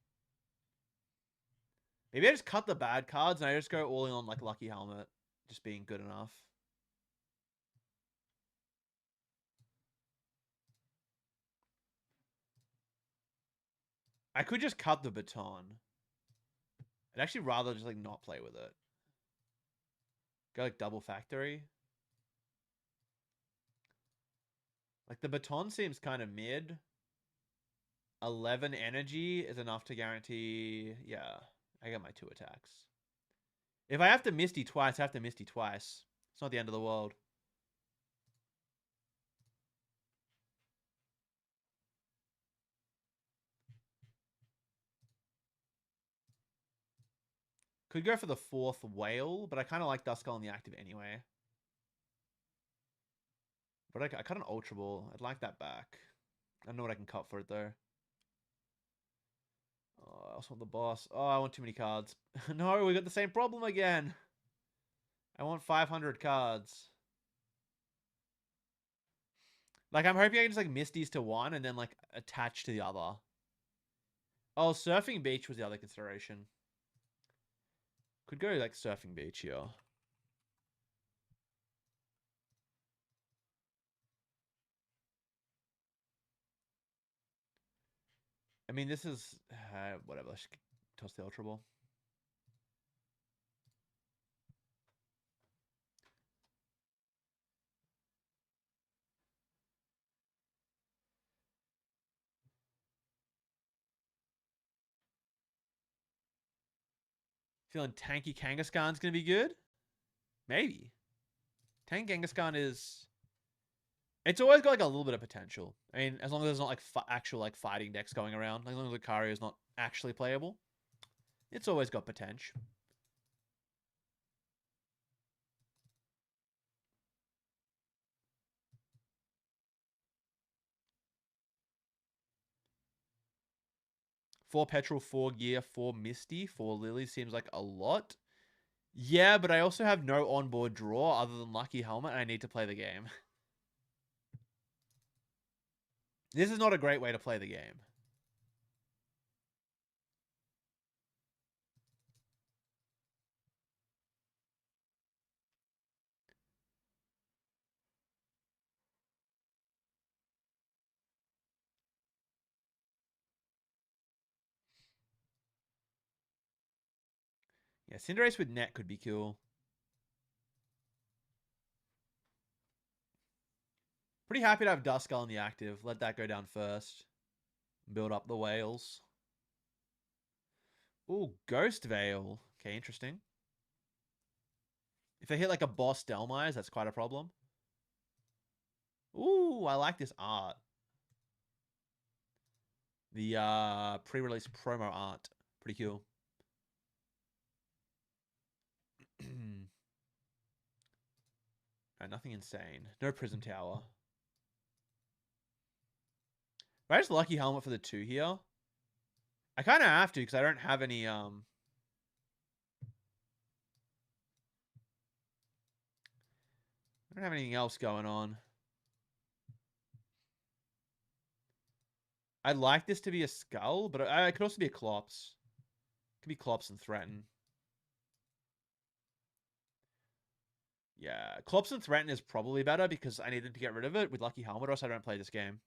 Maybe I just cut the bad cards and I just go all in on like Lucky Helmet, just being good enough. I could just cut the baton. I'd actually rather just like not play with it. Go like double factory. Like the baton seems kind of mid. 11 energy is enough to guarantee. Yeah, I got my 2 attacks. If I have to Misty twice, I have to Misty twice. It's not the end of the world. Could go for the 4th whale, but I kind of like Duskull in the active anyway. But I cut an Ultra Ball. I'd like that back. I don't know what I can cut for it, though. Oh, I also want the boss. Oh, I want too many cards. No, we got the same problem again. I want 500 cards. Like, I'm hoping I can just, like, miss these to one and then, like, attach to the other. Oh, Surfing Beach was the other consideration. Could go, like, Surfing Beach here. I mean, this is... whatever, let's toss the Ultra Ball. Feeling tanky Kangaskhan's going to be good? Maybe. Tank Kangaskhan is... It's always got, like, a little bit of potential. I mean, as long as there's not, like, actual, like, fighting decks going around. As long as Lucario is not actually playable. It's always got potential. Four Petrol, 4 Gear, 4 Misty, 4 Lily seems like a lot. Yeah, but I also have no onboard draw other than Lucky Helmet, and I need to play the game. This is not a great way to play the game. Yeah, Cinderace with Net could be cool. Pretty happy to have Duskull in the active. Let that go down first. Build up the whales. Ooh, Ghost Veil. Okay, interesting. If they hit like a boss Delmise, that's quite a problem. Ooh, I like this art. The pre-release promo art. Pretty cool. Right, nothing insane. No Prism Tower. But I just Lucky Helmet for the 2 here. I kind of have to because I don't have any I don't have anything else going on. I'd like this to be a Skull, but it could also be a Clops. It could be Clops and Threaten. Yeah, Clops and Threaten is probably better because I need them to get rid of it with Lucky Helmet, or else I don't play this game.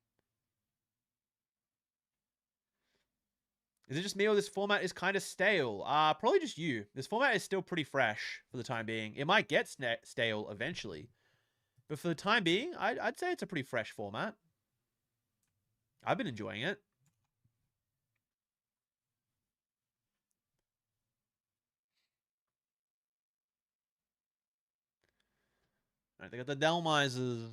Is it just me or this format is kind of stale? Probably just you. This format is still pretty fresh for the time being. It might get stale eventually. But for the time being, I'd say it's a pretty fresh format. I've been enjoying it. Alright, they got the Delmises.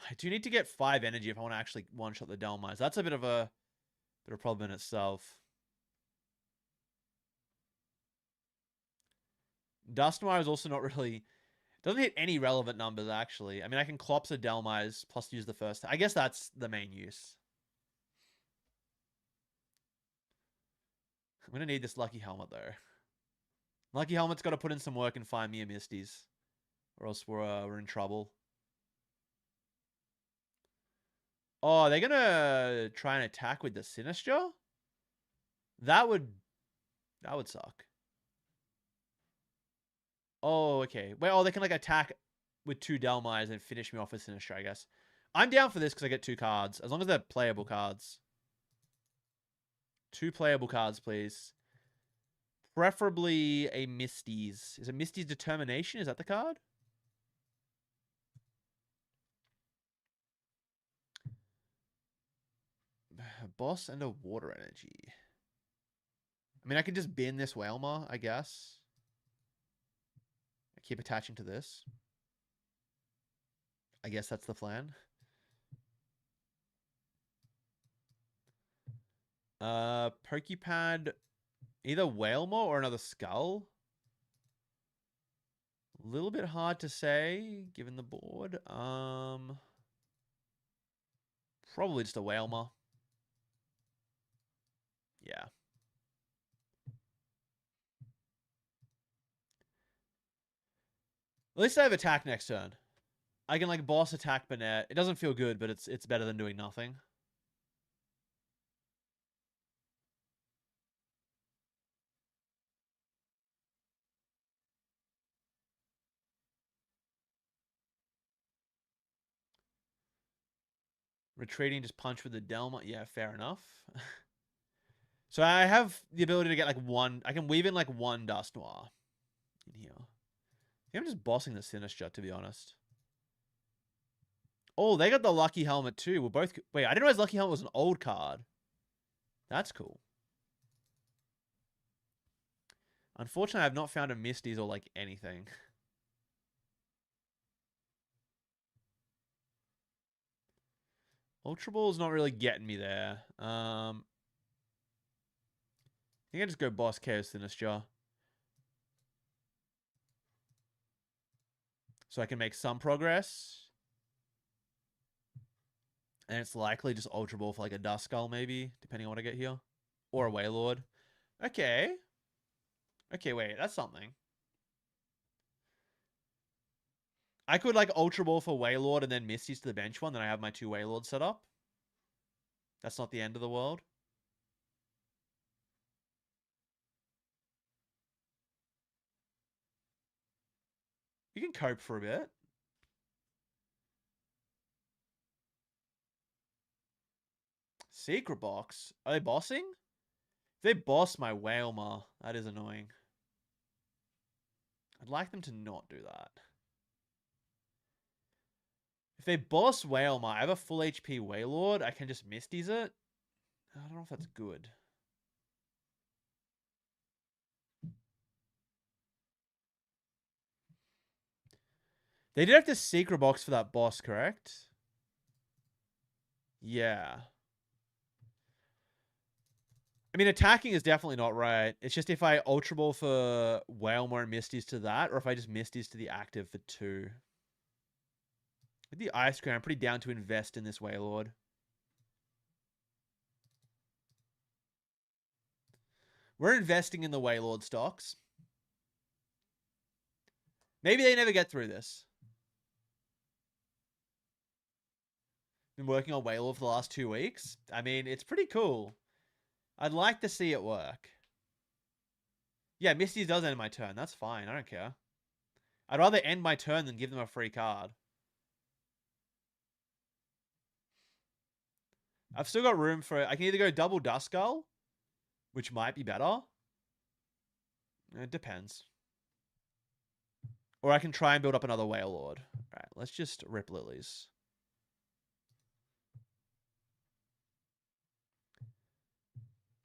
I do need to get 5 energy if I want to actually one-shot the Delmise. That's a bit of a problem in itself. Dusknoir is also not really... Doesn't hit any relevant numbers, actually. I mean, I can Clops a Delmise plus use the first... I guess that's the main use. I'm going to need this Lucky Helmet, though. Lucky Helmet's got to put in some work and find me a Misties. Or else we're in trouble. Oh, they're going to try and attack with the Sinistra? That would suck. Oh, okay. Well, they can like attack with 2 Delmise and finish me off with Sinistra, I guess. I'm down for this because I get 2 cards. As long as they're playable cards. 2 playable cards, please. Preferably a Misty's. Is it Misty's Determination? Is that the card? A boss and a water energy. I mean, I could just bin this Whalmer, I guess. I keep attaching to this. I guess that's the plan. Pokepad, either Whalmer or another Skull. A little bit hard to say, given the board. Probably just a Whalmer. Yeah. At least I have attack next turn. I can like boss attack Burnett. It doesn't feel good, but it's better than doing nothing. Retreating, just punch with the Delma. Yeah, fair enough. So I have the ability to get like 1. I can weave in like 1 Dusknoir in here. I think I'm just bossing the Sinistra, to be honest. Oh, they got the Lucky Helmet too. We're both... Wait, I didn't realize Lucky Helmet was an old card. That's cool. Unfortunately, I have not found a Misty's or like anything. Ultra Ball's not really getting me there. I think I just go boss Chaos Sinistra. So I can make some progress. And it's likely just Ultra Ball for like a Duskull, maybe, depending on what I get here. Or a Wailord. Okay. Okay, wait, that's something. I could like Ultra Ball for Wailord and then Misty's to the bench one, then I have my 2 Wailords set up. That's not the end of the world. You can cope for a bit. Secret box? Are they bossing? If they boss my Whalmer, that is annoying. I'd like them to not do that. If they boss Whalmer, I have a full HP Wailord. I can just Misty's it. I don't know if that's good. They did have to secret box for that boss, correct? Yeah. I mean, attacking is definitely not right. It's just if I Ultra Ball for Wailmer and Misty's to that, or if I just Misty's to the active for 2. With the Ice Cream, I'm pretty down to invest in this Wailord. We're investing in the Wailord stocks. Maybe they never get through this. Been working on Wailord for the last 2 weeks. I mean, it's pretty cool. I'd like to see it work. Yeah, Misty's does end my turn. That's fine. I don't care. I'd rather end my turn than give them a free card. I've still got room for it. I can either go double Duskull, which might be better. It depends. Or I can try and build up another Wailord. Alright, let's just rip Lilies.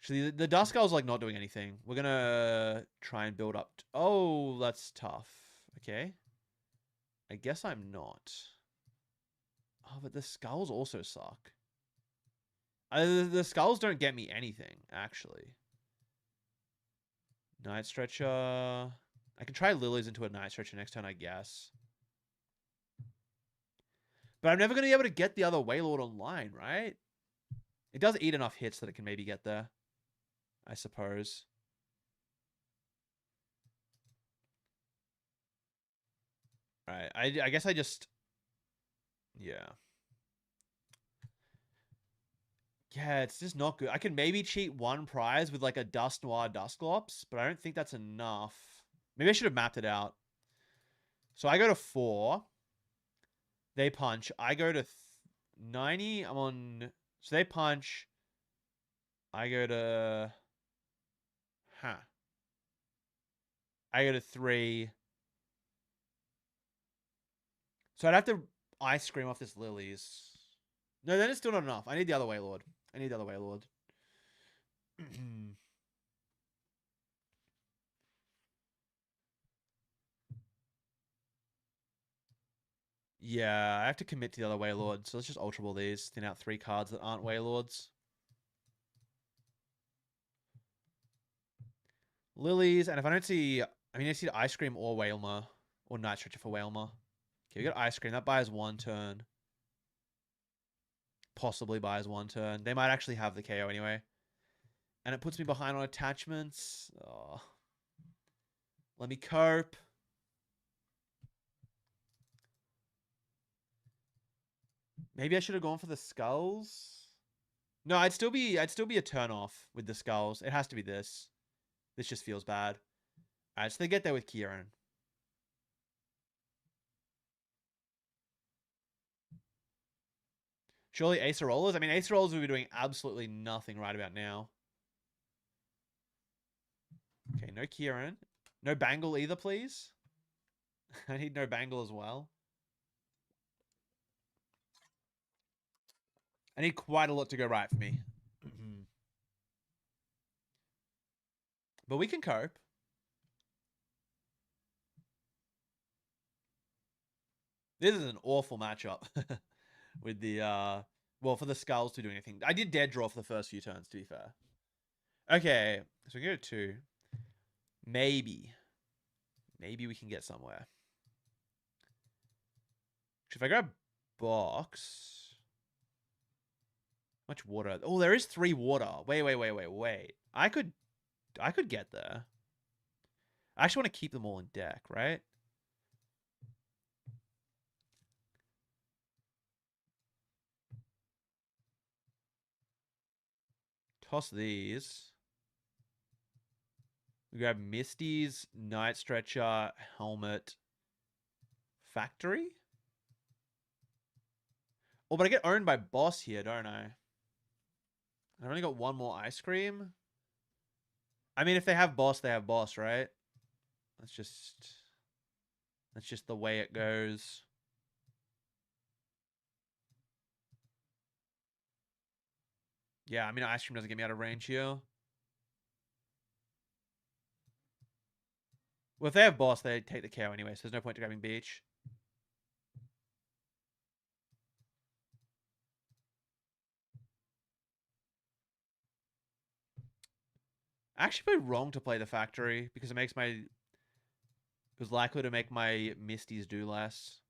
Actually, the Duskull's like not doing anything. We're gonna try and build up. Oh, that's tough. Okay. I guess I'm not. Oh, but the skulls also suck. The skulls don't get me anything, actually. Night Stretcher. I can try Lilies into a Night Stretcher next turn, I guess. But I'm never going to be able to get the other Wailord online, right? It does eat enough hits that it can maybe get there, I suppose. Alright, I guess I just... Yeah. Yeah, it's just not good. I can maybe cheat one prize with like a Dust Noir Dusclops, but I don't think that's enough. Maybe I should have mapped it out. So I go to 4. They punch. I go to 90. I'm on... So they punch. I go to... Huh. I go to 3. So I'd have to Ice Scream off this Lilies. No, then it's still not enough. I need the other Wailord. I need the other Wailord. Yeah, I have to commit to the other Wailord. So let's just Ultra Ball these. Thin out 3 cards that aren't Wailords. Lilies, and if I don't see... I mean, I see Ice Cream or Wailmer. Or Night Stretcher for Wailmer. Okay, we got Ice Cream. That buys 1 turn. Possibly buys 1 turn. They might actually have the KO anyway. And it puts me behind on attachments. Oh. Let me cope. Maybe I should have gone for the skulls. No, I'd still be a turn off with the skulls. It has to be this. This just feels bad. Alright, so they get there with Kieran. Surely Acerolas? I mean, Acerolas will be doing absolutely nothing right about now. Okay, no Kieran. No Bangle either, please. I need no Bangle as well. I need quite a lot to go right for me. But we can cope. This is an awful matchup with the well, for the skulls to do anything. I did dead draw for the first few turns, to be fair. Okay, so we go to 2. Maybe we can get somewhere. If I grab box, much water. Oh, there is 3 water. Wait. I could get there. I actually want to keep them all in deck, right? Toss these. We grab Misty's, Night Stretcher, Helmet, Factory. Oh, but I get owned by Boss here, don't I? I've only got 1 more Ice Cream. I mean, if they have Boss, right? That's just the way it goes. Yeah, I mean, Ice Cream doesn't get me out of range here. Well, if they have Boss, they take the KO anyway, so there's no point to grabbing Beach. Actually, wrong to play the factory because it makes my... It was likely to make my Misties do less.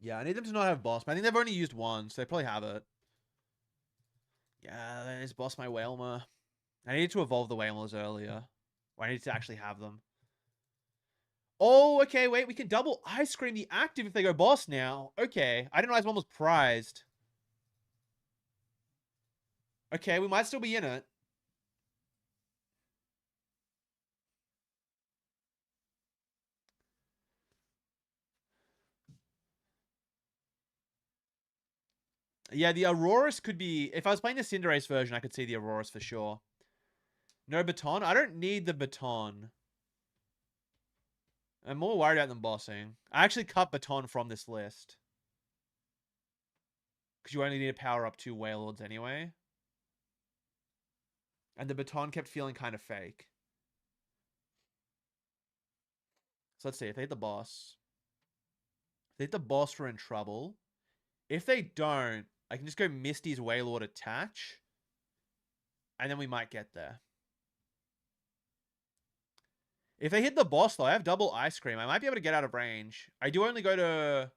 Yeah, I need them to not have boss. But I think they've only used one, so they probably have it. Yeah, then it's boss my Whalmer. I needed to evolve the Whalers earlier. Or I need to actually have them. Oh, okay, wait. We can double Ice Cream the active if they go boss now. Okay. I didn't realize one was prized. Okay, we might still be in it. Yeah, the Auroras could be... If I was playing the Cinderace version, I could see the Auroras for sure. No baton? I don't need the baton. I'm more worried about them bossing. I actually cut baton from this list. Because you only need to power up 2 Wailords anyway. And the baton kept feeling kind of fake. So let's see. If they hit the boss. If they hit the boss, we're in trouble. If they don't, I can just go Misty's Wailord attach. And then we might get there. If they hit the boss, though, I have double Ice Cream. I might be able to get out of range. I do only go to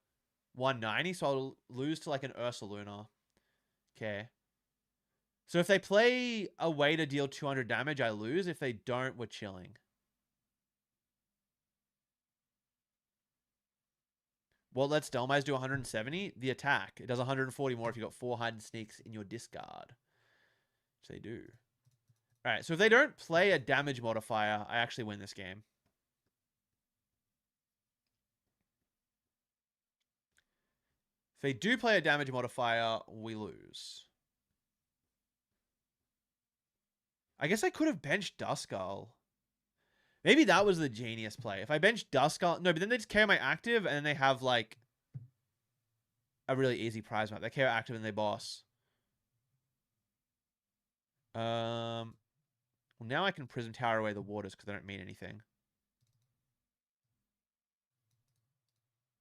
190, so I'll lose to like an Ursaluna. Okay. So if they play a way to deal 200 damage, I lose. If they don't, we're chilling. Well, let's Delmize do 170. The attack. It does 140 more if you got 4 hide and sneaks in your discard. Which they do. Alright, so if they don't play a damage modifier, I actually win this game. If they do play a damage modifier, we lose. I guess I could have benched Duskull. Maybe that was the genius play. If I bench Duskull... No, but then they just KO my active, and then they have, like, a really easy prize map. They KO active and they boss. Well, now I can Prism Tower away the waters because they don't mean anything.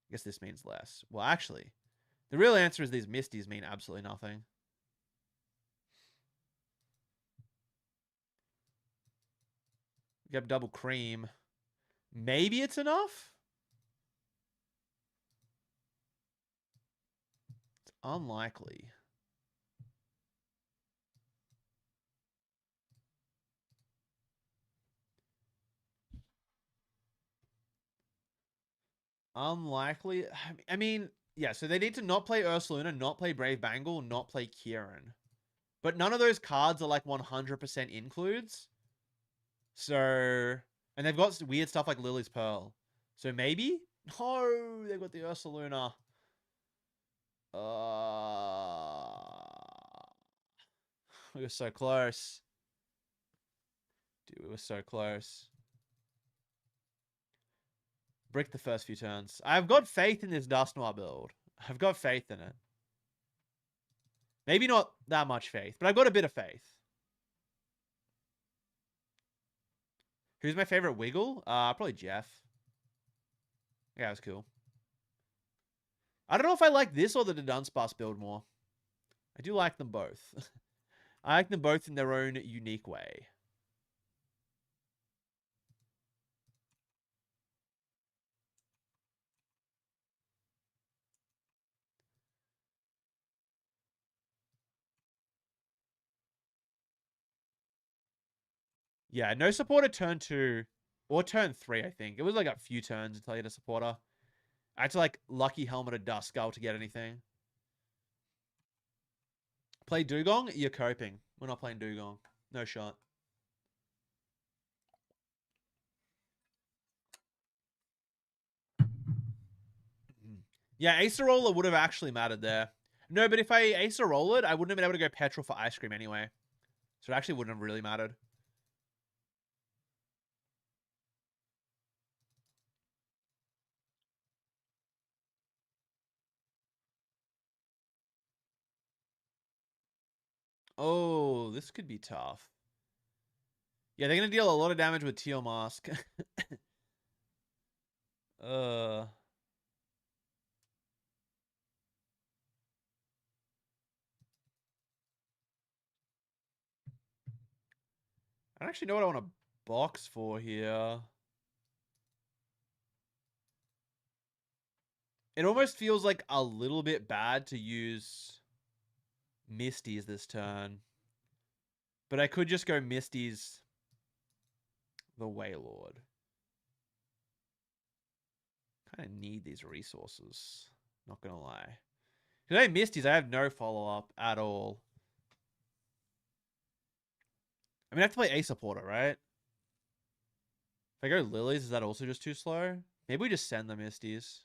I guess this means less. Well, actually, the real answer is these Misties mean absolutely nothing. We got double cream. Maybe it's enough? It's unlikely. Unlikely. I mean, yeah, so they need to not play Ursaluna, not play Brave Bangle, not play Kieran. But none of those cards are like 100% includes. So, and they've got weird stuff like Lily's Pearl. So maybe? No, they've got the Ursaluna. We were so close. Dude, we were so close. Brick the first few turns. I've got faith in this Dusknoir build. I've got faith in it. Maybe not that much faith, but I've got a bit of faith. Who's my favorite Wiggle? Probably Jeff. Yeah, it was cool. I don't know if I like this or the Dunsparce build more. I do like them both. I like them both in their own unique way. Yeah, no supporter turn 2 or turn 3, I think. It was like a few turns until you had a supporter. I had to like Lucky Helmet or Duskull to get anything. Play Dugong? You're coping. We're not playing Dugong. No shot. Yeah, Acerola would have actually mattered there. No, but if I Acerola it, I wouldn't have been able to go Petrol for Ice Cream anyway. So it actually wouldn't have really mattered. Oh, this could be tough. Yeah, they're going to deal a lot of damage with Teal Mask. uh... I don't actually know what I want to box for here. It almost feels like a little bit bad to use Misty's this turn. But I could just go Misty's the Wailord. Kind of need these resources. Not gonna lie. Because I Misty's, I have no follow-up at all. I mean, I have to play a supporter, right? If I go Lilies, is that also just too slow? Maybe we just send the Misties.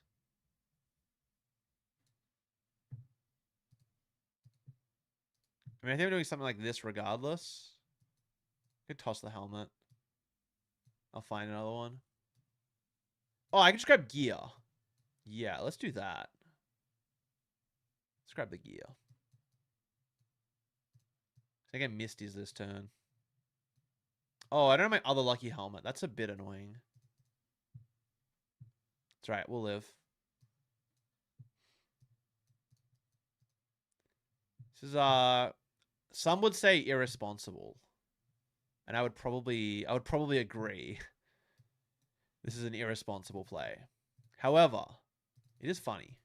I mean, I think I'm doing something like this regardless. I could toss the helmet. I'll find another one. Oh, I can just grab gear. Yeah, let's do that. Let's grab the gear. I think I Misty's this turn. Oh, I don't have my other lucky helmet. That's a bit annoying. That's right, we'll live. This is some would say irresponsible. And I would probably agree. This is an irresponsible play. However, it is funny.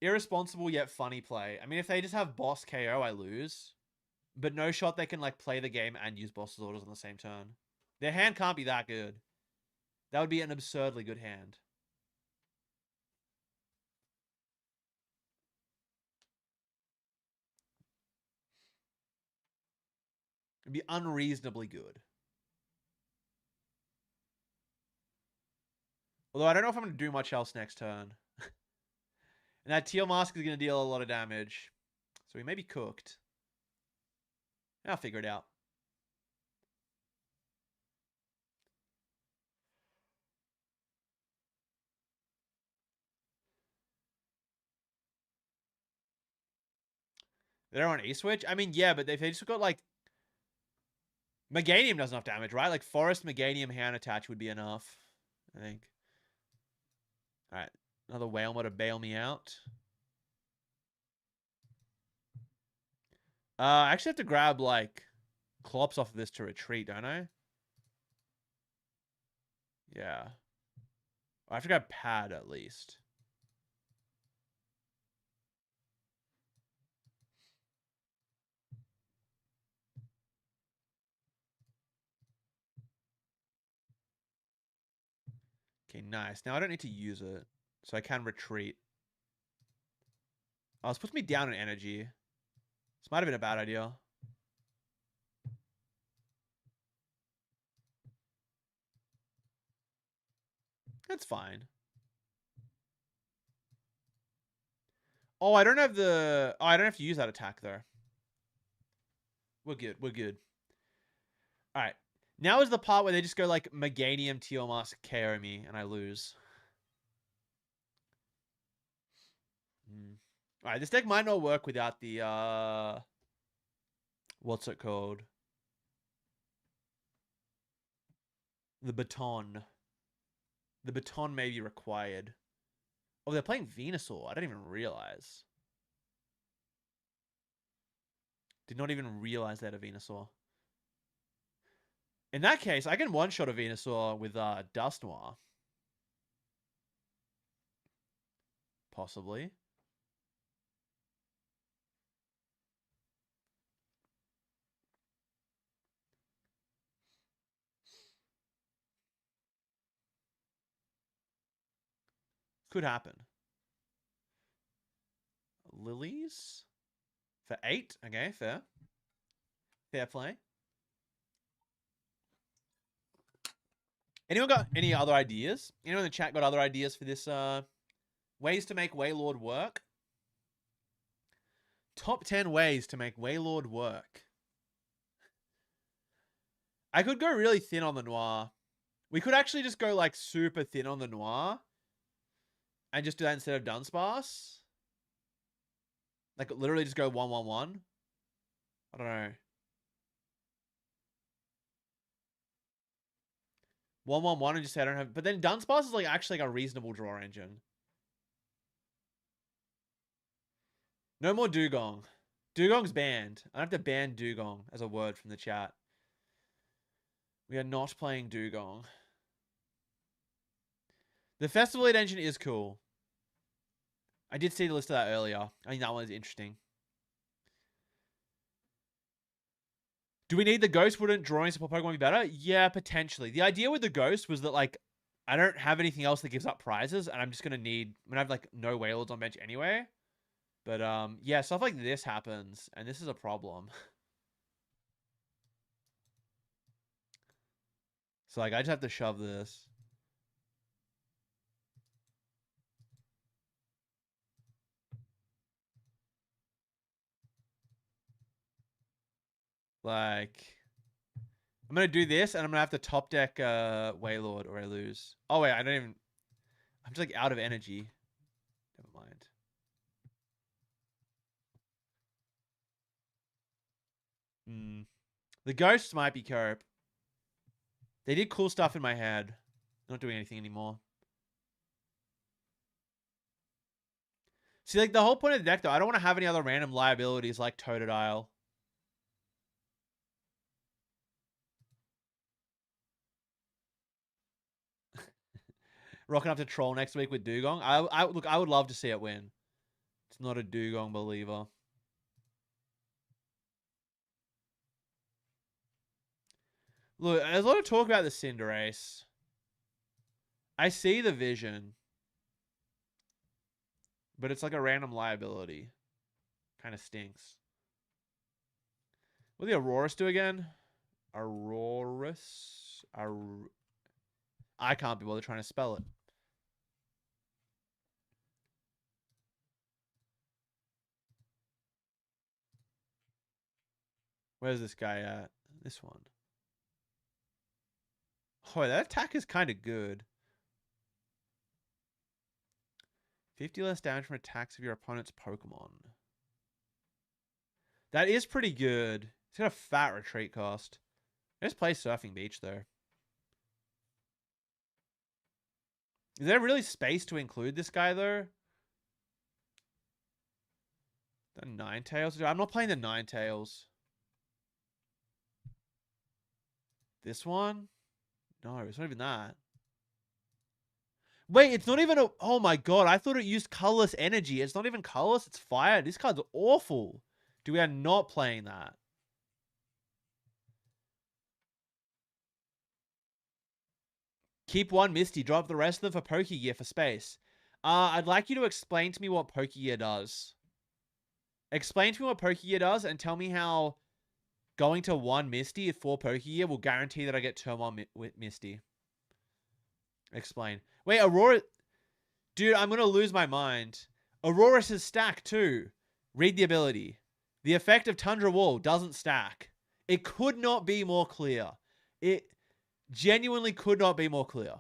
Irresponsible yet funny play. I mean, if they just have boss KO, I lose. But no shot they can like play the game and use boss's orders on the same turn. Their hand can't be that good. That would be an absurdly good hand. It'd be unreasonably good. Although I don't know if I'm going to do much else next turn. And that Teal Mask is going to deal a lot of damage. So he may be cooked. I'll figure it out. They don't want E-Switch? I mean, yeah, but if they just got, like... Meganium does enough damage, right? Like, Forest Meganium hand attach would be enough, I think. Alright. Another Whalmer to bail me out. I actually have to grab, like, Clops off of this to retreat, don't I? Yeah. I have to grab Pad, at least. Okay, nice. Now I don't need to use it, so I can retreat. Oh, this puts me down in energy. This might have been a bad idea. That's fine. Oh, I don't have the... Oh, I don't have to use that attack, though. We're good. We're good. All right. Now is the part where they just go, like, Meganium, Teal Mask, KO me, and I lose. All right, this deck might not work without the, what's it called? The baton. The baton may be required. Oh, they're playing Venusaur. I didn't even realize. Did not even realize they had a Venusaur. In that case, I can one-shot a Venusaur with Dust Noir. Possibly. Could happen. Lilies? For 8? Okay, fair. Fair play. Anyone got any other ideas? Anyone in the chat got other ideas for this ways to make Wailord work? Top 10 ways to make Wailord work. I could go really thin on the Noir. We could actually just go like super thin on the Noir. And just do that instead of Dunsparce. Like literally just go 1-1-1. I don't know. 1-1-1 and just say I don't have... But then Dunsparce is like actually like a reasonable draw engine. No more dugong. Dugong's banned. I have to ban dugong as a word from the chat. We are not playing dugong. The Festival Elite engine is cool. I did see the list of that earlier. I think that one is interesting. Do we need the ghost? Wouldn't drawing support Pokemon be better? Yeah, potentially. The idea with the ghost was that, like, I don't have anything else that gives up prizes, and I'm just gonna need... I'm gonna have, like, no Wailords on bench anyway. But, yeah, stuff like this happens, and this is a problem. So, like, I just have to shove this. Like... I'm gonna do this, and I'm gonna have to top deck Wailord, or I lose. Oh, wait, I don't even... I'm just, like, out of energy. Never mind. The ghosts might be Cope. They did cool stuff in my head. Not doing anything anymore. See, like, the whole point of the deck, though, I don't want to have any other random liabilities like Totodile. Rocking up to Troll next week with Dugong. Look, I would love to see it win. It's not a Dugong believer. Look, there's a lot of talk about the Cinderace. I see the vision. But it's like a random liability. Kind of stinks. What did the Aurorus do again? Aurorus? I can't be bothered trying to spell it. Where's this guy at? This one. Oh, that attack is kind of good. 50 less damage from attacks of your opponent's Pokemon. That is pretty good. It's got a fat retreat cost. Let's play Surfing Beach, though. Is there really space to include this guy, though? The Ninetales? I'm not playing the Ninetales. This one? No, it's not even that. Wait, it's not even a... Oh my god, I thought it used colorless energy. It's not even colorless, it's fire. This card's awful. We are not playing that. Keep one Misty, drop the rest of them for Pokegear for space. I'd like you to explain to me what Pokegear does. Explain to me what Pokegear does and tell me how going to one Misty for Pokegear will guarantee that I get turn one with Misty. Explain. Wait, Aurora... Dude, I'm going to lose my mind. Aurorus is stacked too. Read the ability. The effect of Tundra Wall doesn't stack. It could not be more clear. It genuinely could not be more clear.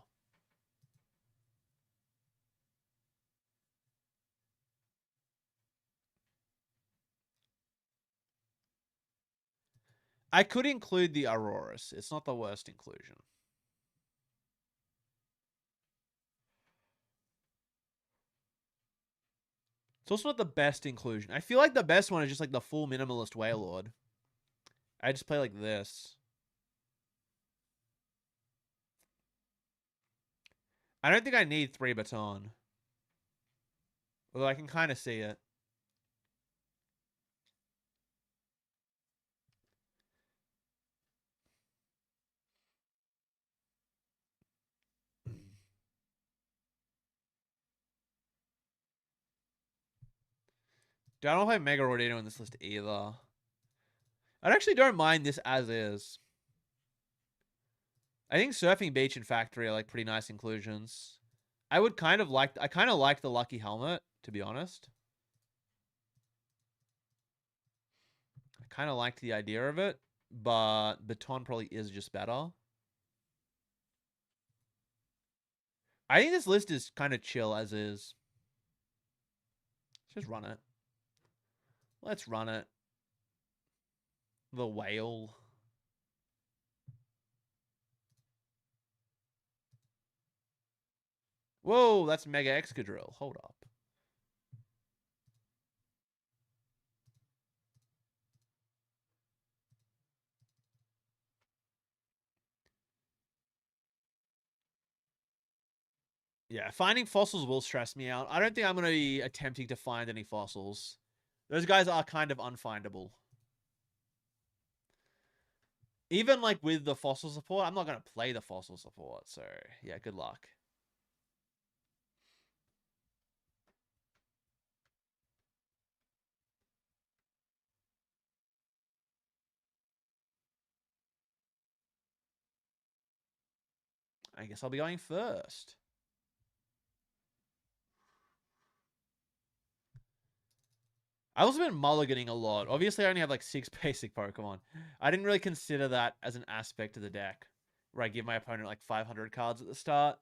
I could include the Aurorus. It's not the worst inclusion. It's also not the best inclusion. I feel like the best one is just like the full minimalist Wailord. I just play like this. I don't think I need 3 Baton. Although I can kind of see it. Dude, I don't play Mega Rodino in this list either. I actually don't mind this as is. I think Surfing Beach and Factory are like pretty nice inclusions. I kind of like the Lucky Helmet, to be honest. I kind of liked the idea of it, but Baton probably is just better. I think this list is kind of chill as is. Let's just run it. Let's run it. The whale. Whoa, that's Mega Excadrill. Hold up. Yeah, finding fossils will stress me out. I don't think I'm going to be attempting to find any fossils. Those guys are kind of unfindable. Even like with the fossil support, I'm not going to play the fossil support. So yeah, good luck. I guess I'll be going first. I've also been mulliganing a lot. Obviously, I only have like 6 basic Pokemon. I didn't really consider that as an aspect of the deck, where I give my opponent like 500 cards at the start.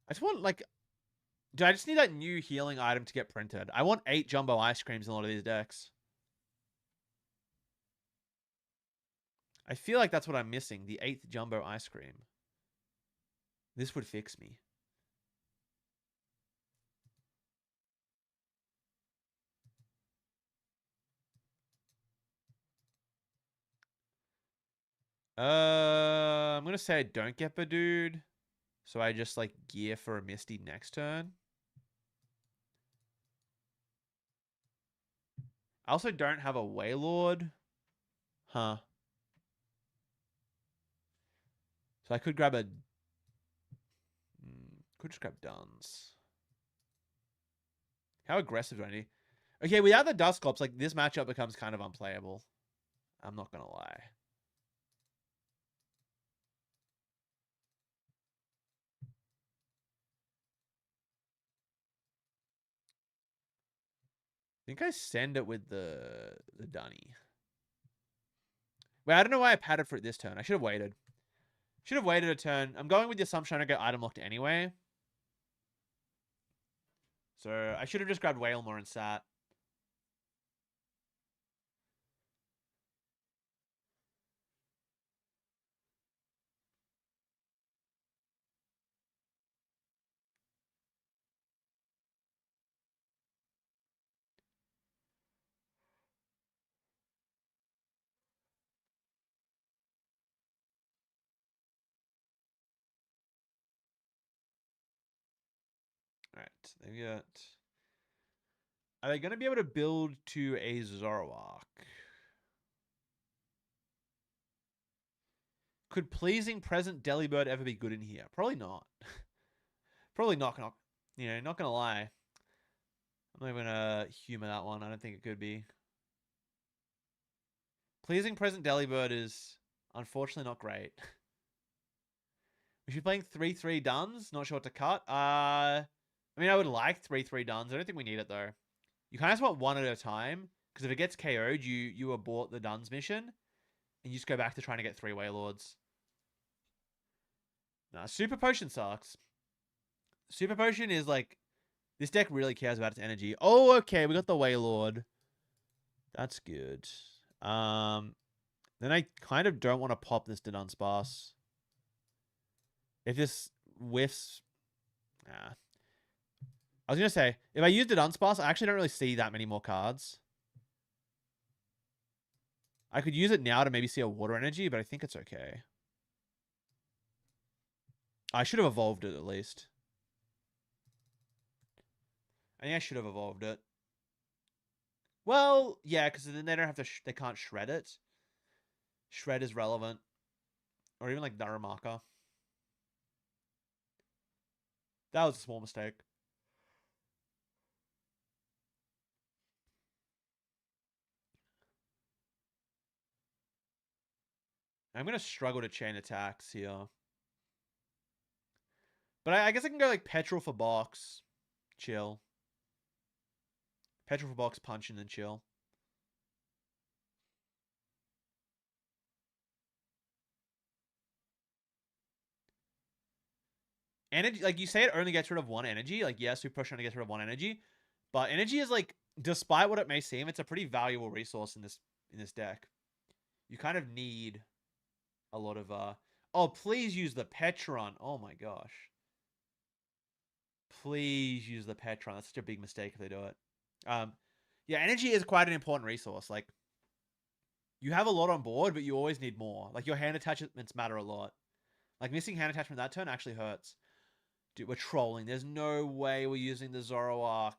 I just want like, do I just need that new healing item to get printed? I want 8 Jumbo Ice Creams in a lot of these decks. I feel like that's what I'm missing, the 8th Jumbo Ice Cream. This would fix me. I'm gonna say I don't get Badooed, so I just like gear for a Misty next turn. I also don't have a Wailord. Huh. So I could grab a... Could just grab Duns. How aggressive do I need? Okay, without the Dusclops, like, this matchup becomes kind of unplayable. I'm not gonna lie. I think I send it with the Dunny. Wait, I don't know why I padded for it this turn. I should have waited. Should have waited a turn. I'm going with the assumption I don't get item locked anyway. So I should have just grabbed Wailmore and sat. Alright, they've got... Are they going to be able to build to a Zoroark? Could Pleasing Present Delibird ever be good in here? Probably not. Probably not. You know, not going to lie. I'm not even going to humor that one. I don't think it could be. Pleasing Present Delibird is unfortunately not great. We should be playing 3-3 Duns. Not sure what to cut. I mean, I would like 3-3 Duns. I don't think we need it, though. You kind of just want one at a time. Because if it gets KO'd, you abort the Duns mission. And you just go back to trying to get 3 Wailords. Nah, Super Potion sucks. Super Potion is like... This deck really cares about its energy. Oh, okay. We got the Wailord. That's good. Then I kind of don't want to pop this to Dunsparce. If this whiffs... Nah. I was going to say, if I use the Dunsparce, I actually don't really see that many more cards. I could use it now to maybe see a Water Energy, but I think it's okay. I should have evolved it at least. I think I should have evolved it. Well, yeah, because then they don't have to... they can't shred it. Shred is relevant. Or even like Darumaka. That was a small mistake. I'm going to struggle to chain attacks here. But I guess I can go like Petrol for box. Chill. Petrol for box, punch, and then chill. Energy, like you say, it only gets rid of 1 energy. Like, yes, Super Potion only gets rid of 1 energy. But energy is like, despite what it may seem, it's a pretty valuable resource in this deck. You kind of need a lot of oh, please use the Petron. Oh my gosh. Please use the Petron. That's such a big mistake if they do it. Yeah, energy is quite an important resource. Like, You have a lot on board, but you always need more. Like, your hand attachments matter a lot. Like, missing hand attachment that turn actually hurts. Dude, we're trolling. There's no way we're using the Zoroark.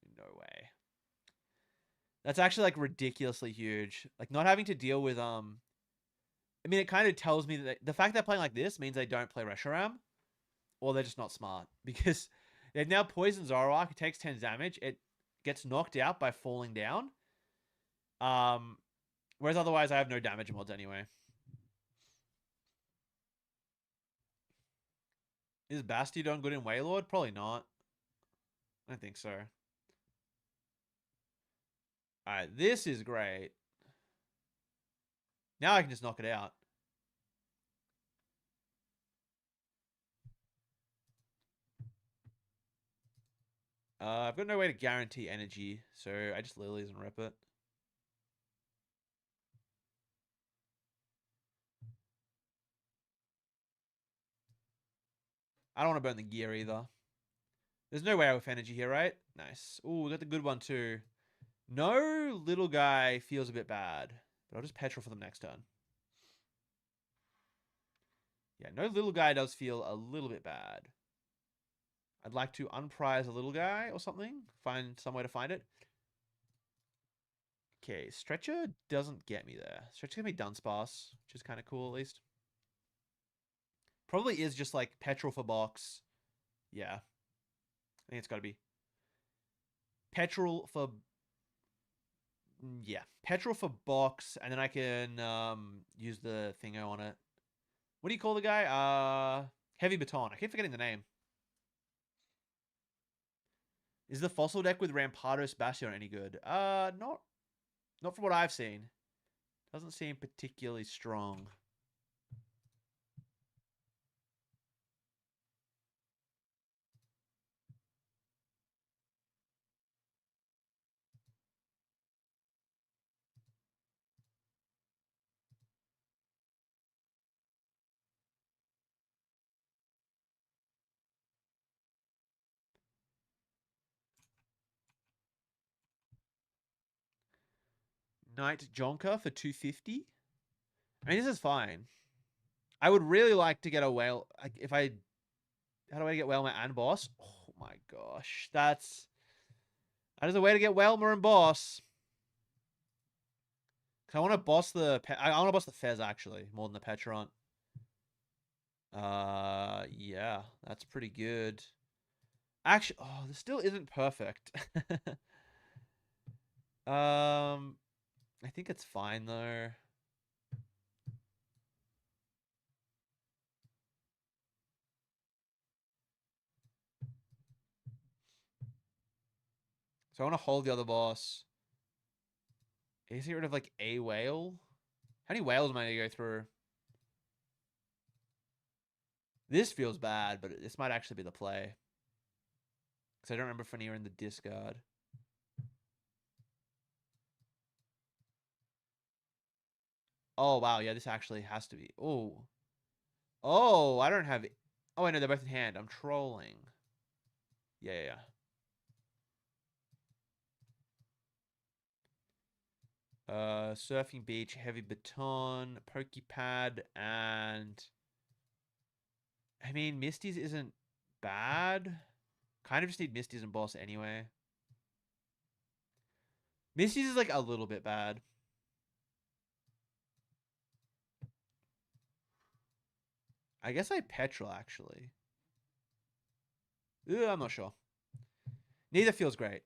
Dude, no way. That's actually, like, ridiculously huge. Like, not having to deal with, I mean, it kind of tells me that the fact they're playing like this means they don't play Reshiram, or they're just not smart. Because they've now poisoned Zoroark. It takes 10 damage. It gets knocked out by falling down. Whereas otherwise, I have no damage mods anyway. Is Bastiodon good in Wailord? Probably not. I don't think so. Alright, this is great. Now I can just knock it out. I've got no way to guarantee energy, so I just Lilies and rip it. I don't want to burn the gear either. There's no way with energy here, right? Nice. Ooh, we got the good one too. No little guy feels a bit bad, but I'll just petrol for them next turn. Yeah, no little guy does feel a little bit bad. I'd like to unprize a little guy or something. Find some way to find it. Okay, Stretcher doesn't get me there. Stretcher gonna be Dunsparce, which is kind of cool at least. Probably is just like petrol for box. Yeah. I think it's got to be. Petrol for... Yeah. Petrol for box, and then I can use the thingo on it. What do you call the guy? Heavy Baton. I keep forgetting the name. Is the fossil deck with Rampardos Bastion any good? Not from what I've seen. Doesn't seem particularly strong. Knight Jonker for 250. I mean, this is fine. I would really like to get a whale. Like, if I... How do I get Whalmer and Boss? Oh my gosh. That is a way to get Whalmer and Boss. I want to boss the... I want to boss the Fez, actually, more than the Petron. Yeah. That's pretty good. Actually... Oh, this still isn't perfect. I think it's fine, though. So I want to hold the other boss. Is he rid of, like, a whale? How many whales am I going to go through? This feels bad, but this might actually be the play. Because I don't remember Fenrir in the discard. Oh, wow. Yeah, this actually has to be. Oh. Oh, I don't have... Oh, I know, they're both in hand. I'm trolling. Yeah. Surfing Beach, Heavy Baton, Pokepad, and... I mean, Misty's isn't bad. Kind of just need Misty's and Boss anyway. Misty's is, like, a little bit bad. I guess I Petrol, actually. I'm not sure. Neither feels great.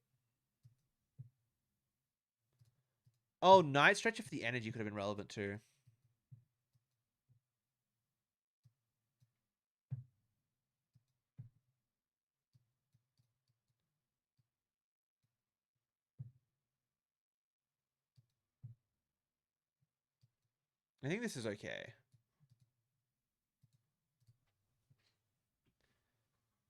Oh, Night Stretcher for the energy could have been relevant, too. I think this is okay.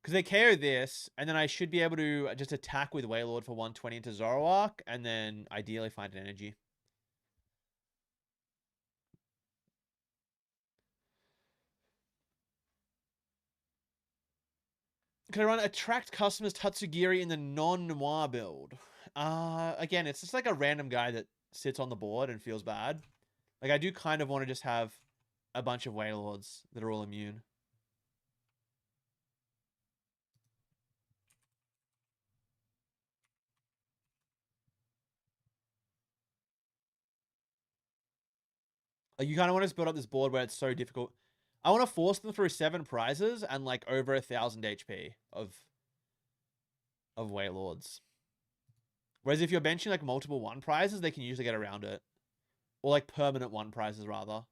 Because they KO this, and then I should be able to just attack with Wailord for 120 into Zoroark, and then ideally find an energy. Can I run Attract Customers Tatsugiri in the non-noir build? Again, it's just like a random guy that sits on the board and feels bad. Like, I do kind of want to just have a bunch of Wailords that are all immune. Like, you kind of want to build up this board where it's so difficult. I want to force them through 7 prizes and like over 1,000 HP of Wailords. Whereas if you're benching like multiple 1 prizes, they can usually get around it. Or like permanent 1 prizes rather.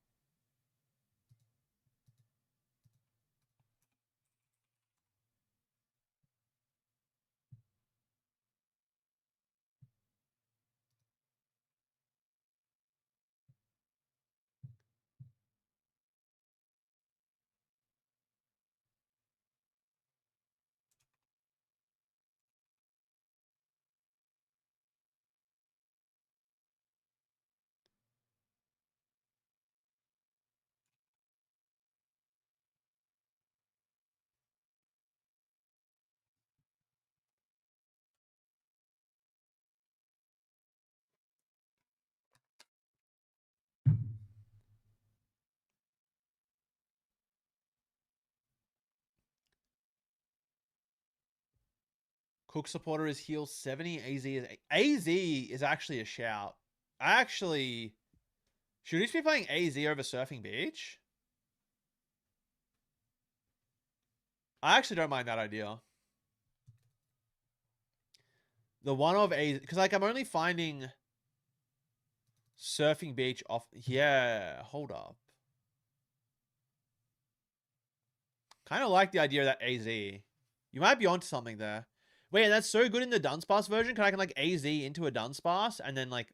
Cook supporter is heal 70. AZ is actually a shout. I actually should we just be playing AZ over Surfing Beach? I actually don't mind that idea. The one of AZ, because like I'm only finding Surfing Beach off. Yeah, hold up. Kind of like the idea of that AZ. You might be onto something there. Wait, that's so good in the Dunsparce version. Can I like AZ into a Dunsparce and then like...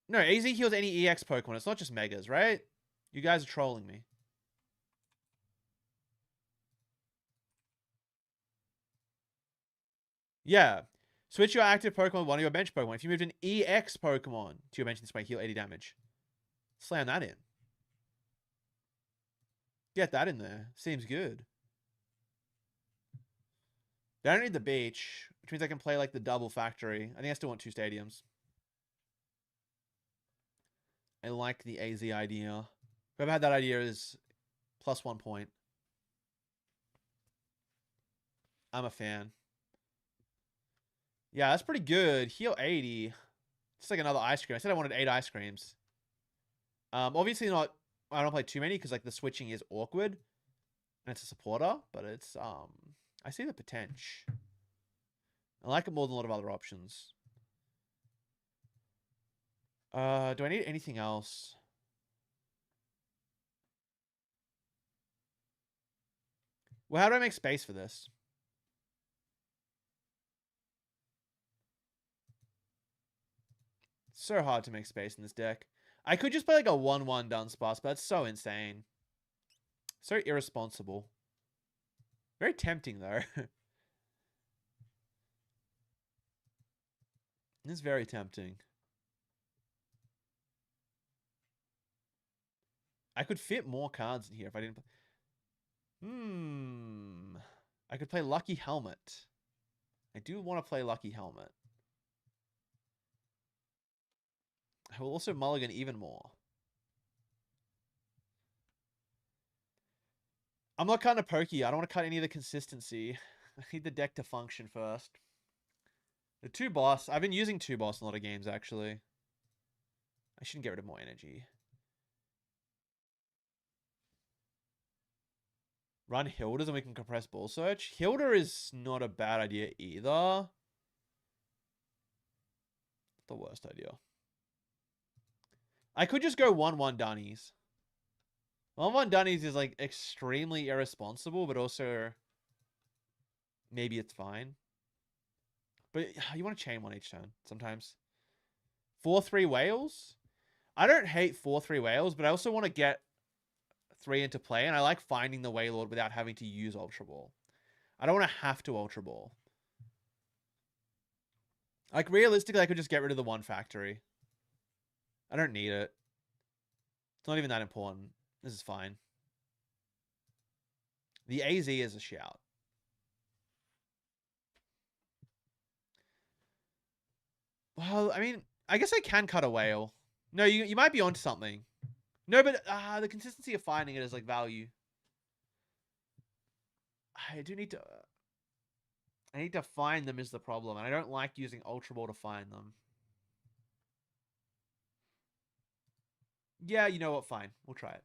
No, AZ heals any EX Pokemon. It's not just Megas, right? You guys are trolling me. Yeah. Switch your active Pokemon with one of your bench Pokemon. If you moved an EX Pokemon to your bench this way, heal 80 damage. Slam that in. Get that in there. Seems good. I don't need the beach, which means I can play like the double factory. I think I still want 2 stadiums. I like the AZ idea. Whoever had that idea is +1 point. I'm a fan. Yeah, that's pretty good. Heal 80. It's like another ice cream. I said I wanted 8 ice creams. Obviously not. I don't play too many because like the switching is awkward, and it's a supporter. But it's I see the potential. I like it more than a lot of other options. Do I need anything else? Well, how do I make space for this? It's so hard to make space in this deck. I could just play like a 1/1 Dunsparce, but that's so insane. So irresponsible. Very tempting though. It's very tempting. I could fit more cards in here if I didn't. I could play Lucky Helmet. I do want to play Lucky Helmet. I will also mulligan even more. I'm not cutting a pokey. I don't want to cut any of the consistency. I need the deck to function first. The 2 boss. I've been using 2 boss in a lot of games, actually. I shouldn't get rid of more energy. Run Hilda's and we can compress Ball Search. Hilda is not a bad idea either. The worst idea. I could just go 1/1 Dunnies. 1/1 Dunnies is like extremely irresponsible, but also maybe it's fine. But you want to chain 1 each turn sometimes. 4/3 whales. I don't hate 4/3 whales, but I also want to get 3 into play, and I like finding the Wailord without having to use Ultra Ball. I don't want to have to Ultra Ball. Like, realistically, I could just get rid of the 1 factory. I don't need it. It's not even that important. This is fine. The AZ is a shout. Well, I mean, I guess I can cut a whale. No, you might be onto something. No, but the consistency of finding it is like value. I do need to. I need to find them is the problem, and I don't like using Ultra Ball to find them. Yeah, you know what? Fine, we'll try it.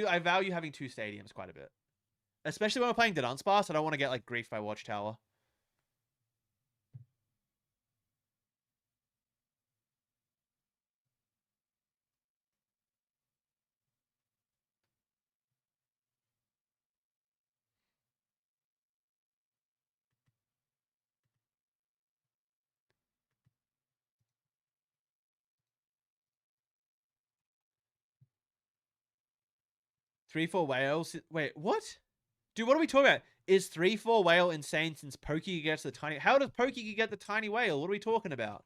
I value having 2 stadiums quite a bit, especially when we're playing Dunsparce. I don't want to get like griefed by Watchtower. Three, four whales. Wait, what? Dude, what are we talking about? Is 3/4 whale insane since Pokey gets the tiny? How does Pokey get the tiny whale? What are we talking about?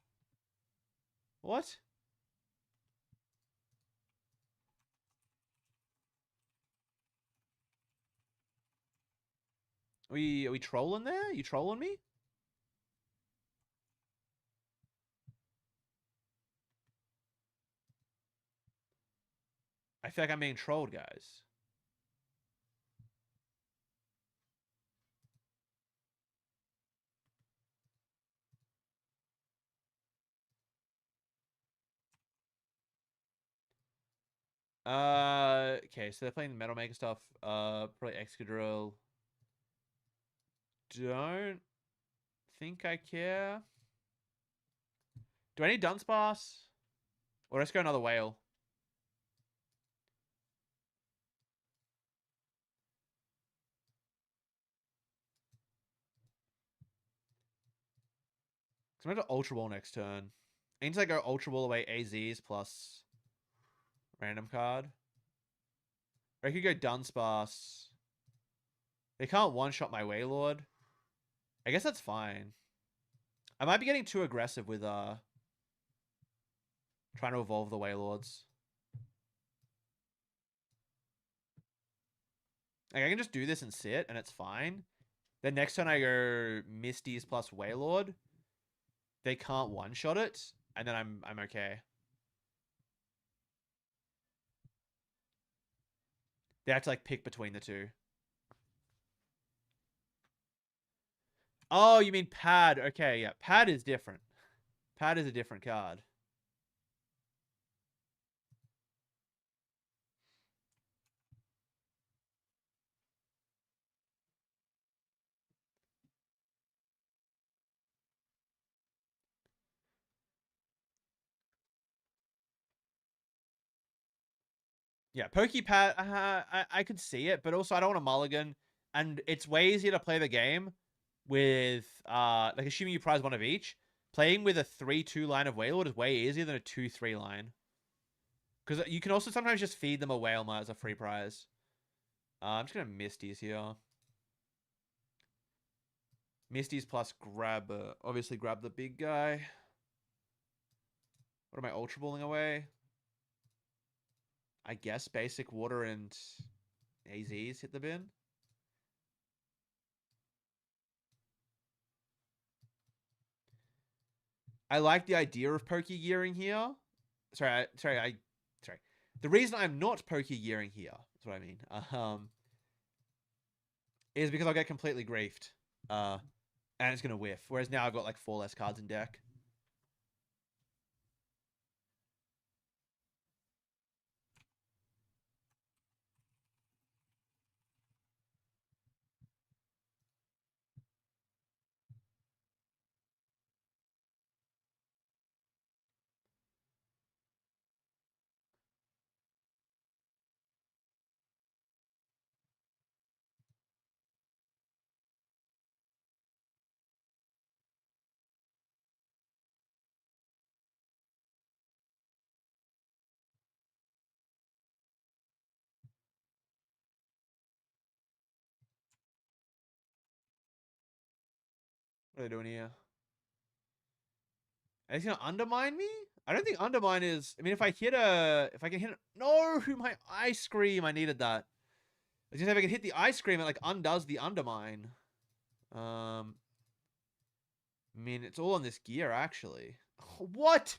What? Are we trolling there? You trolling me? I feel like I'm being trolled, guys. Okay, so they're playing the Metal Maker stuff. Probably Excadrill. Don't think I care. Do I need Dunsparce? Or let's go another whale. So I'm going to Ultra Ball next turn. I need to like go Ultra Ball away AZs plus random card. Or I could go Dunsparce. They can't one-shot my Wailord. I guess that's fine. I might be getting too aggressive with trying to evolve the Wailords. Like, I can just do this and sit, and it's fine. Then next turn I go Misty's plus Wailord. They can't one-shot it, and then I'm okay. They have to like pick between the two. Oh, you mean Pad? Okay, yeah. Pad is different. Pad is a different card. Yeah, Pokepad, I could see it, but also I don't want a mulligan, and it's way easier to play the game with, like, assuming you prize one of each, playing with a 3-2 line of Wailord is way easier than a 2-3 line. Because you can also sometimes just feed them a Wailmer as a free prize. I'm just going to Misty's here. Misty's plus grab, obviously grab the big guy. What am I Ultra Balling away? I guess basic water and AZs hit the bin. I like the idea of Pokey gearing here. Sorry. The reason I'm not Pokey gearing here, that's what I mean, is because I'll get completely griefed. And it's going to whiff. Whereas now I've got like 4 less cards in deck. What are they doing here? Is he going to undermine me? I don't think undermine is... I mean, if I can hit... No, my ice cream. I needed that. I was just if I can hit the ice cream, it like undoes the undermine. I mean, it's all on this gear, actually. What?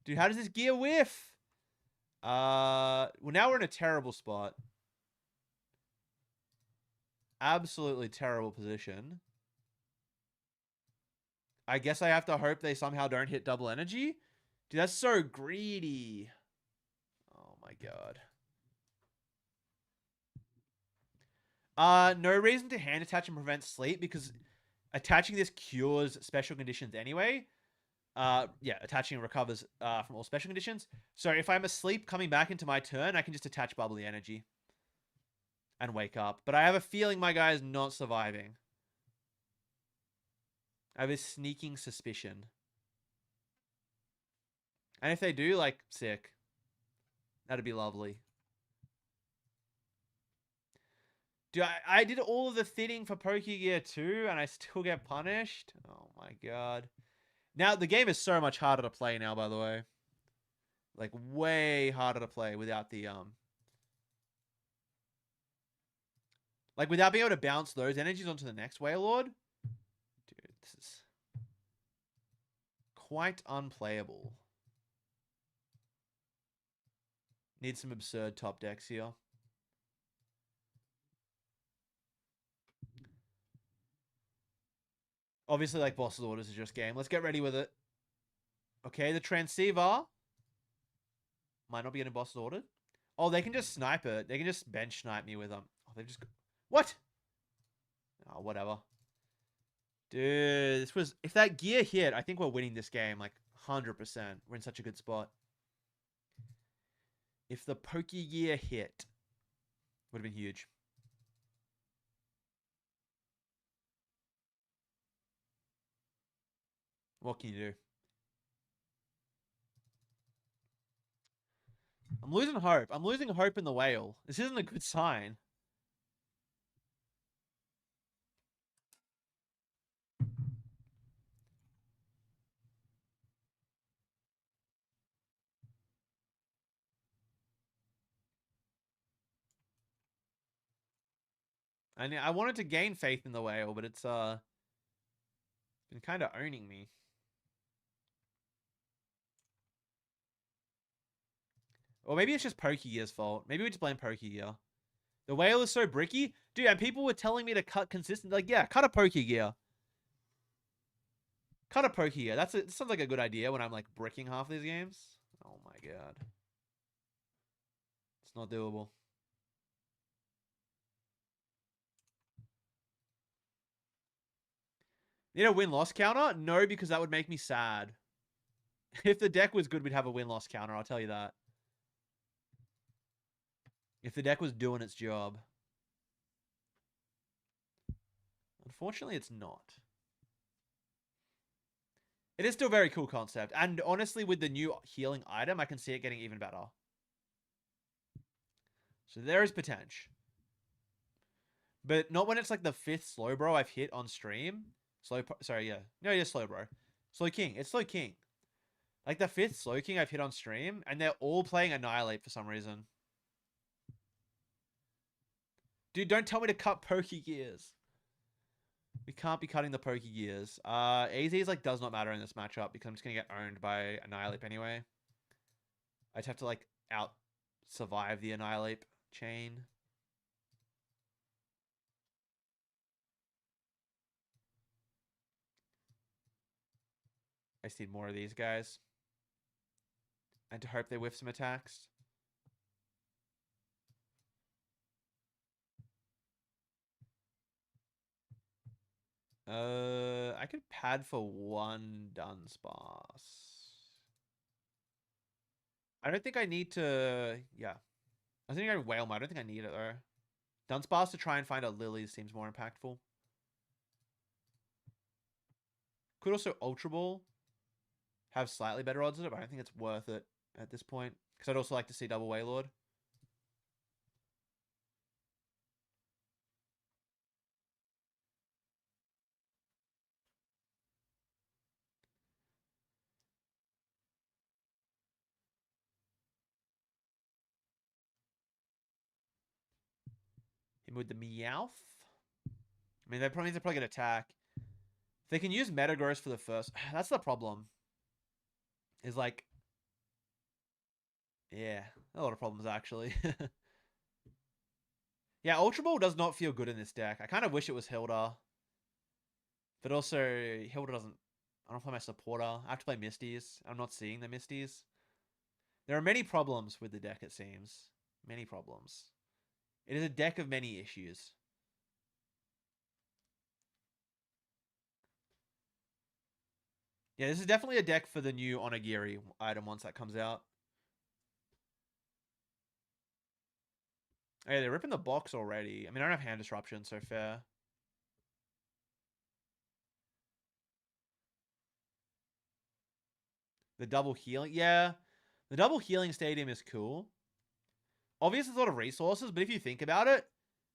Dude, how does this gear whiff? Well, now we're in a terrible spot. Absolutely terrible position. I guess I have to hope they somehow don't hit double energy. Dude, that's so greedy. Oh my god. No reason to hand attach and prevent sleep because attaching this cures special conditions anyway. Yeah, attaching recovers from all special conditions. So if I'm asleep coming back into my turn, I can just attach bubbly energy and wake up. But I have a feeling my guy is not surviving. I have a sneaking suspicion. And if they do, like, sick. That'd be lovely. Dude, I did all of the thinning for Pokegear too, and I still get punished? Oh my god. Now, the game is so much harder to play now, by the way. Like, way harder to play without the, like, without being able to bounce those energies onto the next Wailord. Dude, this is quite unplayable. Need some absurd top decks here. Obviously, like, boss's orders is just game. Let's get ready with it. Okay, the transceiver might not be getting boss's ordered. Oh, they can just snipe it. They can just bench snipe me with them. Oh, they've just... What? Oh, whatever. Dude, this was... If that gear hit, I think we're winning this game. Like, 100%. We're in such a good spot. If the Pokegear hit, would have been huge. What can you do? I'm losing hope. I'm losing hope in the whale. This isn't a good sign. I wanted to gain faith in the whale, but it's been kind of owning me. Or maybe it's just Pokegear's fault. Maybe we just blame Pokegear. The whale is so bricky. Dude, and people were telling me to cut consistent. Like, yeah, cut a Pokegear. Cut a Pokegear. That sounds like a good idea when I'm, like, bricking half these games. Oh, my God. It's not doable. Need a win-loss counter? No, because that would make me sad. If the deck was good, we'd have a win-loss counter. I'll tell you that. If the deck was doing its job. Unfortunately, it's not. It is still a very cool concept. And honestly, with the new healing item, I can see it getting even better. So there is potential. But not when it's like the 5th Slowbro I've hit on stream. Sorry, yeah. No, yeah, Slowbro. Slowking. It's Slowking. Like the 5th Slowking I've hit on stream, and they're all playing Annihilate for some reason. Dude, don't tell me to cut Pokegears. We can't be cutting the Pokegears. AZ like does not matter in this matchup because I'm just gonna get owned by Annihilate anyway. I just have to like out survive the Annihilate chain. I just need more of these guys. And to hope they whiff some attacks. I could pad for 1 Dunsparce. I don't think I need to... Yeah. I think I Whale Mode. I don't think I need it, though. Dunsparce to try and find a Lily seems more impactful. Could also Ultra Ball. Have slightly better odds of it, but I don't think it's worth it at this point. Because I'd also like to see double Wailord. Him with the Meowth. I mean, that probably means they're probably going to attack. They can use Metagross for the first. That's the problem. Is like, yeah, a lot of problems actually. Yeah, Ultra Ball does not feel good in this deck. I kind of wish it was Hilda. But also, Hilda doesn't... I don't play my supporter. I have to play Misties. I'm not seeing the Misties. There are many problems with the deck, it seems. Many problems. It is a deck of many issues. Yeah, this is definitely a deck for the new Onigiri item once that comes out. Hey, they're ripping the box already. I mean, I don't have hand disruption, so fair. The double healing. Yeah, the double healing stadium is cool. Obviously, it's a lot of resources, but if you think about it,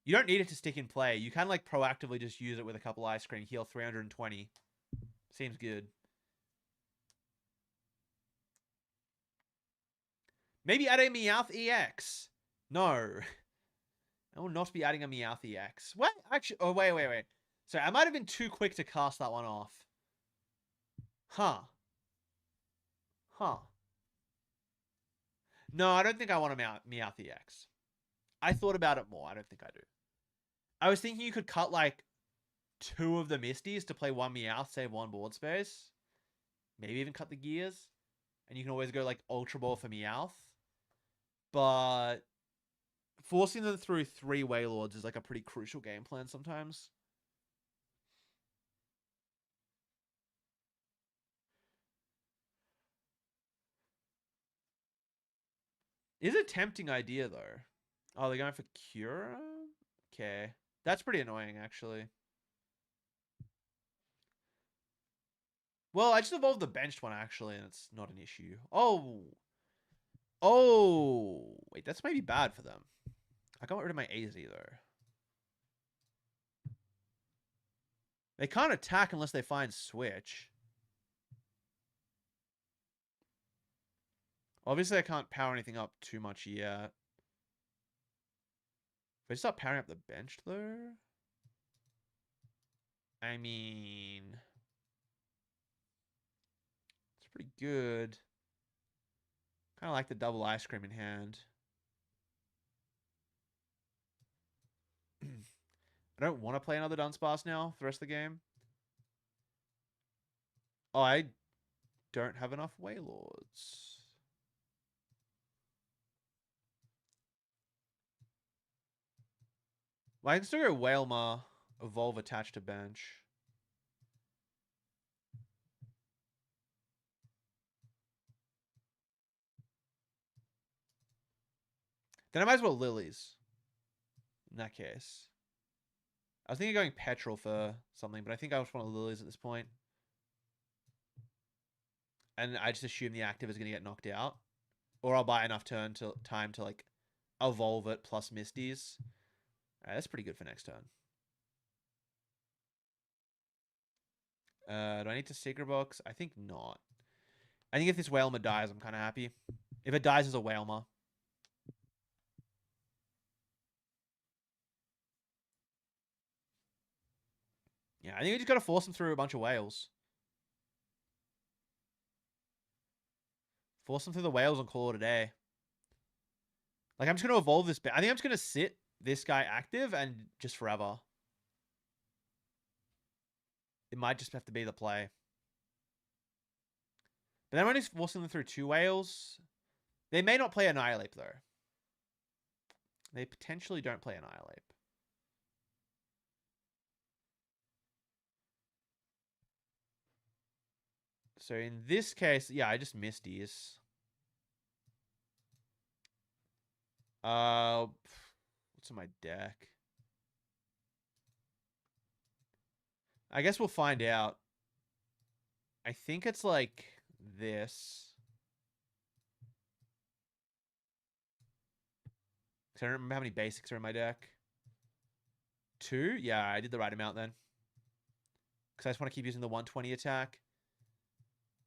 you don't need it to stick in play. You can like proactively just use it with a couple ice cream, heal 320. Seems good. Maybe add a Meowth EX. No. I will not be adding a Meowth EX. What? Actually, oh, wait. So I might have been too quick to cast that one off. Huh. Huh. No, I don't think I want a Meowth EX. I thought about it more. I don't think I do. I was thinking you could cut like 2 of the Misties to play 1 Meowth, save 1 board space. Maybe even cut the gears. And you can always go like Ultra Ball for Meowth. But forcing them through 3 Wailords is like a pretty crucial game plan sometimes. Is a tempting idea though. Oh, they're going for Cura? Okay. That's pretty annoying actually. Well, I just evolved the benched one actually, and it's not an issue. Oh. Oh. Wait, that's maybe bad for them. I got rid of my AZ though. They can't attack unless they find Switch. Obviously, I can't power anything up too much yet. If I start powering up the bench, though... I mean... It's pretty good. Kind of like the double ice cream in hand. I don't want to play another Dunsparce now for the rest of the game. Oh, I don't have enough Wailords. Well, I can still go Wailmer, evolve attached to bench. Then I might as well Lilies. In that case. I was thinking of going Petrol for something, but I think I just want Lilies at this point. And I just assume the active is going to get knocked out. Or I'll buy enough time to like evolve it plus Misties. Alright, that's pretty good for next turn. Do I need to Secret Box? I think not. I think if this Wailmer dies, I'm kind of happy. If it dies as a Wailmer. Yeah, I think we just got to force them through a bunch of whales. Force them through the whales and call it a day. Like, I'm just going to evolve this bit. I think I'm just going to sit this guy active and just forever. It might just have to be the play. But then when he's forcing them through 2 whales, they may not play Annihilate, though. They potentially don't play Annihilate. So in this case, yeah, I just missed these. What's in my deck? I guess we'll find out. I think it's like this. Because I don't remember how many basics are in my deck. 2? Yeah, I did the right amount then. Because I just want to keep using the 120 attack.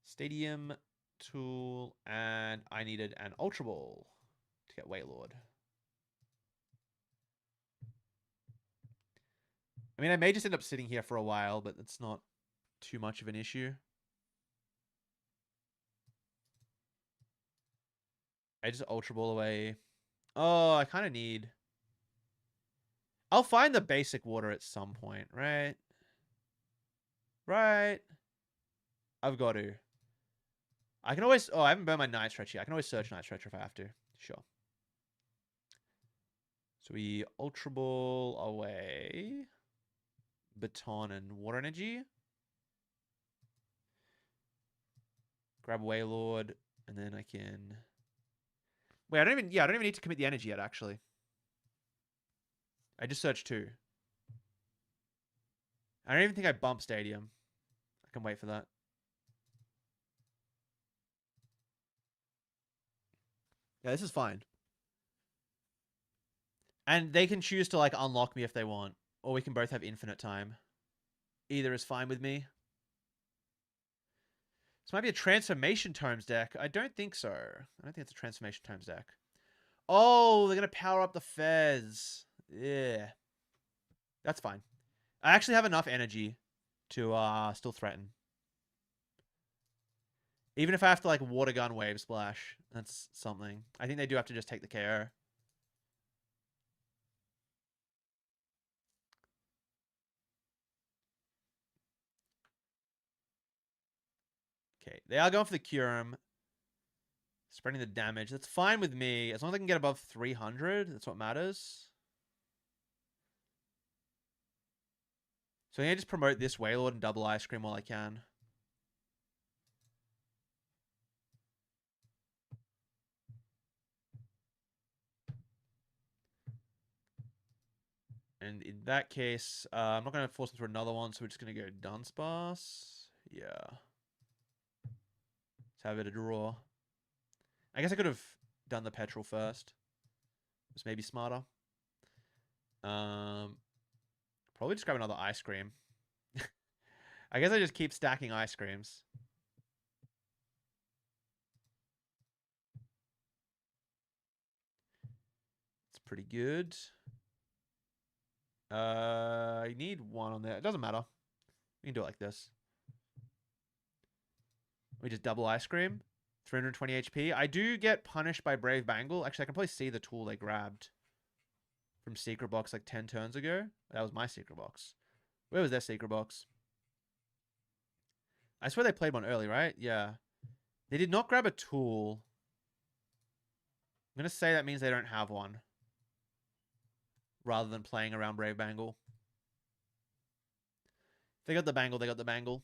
Stadium, Tool, and I needed an Ultra Ball to get Wailord. I mean, I may just end up sitting here for a while, but it's not too much of an issue. I just Ultra Ball away. Oh, I kind of need... I'll find the basic water at some point, right? Right. I've got to. I can always... Oh, I haven't burned my Night Stretch yet. I can always search Night Stretch if I have to. Sure. So we Ultra Ball away. Baton and Water Energy. Grab Wailord. And then I can... Wait, I don't even need to commit the energy yet, actually. I just searched 2. I don't even think I bump Stadium. I can wait for that. Yeah, this is fine. And they can choose to, like, unlock me if they want. Or we can both have infinite time. Either is fine with me. This might be a Transformation Tomes deck. I don't think so. I don't think it's a Transformation Tomes deck. Oh, they're going to power up the Fez. Yeah. That's fine. I actually have enough energy to still threaten. Even if I have to, like, Water Gun Wave Splash. That's something. I think they do have to just take the KO. Okay, they are going for the Kyurem. Spreading the damage. That's fine with me. As long as I can get above 300, that's what matters. So I'm going to just promote this Wailord and double Ice Cream while I can. And in that case, I'm not going to force them through another one, so we're just going to go Dunsparce. Yeah. Let's have it a draw. I guess I could have done the Petrol first. It was maybe smarter. Probably just grab another Ice Cream. I guess I just keep stacking Ice Creams. It's pretty good. I need one on there. It doesn't matter. We can do it like this. We just double Ice Cream. 320 HP. I do get punished by Brave Bangle. Actually, I can probably see the tool they grabbed from Secret Box like 10 turns ago. That was my Secret Box. Where was their Secret Box? I swear they played one early, right? Yeah. They did not grab a tool. I'm going to say that means they don't have one. Rather than playing around Brave Bangle. They got the Bangle, they got the Bangle.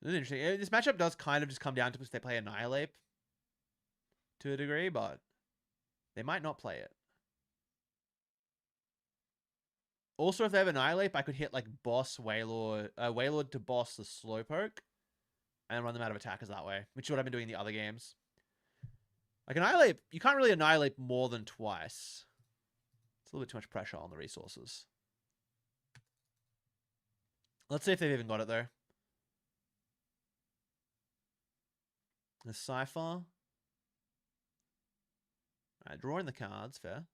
This is interesting. This matchup does kind of just come down to because they play Annihilate to a degree, but they might not play it. Also, if they have Annihilate, I could hit like boss Wailord, Wailord to boss the Slowpoke and run them out of attackers that way, which is what I've been doing in the other games. Like Annihilate, you can't really Annihilate more than twice. It's a little bit too much pressure on the resources. Let's see if they've even got it though. The Cypher. Alright, drawing the cards, fair.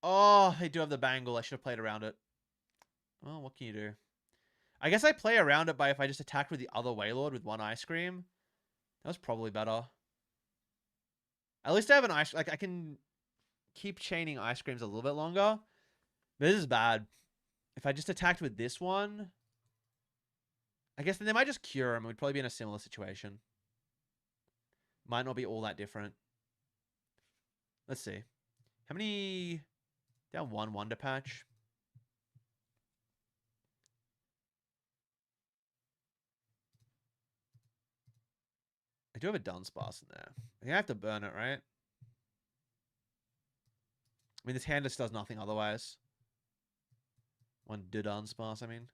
Oh, they do have the Bangle. I should have played around it. Well, what can you do? I guess I play around it by if I just attacked with the other Wailord with one Ice Cream. That was probably better. At least I have an Ice... Like, I can keep chaining Ice Creams a little bit longer. But this is bad. If I just attacked with this one... I guess then they might just cure him. We'd probably be in a similar situation. Might not be all that different. Let's see. How many... Down one Wonder Patch. I do have a Dunsparce in there. I think I have to burn it, right? I mean, this hand just does nothing otherwise. One Dunsparce, I mean.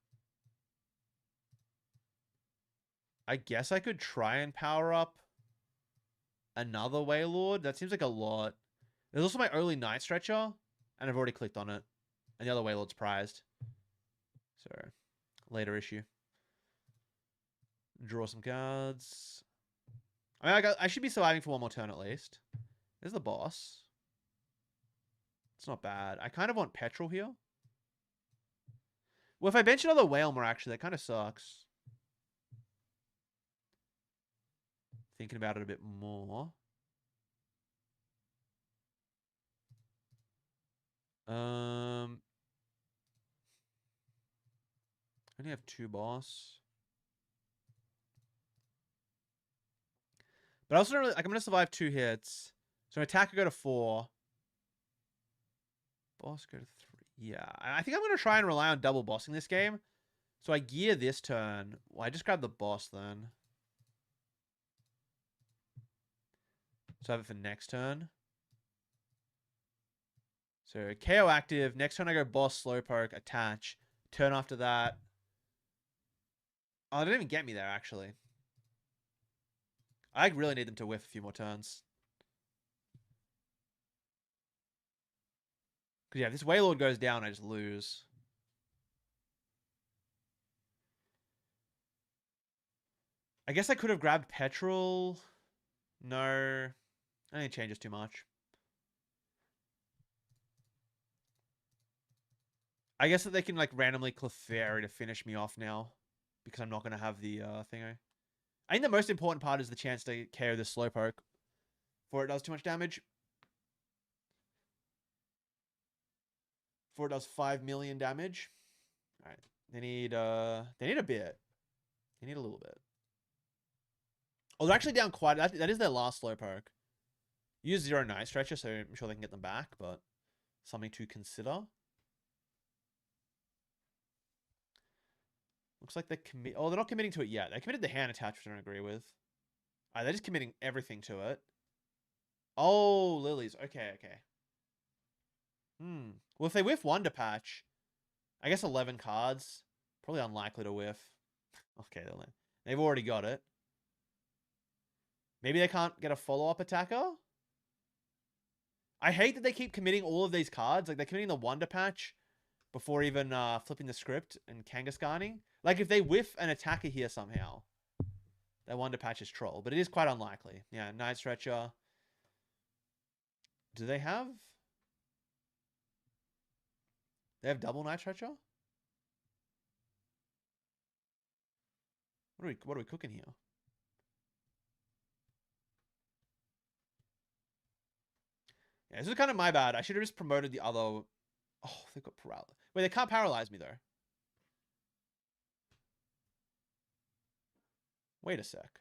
I guess I could try and power up another Wailord. That seems like a lot. There's also my early Night Stretcher And I've already clicked on it. And the other Wailord's prized. So, later issue. Draw some cards. I mean, I should be surviving for one more turn at least. There's the boss. It's not bad. I kind of want Petrol here. Well, if I bench another Wailmer, actually, that kind of sucks. Thinking about it a bit more. I only have 2 boss. But I also don't really, like, I'm going to survive 2 hits. So an attacker go to 4. Boss go to 3. Yeah, I think I'm going to try and rely on double bossing this game. So I gear this turn. Well, I just grab the boss then. So I have it for next turn. So KO active. Next turn I go boss, slowpoke, attach. Turn after that. Oh, they didn't even get me there, actually. I really need them to whiff a few more turns. Because, yeah, if this Wailord goes down, I just lose. I guess I could have grabbed Petrol. No. I think it changes too much. I guess that they can, like, randomly Clefairy to finish me off now. Because I'm not going to have the thingo. I think the most important part is the chance to KO the Slowpoke before it does too much damage. Before it does 5 million damage. Alright. They need a bit. They need a little bit. Oh, they're actually down quite... That is their last Slowpoke. Use 0 Night Stretcher, so I'm sure they can get them back, but something to consider. Looks like they're oh, they're not committing to it yet. They committed the hand attach, which I don't agree with. Alright, they're just committing everything to it. Oh, lilies. Okay, okay. Well, if they whiff Wonder Patch, I guess 11 cards. Probably unlikely to whiff. Okay, they've already got it. Maybe they can't get a follow-up attacker? I hate that they keep committing all of these cards. Like, they're committing the Wonder Patch before even flipping the script and Kangaskhaning. Like, if they whiff an attacker here somehow, that Wonder Patch is troll. But it is quite unlikely. Yeah, Night Stretcher. Do they have... They have double Night Stretcher? What are we cooking here? Yeah, this is kind of my bad. I should have just promoted the other... Oh, they've got paralysis. Wait, they can't paralyze me, though. Wait a sec.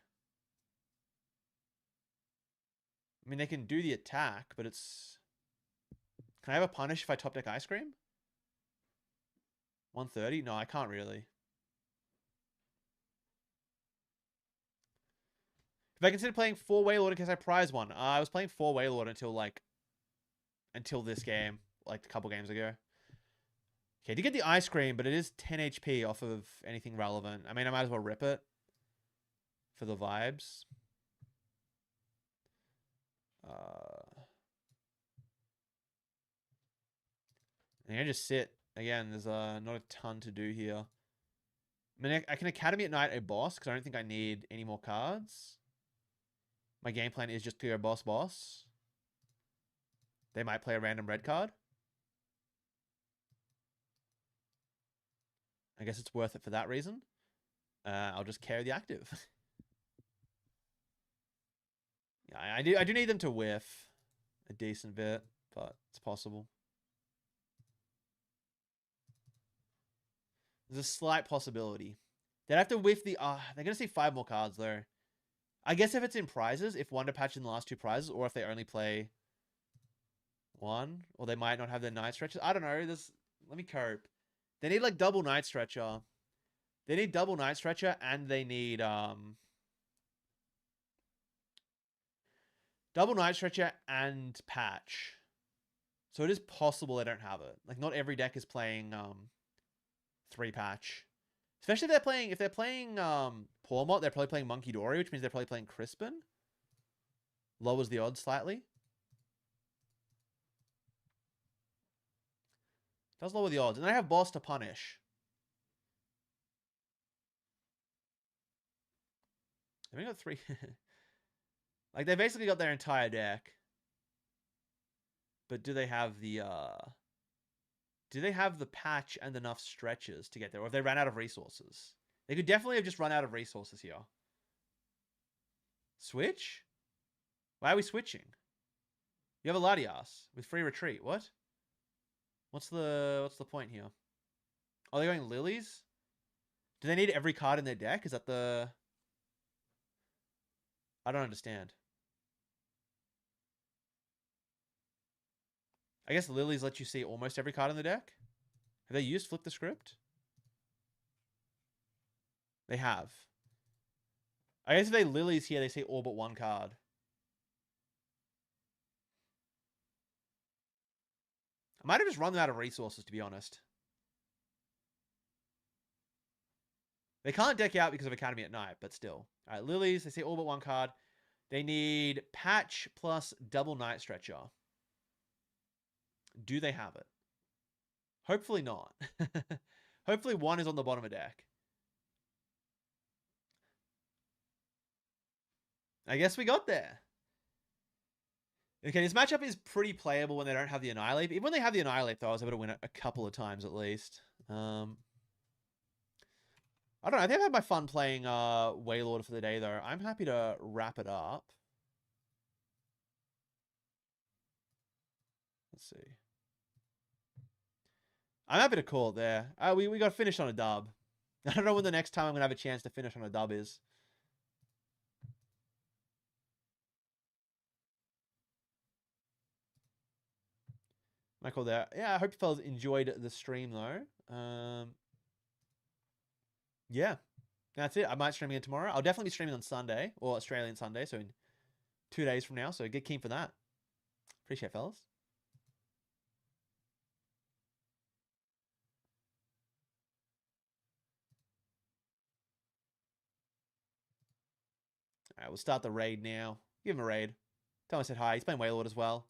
I mean, they can do the attack, but it's... Can I have a punish if I top deck Ice Cream? 130? No, I can't really. If I consider playing 4 Wailord in case I prize one. I was playing 4 Wailord until this game, like a couple games ago. Okay, to get the Ice Cream, but it is 10 HP off of anything relevant. I mean, I might as well rip it for the vibes. I'm gonna just sit. Again, there's not a ton to do here. I mean, I can Academy at Night a boss, because I don't think I need any more cards. My game plan is just to go boss. They might play a random red card. I guess it's worth it for that reason. I'll just carry the active. Yeah, I do need them to whiff a decent bit, but it's possible. There's a slight possibility. They'd have to whiff the... they're going to see 5 more cards, though. I guess if it's in prizes, if Wonder Patch in the last 2 prizes, or if they only play 1, or they might not have their Night Stretchers. I don't know. Let me cope. They need, like, double Night Stretcher. They need double Night Stretcher, and they need... double Night Stretcher and Patch. So it is possible they don't have it. Like, not every deck is playing 3 Patch. Especially if they're playing Pawmot, they're probably playing Monkey Dory, which means they're probably playing Crispin. Lowers the odds slightly. Does lower the odds. And I have boss to punish. They've only got 3. Like, they basically got their entire deck. But do they have the patch and enough stretches to get there? Or have they ran out of resources? They could definitely have just run out of resources here. Switch? Why are we switching? You have a Latias with free retreat. What? What's the point here? Oh, they're going Lilies? Do they need every card in their deck? Is that the... I don't understand. I guess Lilies let you see almost every card in the deck. Have they used Flip the Script? They have. I guess if they Lilies here, they see all but one card. I might have just run them out of resources, to be honest. They can't deck out because of Academy at Night, but still. All right, Lilies, they see all but one card. They need Patch plus double Night Stretcher. Do they have it? Hopefully not. Hopefully one is on the bottom of deck. I guess we got there. Okay, this matchup is pretty playable when they don't have the Annihilate. Even when they have the Annihilate, though, I was able to win it a couple of times at least. I don't know. I think I've had my fun playing Wailord for the day, though. I'm happy to wrap it up. Let's see. I'm happy to call it there. We got finished on a dub. I don't know when the next time I'm going to have a chance to finish on a dub is. I call that. Yeah, I hope you fellas enjoyed the stream, though. Yeah, that's it. I might stream again tomorrow. I'll definitely be streaming on Sunday, or Australian Sunday, so in 2 days from now. So get keen for that. Appreciate it, fellas. All right, we'll start the raid now. Give him a raid. Tell him I said hi. He's playing Wailord as well.